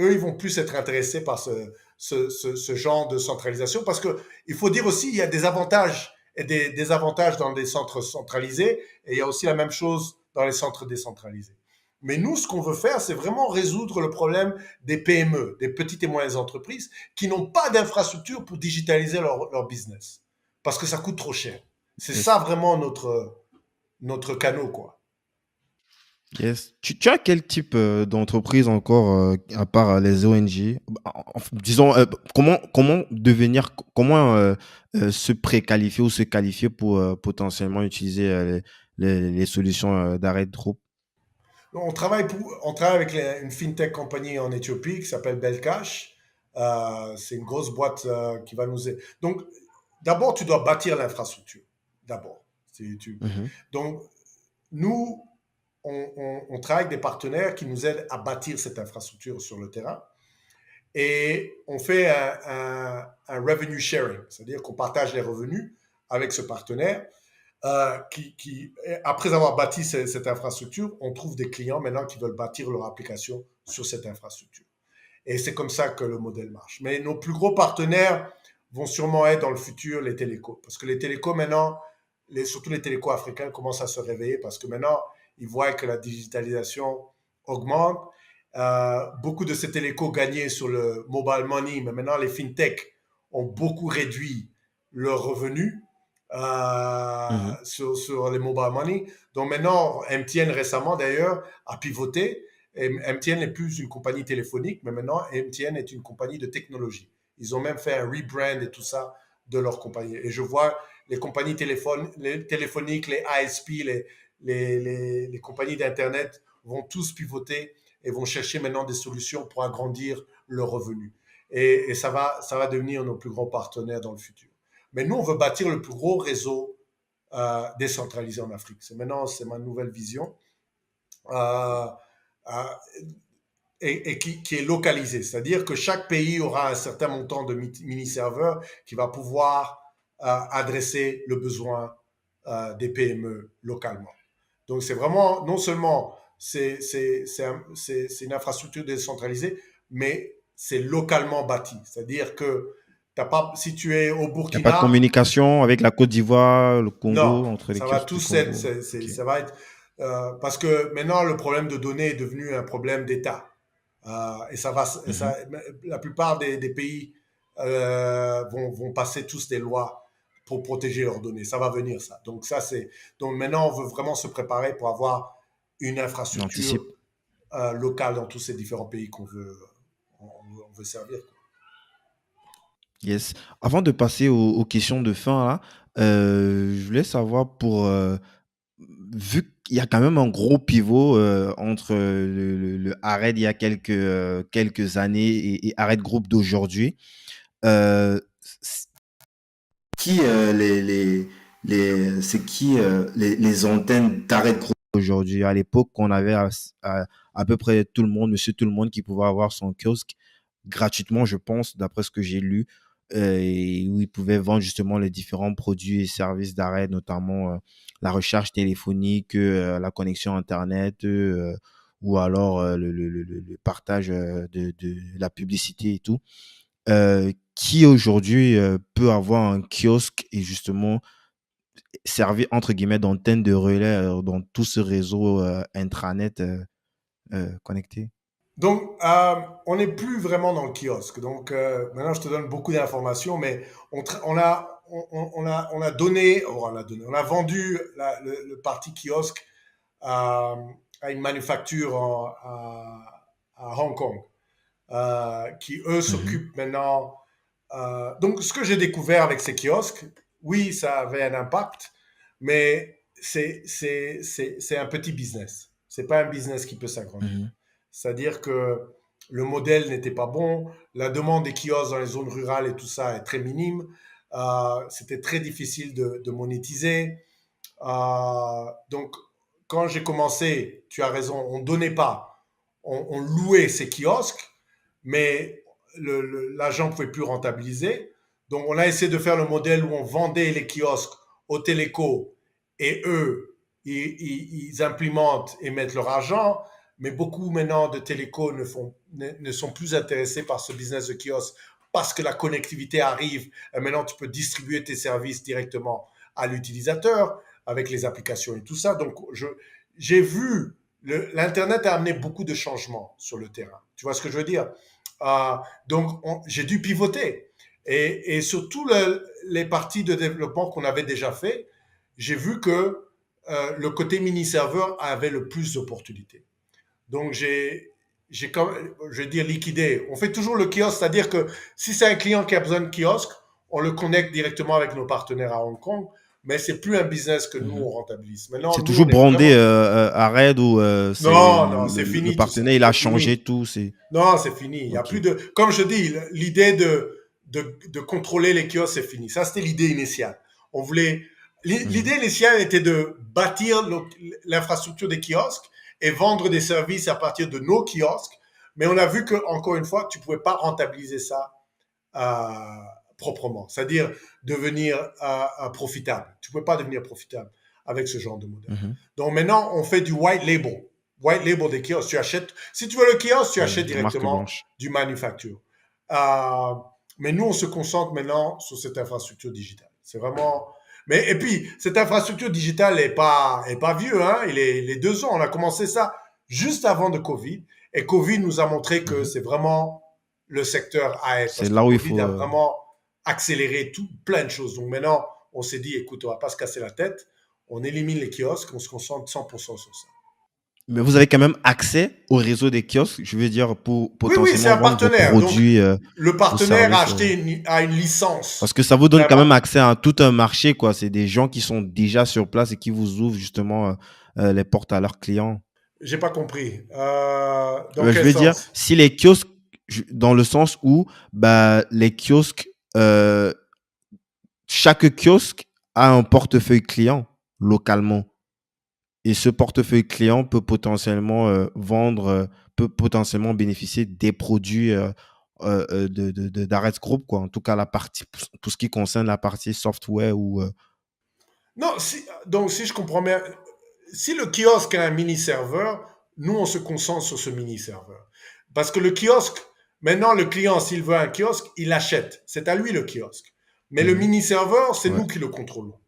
Eux, ils vont plus être intéressés par ce genre de centralisation, parce qu'il faut dire aussi, il y a des avantages et des désavantages dans des centres centralisés, et il y a aussi la même chose dans les centres décentralisés. Mais nous, ce qu'on veut faire, c'est vraiment résoudre le problème des PME, des petites et moyennes entreprises, qui n'ont pas d'infrastructure pour digitaliser leur business. Parce que ça coûte trop cher. C'est ça Yes. vraiment notre canot, quoi. Yes. Tu as quel type d'entreprise encore, à part les ONG? Disons, comment se préqualifier ou se qualifier pour potentiellement utiliser les solutions d'arrêt de troupe? On travaille avec une fintech compagnie en Éthiopie qui s'appelle Belcash. C'est une grosse boîte qui va nous aider. Donc, d'abord, tu dois bâtir l'infrastructure. D'abord. Mhm. Donc, nous, on travaille avec des partenaires qui nous aident à bâtir cette infrastructure sur le terrain. Et on fait un revenue sharing, c'est-à-dire qu'on partage les revenus avec ce partenaire après avoir bâti cette infrastructure, on trouve des clients maintenant qui veulent bâtir leur application sur cette infrastructure. Et c'est comme ça que le modèle marche. Mais nos plus gros partenaires vont sûrement être dans le futur les télécoms. Parce que les télécoms maintenant, surtout les télécoms africains, commencent à se réveiller parce que maintenant, ils voient que la digitalisation augmente. Beaucoup de ces télécoms gagnaient sur le mobile money, mais maintenant les fintech ont beaucoup réduit leurs revenus Mhm. sur les mobile money. Donc maintenant, MTN récemment d'ailleurs a pivoté. Et MTN n'est plus une compagnie téléphonique, mais maintenant MTN est une compagnie de technologie. Ils ont même fait un rebrand et tout ça de leur compagnie. Et je vois les compagnies téléphoniques, les ISP, les compagnies d'Internet vont tous pivoter et vont chercher maintenant des solutions pour agrandir leurs revenus. Et ça va devenir nos plus grands partenaires dans le futur. Mais nous, on veut bâtir le plus gros réseau décentralisé en Afrique. C'est ma nouvelle vision. Euh, euh, et qui est localisé. C'est-à-dire que chaque pays aura un certain montant de mini-serveurs qui va pouvoir adresser le besoin des PME localement. Donc c'est vraiment, non seulement c'est une infrastructure décentralisée, mais c'est localement bâti. C'est-à-dire que t'as pas, si tu es au Il n'y a pas de Burkina, communication avec la Côte d'Ivoire, le non, Congo, entre les ça va kiosques du tous être, Congo. Ok. ça va être, parce que maintenant le problème de données est devenu un problème d'État. Et ça va, Mhm. la plupart des pays vont passer tous des lois pour protéger leurs données. Ça va venir, ça. Donc maintenant, on veut vraiment se préparer pour avoir une On infrastructure anticipe. locale dans tous ces différents pays on veut servir. Yes. Avant de passer aux questions de fin, là, je voulais savoir vu qu'il y a quand même un gros pivot entre le Arred il y a quelques années et Arred Group d'aujourd'hui, euh, qui c'est qui les antennes d'Arred Group aujourd'hui? À l'époque, on avait à peu près tout le monde, monsieur tout le monde qui pouvait avoir son kiosque gratuitement, je pense, d'après ce que j'ai lu, et où ils pouvaient vendre justement les différents produits et services d'arrêt, notamment la recherche téléphonique, la connexion Internet, ou alors le partage de la publicité et tout. Qui aujourd'hui peut avoir un kiosque et justement servir entre guillemets d'antenne de relais dans tout ce réseau intranet connecté. Donc, on n'est plus vraiment dans le kiosque. Donc, maintenant, je te donne beaucoup d'informations, mais on a donné, on a vendu le parti kiosque à, à une manufacture à Hong Kong, qui eux Mhm. s'occupent maintenant. Donc, ce que j'ai découvert avec ces kiosques, oui, ça avait un impact, mais c'est un petit business. C'est pas un business qui peut s'agrandir. Mhm. C'est-à-dire que le modèle n'était pas bon, la demande des kiosques dans les zones rurales et tout ça est très minime. C'était très difficile de monétiser. Donc, quand j'ai commencé, tu as raison, on ne donnait pas, on louait ces kiosques, mais l'agent ne pouvait plus rentabiliser. Donc, on a essayé de faire le modèle où on vendait les kiosques aux télécos et eux, ils implémentent et mettent leur argent. Mais beaucoup maintenant de télécos ne sont plus intéressés par ce business de kiosque parce que la connectivité arrive et maintenant tu peux distribuer tes services directement à l'utilisateur avec les applications et tout ça. Donc, j'ai vu, l'Internet a amené beaucoup de changements sur le terrain. Tu vois ce que je veux dire? Donc, j'ai dû pivoter. Et sur tous les parties de développement qu'on avait déjà fait, j'ai vu que le côté mini-serveur avait le plus d'opportunités. Donc, je vais dire liquidé. On fait toujours le kiosque, c'est-à-dire que si c'est un client qui a besoin de kiosque, on le connecte directement avec nos partenaires à Hong Kong, mais c'est plus un business que nous, Mhm. on rentabilise. Maintenant, C'est nous, toujours on est brandé vraiment... à Red ou c'est Non, non, c'est le fini tout partenaire, ça. il a C'est changé fini. tout. C'est Non, c'est fini. Il y a ok. plus de... Comme je dis, l'idée de contrôler les kiosques, c'est fini. Ça, c'était l'idée initiale. On voulait, Mhm. l'idée initiale était de bâtir l'infrastructure des kiosques et vendre des services à partir de nos kiosques. Mais on a vu que, encore une fois, tu ne pouvais pas rentabiliser ça euh, proprement, c'est-à-dire devenir profitable. Tu ne pouvais pas devenir profitable avec ce genre de modèle. Mhm. Donc maintenant, on fait du white label. White label des kiosques. Tu achètes, si tu veux le kiosque, tu achètes La marque directement blanche. du manufacture. Euh, mais nous, on se concentre maintenant sur cette infrastructure digitale. C'est vraiment. Mais, et puis, cette infrastructure digitale est pas vieux, hein. Il est 2 ans. On a commencé ça juste avant de Covid. Et Covid nous a montré que Mhm. c'est vraiment le secteur à être. C'est Parce que là où il Covid faut. a vraiment accéléré plein de choses. Donc maintenant, on s'est dit, écoute, on va pas se casser la tête. On élimine les kiosques, on se concentre 100% sur ça. Mais vous avez quand même accès au réseau des kiosques, je veux dire, pour Oui, oui, c'est potentiellement un vendre vos partenaire. Donc, produits le ou partenaire a services. acheté a une Parce licence. que ça vous donne quand même Là-bas. accès à tout un marché, quoi. C'est des gens qui sont déjà sur place et qui vous ouvrent justement les portes à leurs clients. J'ai pas compris. Dans Je quel veux dire, sens? si les kiosques, dans le sens où bah, les kiosques, chaque kiosque a un portefeuille client localement. Et ce portefeuille client peut potentiellement vendre, peut potentiellement bénéficier des produits d'Arrête Group, quoi. En tout cas, la partie, tout ce qui concerne la partie software ou. Non, donc si je comprends bien, si le kiosque a un mini-serveur, nous, on se concentre sur ce mini-serveur. Parce que le kiosque, maintenant, le client, s'il veut un kiosque, il achète. C'est à lui le kiosque. Mais le Mhm. mini-serveur, c'est Ouais, nous qui le contrôlons.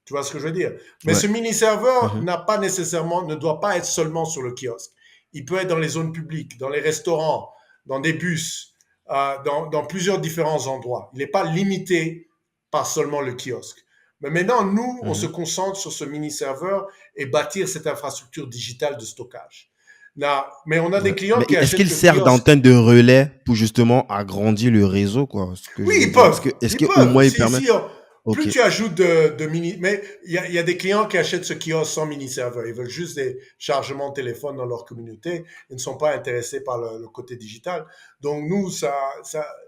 Tu vois ce que je veux dire? Mais ouais. ce mini-serveur Mhm. n'a pas nécessairement, ne doit pas être seulement sur le kiosque. Il peut être dans les zones publiques, dans les restaurants, dans des bus, dans plusieurs différents endroits. Il n'est pas limité par seulement le kiosque. Mais maintenant, nous, on se Mhm. concentre sur ce mini-serveur et bâtir cette infrastructure digitale de stockage. Là, mais on a des Ouais. clients Mais qui est-ce achètent qu'il le sert kiosque. d'antenne de relais pour justement agrandir le réseau, quoi? Ce que Oui, je veux ils dire. peuvent. Est-ce Ils que au peuvent. moins il permet. Plus Ok. tu ajoutes de mini. Mais il y a des clients qui achètent ce kiosque sans mini-serveur. Ils veulent juste des chargements de téléphone dans leur communauté. Ils ne sont pas intéressés par le côté digital. Donc, nous,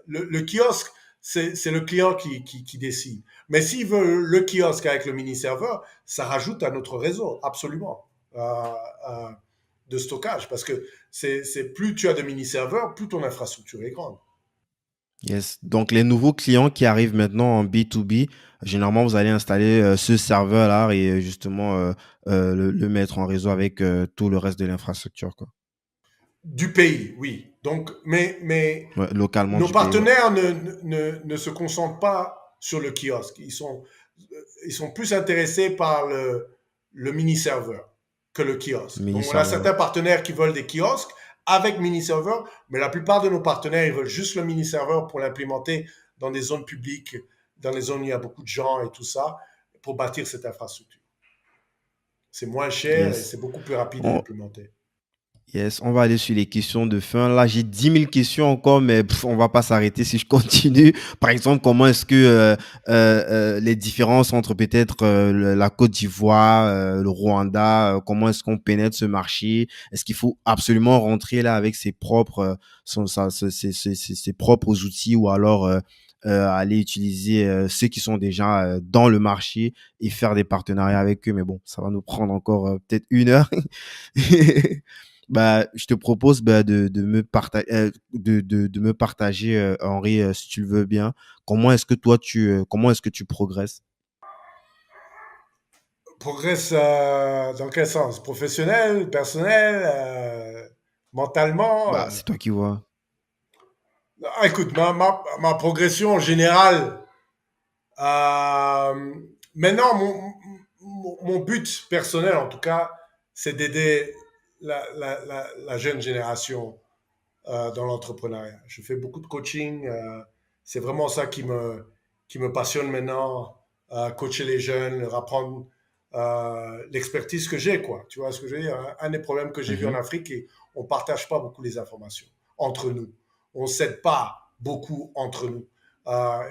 le kiosque, c'est le client qui décide. Mais s'il veut le kiosque avec le mini-serveur, ça rajoute à notre réseau, absolument, euh, de stockage. Parce que plus tu as de mini-serveurs, plus ton infrastructure est grande. Yes. Donc, les nouveaux clients qui arrivent maintenant en B2B, généralement, vous allez installer ce serveur-là et justement le mettre en réseau avec tout le reste de l'infrastructure, quoi. Du pays, oui. Donc, mais Ouais, localement nos du pays, ouais. partenaires ne se concentrent pas sur le kiosque. Ils sont plus intéressés par le mini-serveur que le kiosque. Mini Donc, on a serveur. certains partenaires qui veulent des kiosques avec mini-serveur, mais la plupart de nos partenaires, ils veulent juste le mini-serveur pour l'implémenter dans des zones publiques, dans les zones où il y a beaucoup de gens et tout ça, pour bâtir cette infrastructure. C'est moins cher et Yes. c'est beaucoup plus rapide à On, implémenter. yes. On va aller sur les questions de fin. Là, j'ai 10 000 questions encore, mais on va pas s'arrêter si je continue. Par exemple, comment est-ce que les différences entre peut-être la Côte d'Ivoire, le Rwanda, comment est-ce qu'on pénètre ce marché? Est-ce qu'il faut absolument rentrer là avec ses propres, ses propres outils ou alors aller utiliser ceux qui sont déjà dans le marché et faire des partenariats avec eux? Mais bon, ça va nous prendre encore peut-être 1 heure. Bah, je te propose bah, de me partager, Henri, si tu le veux bien. Comment est-ce que tu progresses? Progresse dans quel sens? Professionnel, personnel, mentalement? Bah, c'est toi qui vois. Écoute, ma progression générale, euh, maintenant, mon but personnel, en tout cas, c'est d'aider la jeune génération dans l'entrepreneuriat. Je fais beaucoup de coaching. C'est vraiment ça qui me passionne maintenant. Coacher les jeunes, leur apprendre l'expertise que j'ai, quoi. Tu vois ce que je veux dire? Un des problèmes que j'ai vu en Mhm. Afrique, et on ne partage pas beaucoup les informations entre nous. On ne s'aide pas beaucoup entre nous.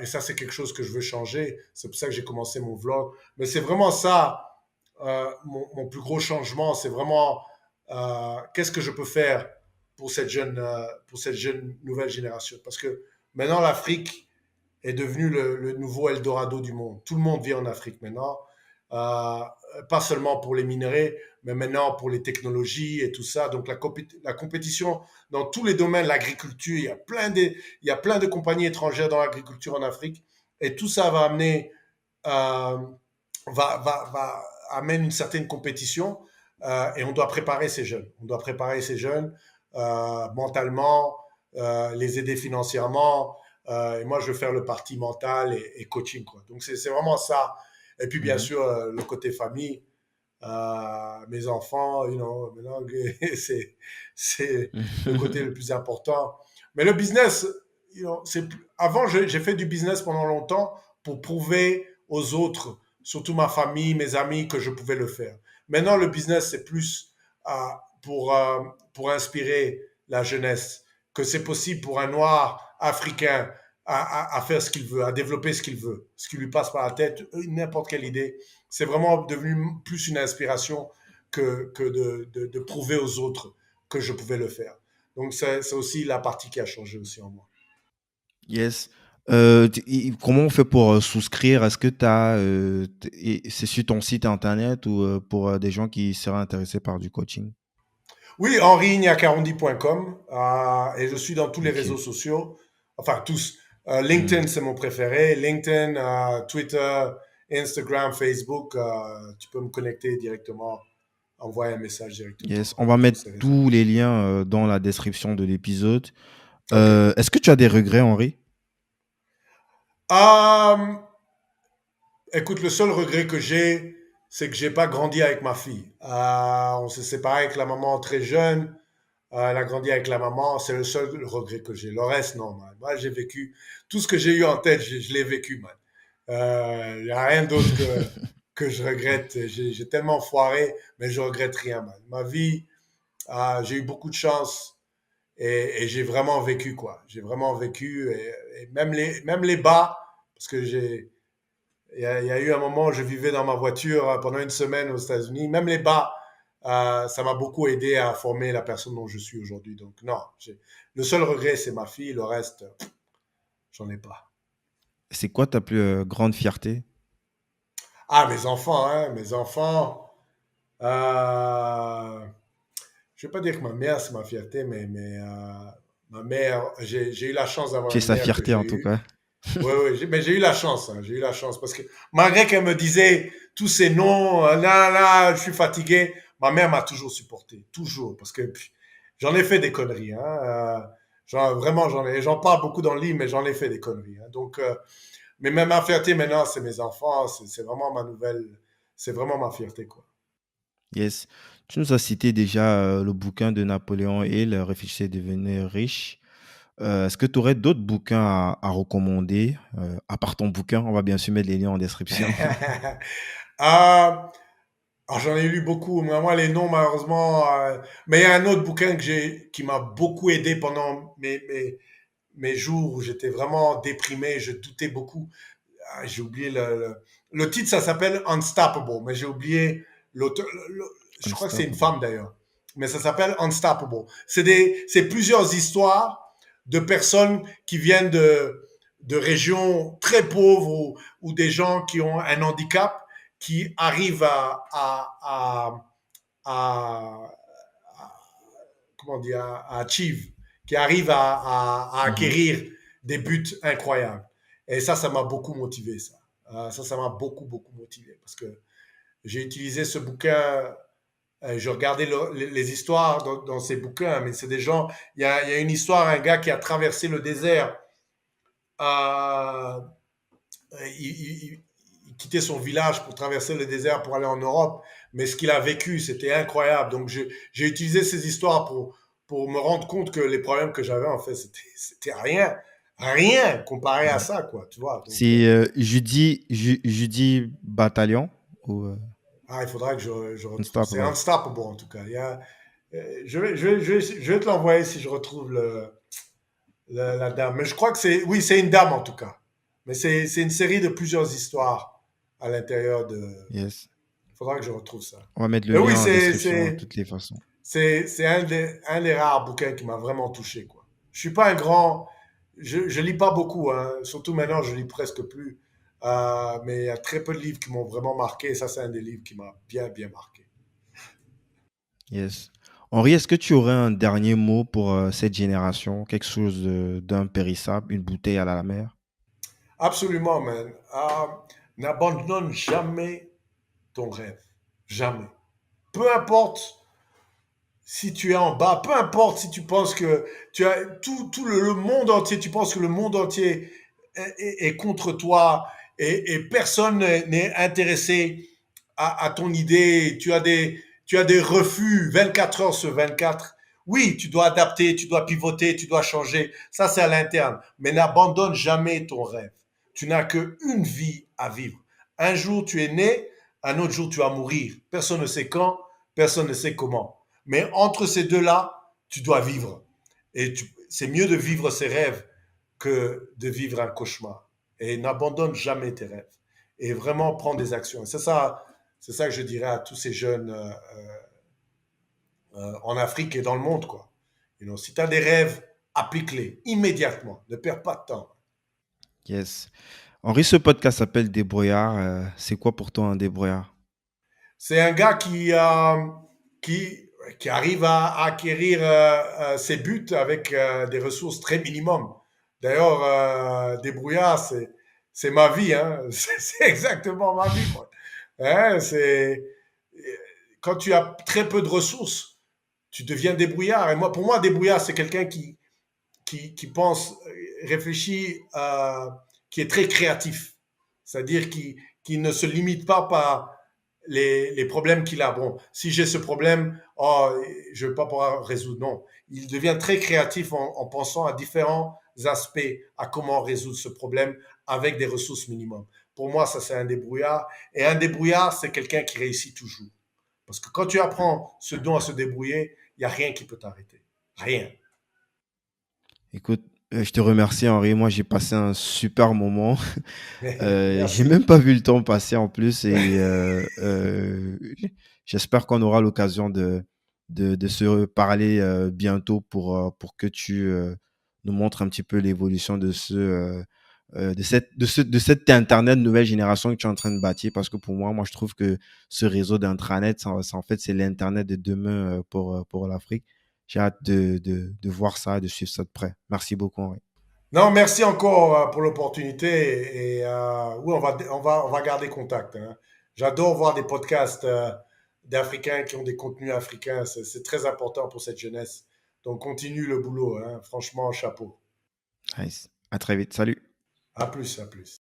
Et ça, c'est quelque chose que je veux changer. C'est pour ça que j'ai commencé mon vlog. Mais c'est vraiment ça, mon plus gros changement. C'est vraiment qu'est-ce que je peux faire pour cette jeune nouvelle génération. Parce que maintenant, l'Afrique est devenu le nouveau Eldorado du monde. Tout le monde vit en Afrique maintenant. Euh, Pas seulement pour les minerais, mais maintenant pour les technologies et tout ça. Donc la compétition dans tous les domaines, l'agriculture, il y a plein de compagnies étrangères dans l'agriculture en Afrique. Et tout ça va amener, euh, va amène une certaine compétition et on doit préparer ces jeunes. On doit préparer ces jeunes mentalement, les aider financièrement. Et moi, je vais faire le parti mental et coaching. Quoi. Donc, c'est vraiment ça. Et puis, bien Mhm. sûr, le côté famille, mes enfants, maintenant, c'est le côté le plus important. Mais le business, avant, j'ai fait du business pendant longtemps pour prouver aux autres, surtout ma famille, mes amis, que je pouvais le faire. Maintenant, le business, c'est plus euh, pour inspirer la jeunesse, que c'est possible pour un noir africain à faire ce qu'il veut, à développer ce qu'il veut, ce qui lui passe par la tête, n'importe quelle idée. C'est vraiment devenu plus une inspiration que de prouver aux autres que je pouvais le faire. Donc c'est aussi la partie qui a changé aussi en moi. Yes. Comment on fait pour souscrire? Est-ce que c'est sur ton site internet ou pour des gens qui seraient intéressés par du coaching? Oui, henri-carondi.com et je suis dans tous les réseaux Ok. sociaux, enfin tous. LinkedIn, Hmm. c'est mon préféré. LinkedIn, Twitter, Instagram, Facebook, tu peux me connecter directement, envoyer un message directement Yes. On va sur mettre ces réseaux. tous les liens dans la description de l'épisode. OK. Est-ce que tu as des regrets, Henri? Euh, Écoute, le seul regret que j'ai, c'est que j'ai pas grandi avec ma fille. On s'est séparés avec la maman très jeune. Elle a grandi avec la maman. C'est le seul regret que j'ai. Le reste, non, man. Moi, j'ai vécu tout ce que j'ai eu en tête, je l'ai vécu, man. Il n'y a rien d'autre que je regrette. J'ai tellement foiré, mais je regrette rien, man. Ma vie, j'ai eu beaucoup de chance et j'ai vraiment vécu, quoi. J'ai vraiment vécu et même les bas, parce que il y a eu un moment où je vivais dans ma voiture pendant une semaine aux États-Unis. Même les bas, ça m'a beaucoup aidé à former la personne dont je suis aujourd'hui. Donc, non, le seul regret, c'est ma fille. Le reste, j'en ai pas. C'est quoi ta plus grande fierté? Ah, mes enfants, hein, mes enfants. Euh, je vais pas dire que ma mère, c'est ma fierté, mais ma mère, j'ai eu la chance d'avoir C'est une sa mère que fierté j'ai en tout eue. cas. Oui, oui, mais j'ai eu la chance, hein, j'ai eu la chance parce que malgré qu'elle me disait tous ces noms, là, là, je suis fatigué, ma mère m'a toujours supporté, toujours, parce que j'en ai fait des conneries, hein, vraiment, j'en parle beaucoup dans le livre, mais j'en ai fait des conneries, hein, donc, mais même ma fierté maintenant, c'est mes enfants, c'est vraiment ma nouvelle, c'est vraiment ma fierté, quoi. Yes. Tu nous as cité déjà le bouquin de Napoléon Hill, Réfléchir et devenir riche. Est-ce que tu aurais d'autres bouquins à recommander, à part ton bouquin? On va bien sûr mettre les liens en description. Ah, alors, j'en ai lu beaucoup, mais moi, les noms, malheureusement, mais il y a un autre bouquin qui m'a beaucoup aidé pendant mes jours où j'étais vraiment déprimé, je doutais beaucoup. J'ai oublié le titre, ça s'appelle Unstoppable, mais j'ai oublié l'auteur. Je crois que c'est une Unstoppable. femme d'ailleurs, mais ça s'appelle Unstoppable. C'est plusieurs histoires de personnes qui viennent de régions très pauvres ou des gens qui ont un handicap qui arrivent à, comment dire, à achieve, qui arrivent à Mhm. acquérir des buts incroyables. Et ça m'a beaucoup motivé, ça. Ça m'a beaucoup, beaucoup motivé parce que j'ai utilisé ce bouquin. Je regardais les histoires dans ces bouquins, mais c'est des gens. Il y a une histoire, un gars qui a traversé le désert. Euh, il quittait son village pour traverser le désert pour aller en Europe, mais ce qu'il a vécu, c'était incroyable. Donc j'ai utilisé ces histoires pour me rendre compte que les problèmes que j'avais, en fait, c'était rien, rien comparé à Ouais. ça, quoi, tu vois. Donc, C'est Judy Bataillon ou il faudra que je retrouve. C'est Unstoppable. Unstoppable, en tout cas. Je vais te l'envoyer si je retrouve la dame. Mais je crois que oui, c'est une dame, en tout cas. Mais c'est une série de plusieurs histoires à l'intérieur de. Yes. Il faudra que je retrouve ça. On va mettre le Mais oui, lien en description de toutes les façons. c'est un des rares bouquins qui m'a vraiment touché, quoi. Je suis pas un grand, je lis pas beaucoup, hein. Surtout maintenant, je lis presque plus. Mais il y a très peu de livres qui m'ont vraiment marqué. Et ça, c'est un des livres qui m'a bien, bien marqué. Yes. Henri, est-ce que tu aurais un dernier mot pour cette génération? Quelque chose d'impérissable, une bouteille à la mer? Absolument, man. N'abandonne jamais ton rêve. Jamais. Peu importe si tu es en bas, peu importe si tu penses que tu as tout le monde entier, tu penses que le monde entier est contre toi et personne n'est intéressé à ton idée, tu as des refus 24 heures sur 24. Oui, tu dois adapter, tu dois pivoter, tu dois changer. Ça, c'est à l'interne. Mais n'abandonne jamais ton rêve. Tu n'as qu'une vie à vivre. Un jour, tu es né, un autre jour, tu vas mourir. Personne ne sait quand, personne ne sait comment. Mais entre ces deux-là, tu dois vivre. C'est mieux de vivre ses rêves que de vivre un cauchemar. Et n'abandonne jamais tes rêves. Et vraiment prends des actions. C'est ça que je dirais à tous ces jeunes en Afrique et dans le monde, quoi. Si tu as des rêves, applique-les immédiatement. Ne perds pas de temps. Yes. Henri, ce podcast s'appelle Débrouillard. C'est quoi pour toi un débrouillard? C'est un gars qui, qui arrive à acquérir ses buts avec des ressources très minimum. D'ailleurs, débrouillard, c'est ma vie, hein. C'est exactement ma vie, moi. Hein, quand tu as très peu de ressources, tu deviens débrouillard. Et moi, pour moi, débrouillard, c'est quelqu'un qui pense, réfléchit, qui est très créatif. C'est-à-dire qui ne se limite pas par les problèmes qu'il a. Bon, si j'ai ce problème, oh, je ne vais pas pouvoir résoudre. Non. Il devient très créatif en pensant à différents aspects à comment résoudre ce problème avec des ressources minimum. Pour moi, ça, c'est un débrouillard. Et un débrouillard, c'est quelqu'un qui réussit toujours. Parce que quand tu apprends ce don à se débrouiller, il n'y a rien qui peut t'arrêter. Rien. Écoute, je te remercie, Henri. Moi, j'ai passé un super moment. J'ai Merci. même pas vu le temps passer en plus et j'espère qu'on aura l'occasion de se parler bientôt pour que tu nous montres un petit peu l'évolution de cette Internet nouvelle génération que tu es en train de bâtir. Parce que pour moi, je trouve que ce réseau d'intranet, en fait, c'est l'Internet de demain pour l'Afrique. J'ai hâte de voir ça, de suivre ça de près. Merci beaucoup, Henri. Non, merci encore pour l'opportunité. Et oui, on va garder contact, hein. J'adore voir des podcasts d'Africains qui ont des contenus africains. C'est très important pour cette jeunesse. Donc, continue le boulot, hein. Franchement, chapeau. Nice. À très vite. Salut. À plus, à plus.